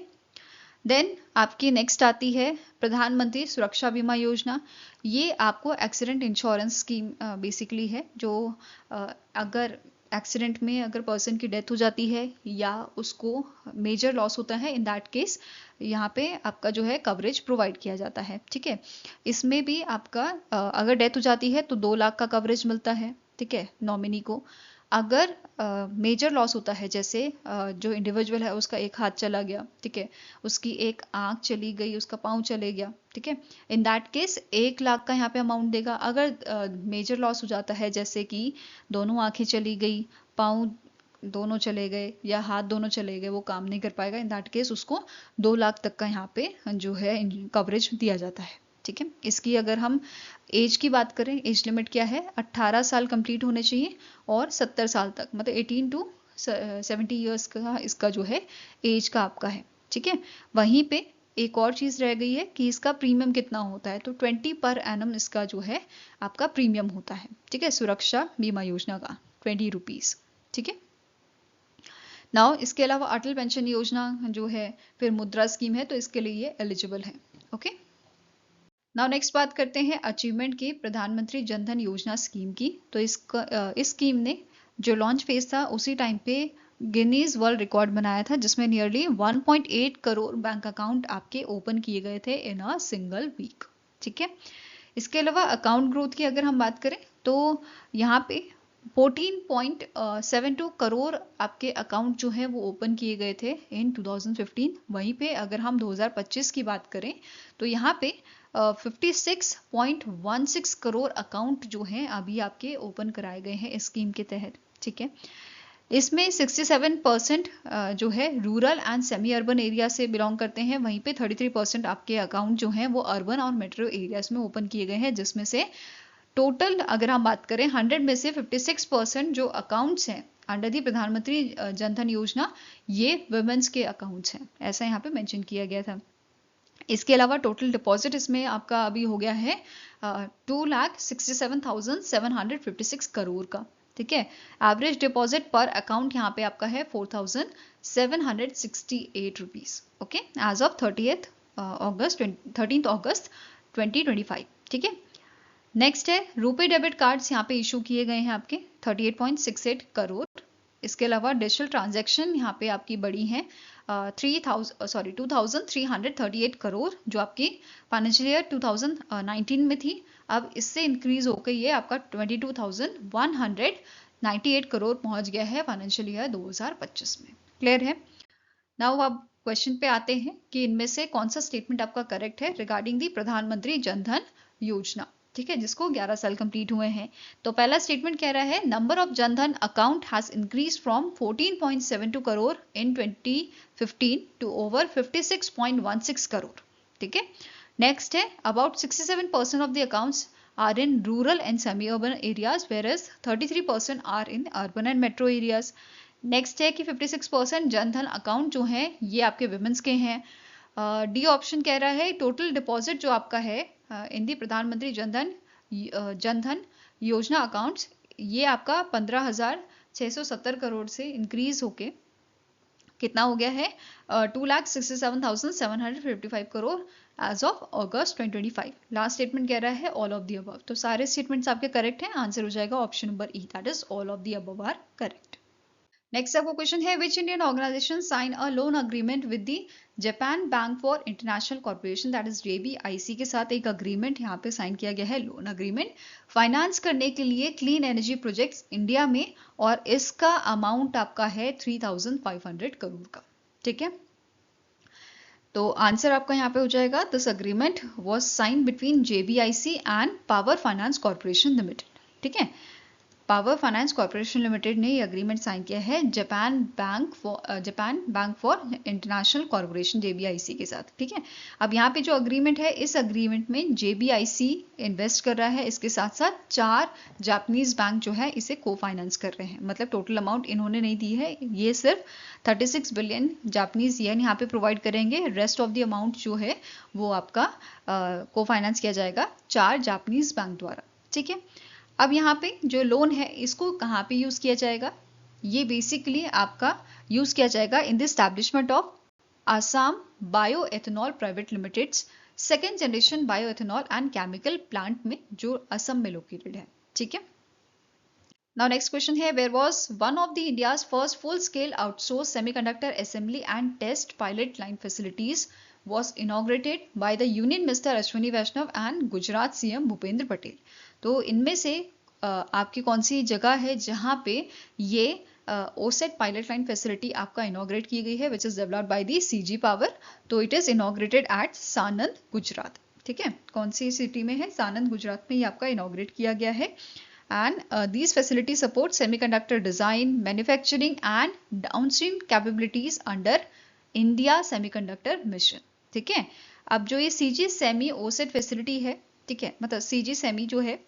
देन आपकी नेक्स्ट आती है प्रधानमंत्री सुरक्षा बीमा योजना। ये आपको एक्सीडेंट इंश्योरेंस स्कीम बेसिकली है, जो अगर एक्सीडेंट में अगर पर्सन की डेथ हो जाती है या उसको मेजर लॉस होता है, इन दैट केस यहाँ पे आपका जो है कवरेज प्रोवाइड किया जाता है। ठीक है, इसमें भी आपका अगर डेथ हो जाती है तो 2 लाख का कवरेज मिलता है। ठीक है, नॉमिनी को। अगर मेजर लॉस होता है, जैसे जो इंडिविजुअल है उसका एक हाथ चला गया, ठीक है, उसकी एक आंख चली गई, उसका पाँव चले गया, ठीक है, इन दैट केस 1 लाख का यहाँ पे अमाउंट देगा। अगर मेजर लॉस हो जाता है, जैसे कि दोनों आंखें चली गई, पाँव दोनों चले गए या हाथ दोनों चले गए, वो काम नहीं कर पाएगा, इन दैट केस उसको 2 लाख तक का यहाँ पे जो है कवरेज दिया जाता है। ठीक है, इसकी अगर हम एज की बात करें, एज लिमिट क्या है, 18 साल कंप्लीट होने चाहिए और 70 साल तक, मतलब 18 टू 70 ईयर्स का इसका जो है एज का आपका है। ठीक है, वहीं पे एक और चीज रह गई है कि इसका प्रीमियम कितना होता है, तो 20 पर एनम इसका जो है आपका प्रीमियम होता है। ठीक है, सुरक्षा बीमा योजना का 20 रुपीज। ठीक है, नाउ इसके अलावा अटल पेंशन योजना जो है, फिर मुद्रा स्कीम है, तो इसके लिए ये एलिजिबल है। ओके, नाउ नेक्स्ट बात करते हैं अचीवमेंट की प्रधानमंत्री जनधन योजना स्कीम की। तो इस स्कीम ने जो लॉन्च फेज था उसी टाइम पे गिनीज वर्ल्ड रिकॉर्ड बनाया था, जिसमें नियरली 1.8 करोड़ बैंक अकाउंट आपके ओपन किए गए थे इन अ सिंगल वीक। ठीक है, इसके अलावा अकाउंट ग्रोथ की अगर हम बात करें तो यहाँ पे 14.72 करोड़ आपके अकाउंट जो है वो ओपन किए गए थे इन 2015। वहीं पे अगर हम 2025 की बात करें तो यहाँ पे 56.16 करोड़ अकाउंट जो हैं अभी आपके ओपन कराए गए हैं इस स्कीम के तहत। ठीक है, इसमें 67% जो है rural and semi urban area से बिलोंग करते हैं, वहीं पे 33% आपके अकाउंट जो हैं वो अर्बन और मेट्रो एरियाज में ओपन किए गए हैं, जिसमें से टोटल अगर हम बात करें 100 में से 56% जो अकाउंट्स हैं अंडर दी प्रधानमंत्री जनधन योजना, ये वुमेन्स के अकाउंट्स हैं, ऐसा यहाँ पे मेंशन किया गया था। इसके अलावा टोटल डिपॉजिट इसमें आपका अभी हो गया है 2,67,756 करोड़ का। ठीक है, एवरेज डिपॉजिट पर अकाउंट यहाँ पे आपका है 4,768 rupees. Okay, as of 13th August 2025। ठीक है, नेक्स्ट है रुपे डेबिट कार्ड्स यहाँ पे इशू किए गए हैं आपके 38.68 करोड़। इसके अलावा डिजिटल ट्रांजैक्शन यहाँ पे आपकी बड़ी है 2,338 करोड़, जो आपकी फाइनेंशियल ईयर 2019 में थी। अब इससे इंक्रीज होकर ये आपका 22,198 करोड़ पहुंच गया है फाइनेंशियल ईयर 2025 में। क्लियर है? नाउ अब क्वेश्चन पे आते हैं कि इनमें से कौन सा स्टेटमेंट आपका करेक्ट है रिगार्डिंग दी प्रधानमंत्री जनधन योजना। ठीक है, जिसको 11 साल कंप्लीट हुए हैं। तो पहला स्टेटमेंट कह रहा है number of Jan Dhan account has increase from 14.72 crore in 2015 to over 56.16 crore. ठीक है, नेक्स्ट है about 67% of the accounts are in rural and semi urban areas whereas 33% are in urban and metro areas. Next है कि 56% जनधन अकाउंट जो हैं ये आपके विमेंस के हैं। डी ऑप्शन कह रहा है टोटल डिपॉजिट जो आपका है इन दी प्रधानमंत्री जनधन योजना अकाउंट्स, ये आपका 15,670 करोड़ से इंक्रीज होके कितना हो गया है 2,67,755 crore as of August 2025। Last statement कह रहा है ऑल ऑफ दी अबव। तो सारे स्टेटमेंट्स आपके करेक्ट हैं, आंसर हो जाएगा option number E, that is all of the above are correct. Next आपको क्वेश्चन है which Indian organisation sign a loan agreement with the Japan bank for international corporation, that is JBIC के साथ एक agreement यहाँ पे sign किया गया है, लोन अग्रीमेंट फाइनेंस करने के लिए क्लीन एनर्जी प्रोजेक्ट्स इंडिया में, और इसका अमाउंट आपका है 3,500 करोड़ का। ठीक है, तो आंसर आपका यहाँ पे हो जाएगा this agreement was sign between JBIC and power finance corporation limited. ठीक है, पावर फाइनेंस कॉर्पोरेशन लिमिटेड ने ये अग्रीमेंट साइन किया है Japan bank for international corporation JBIC के साथ। ठीक है, अब यहाँ पे जो अग्रीमेंट है, इस अग्रीमेंट में JBIC इन्वेस्ट कर रहा है, इसके साथ साथ 4 जापानीज बैंक जो है इसे को फाइनेंस कर रहे हैं। मतलब टोटल अमाउंट इन्होंने नहीं दी है, ये सिर्फ 36 बिलियन जापानीज येन यहाँ पे प्रोवाइड करेंगे, रेस्ट ऑफ द अमाउंट जो है वो आपका को फाइनेंस किया जाएगा 4 जापानीज बैंक द्वारा। ठीक है, अब यहाँ पे जो लोन है इसको कहाँ पे यूज किया जाएगा, ये बेसिकली आपका यूज किया जाएगा in the establishment of Assam Bioethanol Private Limited's second generation bioethanol and chemical plant में, जो असम में लोकेटेड है। ठीक है, नाउ नेक्स्ट क्वेश्चन है, where was one of the India's first full scale outsource semiconductor assembly and test pilot line facilities was inaugurated by the Union Minister Ashwini Vaishnav and Gujarat CM Bhupendra Patel. तो इनमें से आपकी कौन सी जगह है जहां पे ये ओसेट पायलट लाइन फैसिलिटी आपका इनॉग्रेट की गई है, which is developed by the CG power. तो इट इज इनॉग्रेटेड एट सानंद गुजरात। ठीक है, कौन सी सिटी में है? सानंद गुजरात में ये आपका इनॉग्रेट किया गया है। And these facility support semiconductor design, manufacturing and downstream capabilities under India semiconductor mission. ठीक है, अब जो ये सीजी सेमी ओसेट फैसिलिटी है, ठीक है, मतलब सीजी सेमी जो है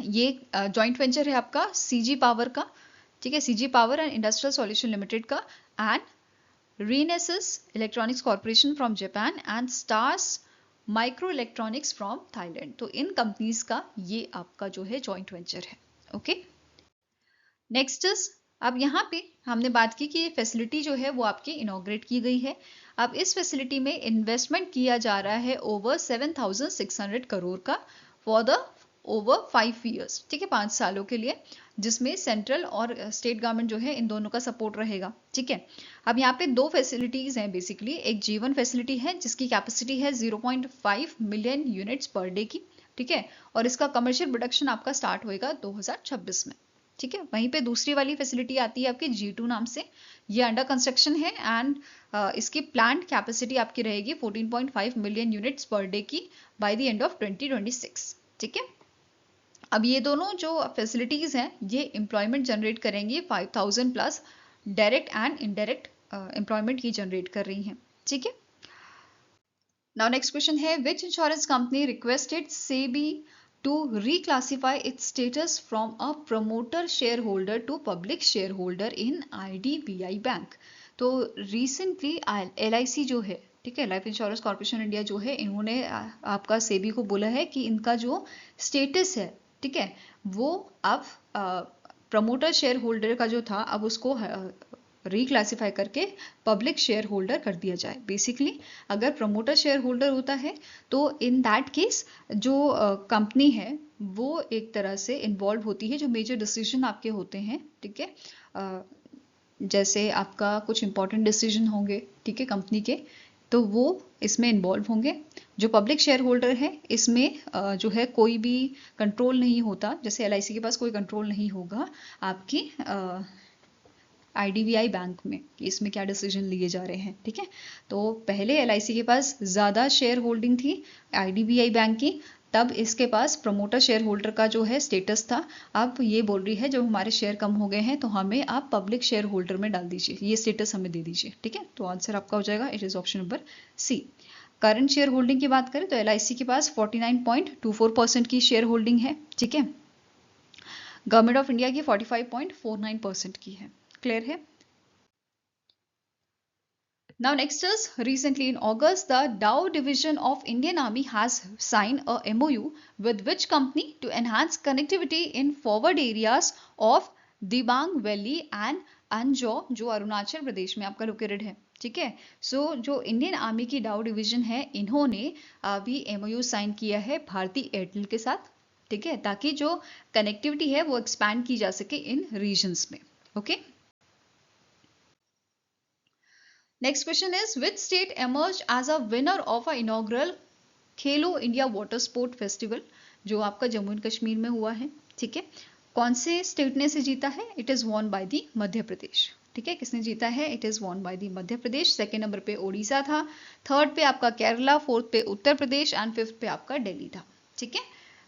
ये जॉइंट वेंचर है आपका सीजी पावर का। ठीक है, CG power and industrial solution limited का and Renesas electronics corporation from Japan and stars micro electronics from Thailand. तो इन कंपनीज का ये आपका जो है जॉइंट वेंचर है। ओके, नेक्स्ट इज, अब यहाँ पे हमने बात की कि ये फैसिलिटी जो है वो आपकी इनॉग्रेट की गई है। अब इस फैसिलिटी में इन्वेस्टमेंट किया जा रहा है ओवर 7,600 करोड़ का फॉर द ओवर 5 ईयर्स। ठीक है, 5 सालों के लिए, जिसमें सेंट्रल और स्टेट गवर्नमेंट जो है इन दोनों का सपोर्ट रहेगा। ठीक है, अब यहाँ पे दो फैसिलिटीज हैं बेसिकली। एक जीवन फैसिलिटी है जिसकी कैपेसिटी है 0.5 मिलियन यूनिट्स पर डे की। ठीक है, और इसका कमर्शियल प्रोडक्शन आपका स्टार्ट होएगा 2026 में। ठीक है, वहीं पे दूसरी वाली फैसिलिटी आती है आपकी G2 नाम से, ये अंडर कंस्ट्रक्शन है एंड इसकी प्लांट कैपेसिटी आपकी रहेगी 14.5 मिलियन यूनिट्स पर डे की बाय द एंड ऑफ 2026। ठीक है, अब ये दोनों जो फैसिलिटीज हैं ये एम्प्लॉयमेंट जनरेट करेंगी 5,000 plus direct and indirect employment की जनरेट कर रही हैं। ठीक है, नाउ नेक्स्ट क्वेश्चन है, which insurance company requested SEBI to reclassify its status from a promoter shareholder to public shareholder in IDBI Bank। तो recently LIC जो है, ठीक है, लाइफ इंश्योरेंस कॉर्पोरेशन इंडिया जो है, इन्होंने आपका सेबी को बोला है कि इनका जो स्टेटस है, ठीक है, वो अब प्रमोटर शेयर होल्डर का जो था अब उसको रिक्लासिफाई करके पब्लिक शेयर होल्डर कर दिया जाए। बेसिकली अगर प्रमोटर शेयर होल्डर होता है तो इन दैट केस जो कंपनी है वो एक तरह से इन्वॉल्व होती है, जो मेजर डिसीजन आपके होते हैं, ठीक है, जैसे आपका कुछ इंपॉर्टेंट डिसीजन होंगे, ठीक है, कंपनी के, तो वो इसमें इन्वॉल्व होंगे। जो पब्लिक शेयर होल्डर है इसमें जो है कोई भी कंट्रोल नहीं होता, जैसे LIC के पास कोई कंट्रोल नहीं होगा आपकी IDBI बैंक में कि इसमें क्या डिसीजन लिए जा रहे हैं। ठीक है, तो पहले LIC के पास ज़्यादा शेयर होल्डिंग थी IDBI बैंक की, तब इसके पास प्रमोटर शेयर होल्डर का जो है स्टेटस था। अब ये बोल रही है जब हमारे शेयर कम हो गए हैं तो हमें आप पब्लिक शेयर होल्डर में डाल दीजिए, ये स्टेटस हमें दे दीजिए। ठीक है, तो आंसर आपका हो जाएगा, it is option number C. Current share holding की बात करें तो LIC के पास 49.24% की शेयर होल्डिंग है। ठीक है, गवर्नमेंट ऑफ इंडिया की 45.49% की है। क्लियर है? Now next is, recently in August, the Dow division of Indian Army has signed a MOU with which company to enhance connectivity in forward areas of Dibang Valley and Anjo, जो अरुणाचल प्रदेश में आपका located है। ठीक है, सो जो Indian army की डाउ division है, इन्होंने अभी MOU साइन किया है भारती एयरटेल के साथ। ठीक है, ताकि जो कनेक्टिविटी है वो एक्सपैंड की जा सके इन रीजन्स में। Okay, next question is, which state emerged as a winner of a inaugural Khelo India water sport festival, जो आपका जम्मू एंड कश्मीर में हुआ है। ठीक है, कौन से स्टेट ने से जीता है? It is won by the Madhya Pradesh. ठीक है, किसने जीता है? It is won by the Madhya Pradesh. Second number पे ओडिशा था, थर्ड पे आपका केरला, फोर्थ पे उत्तर प्रदेश एंड फिफ्थ पे आपका दिल्ली था। ठीक है,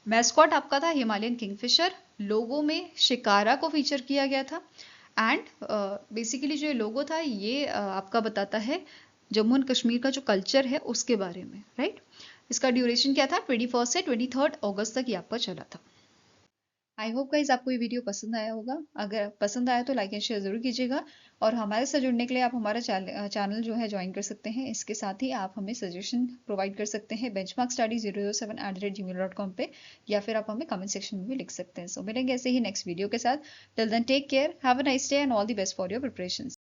मैस्कॉट आपका था हिमालयन किंगफिशर, लोगो में शिकारा को फीचर किया गया था एंड बेसिकली जो लोगो था ये आपका बताता है जम्मू एंड कश्मीर का जो कल्चर है उसके बारे में, राइट। इसका ड्यूरेशन क्या था? 21 से 23 अगस्त तक ये आपका चला था। आई होप गाइस आपको ये वीडियो पसंद आया होगा। अगर पसंद आया तो लाइक एंड शेयर जरूर कीजिएगा और हमारे साथ जुड़ने के लिए आप हमारा चैनल जो है ज्वाइन कर सकते हैं। इसके साथ ही आप हमें सजेशन प्रोवाइड कर सकते हैं benchmarkstudy007@gmail.com पे, या फिर आप हमें कमेंट सेक्शन में भी लिख सकते हैं। सो मिलेंगे ऐसे ही नेक्स्ट वीडियो के साथ। Till then take care, have a nice day and all the best for your preparations.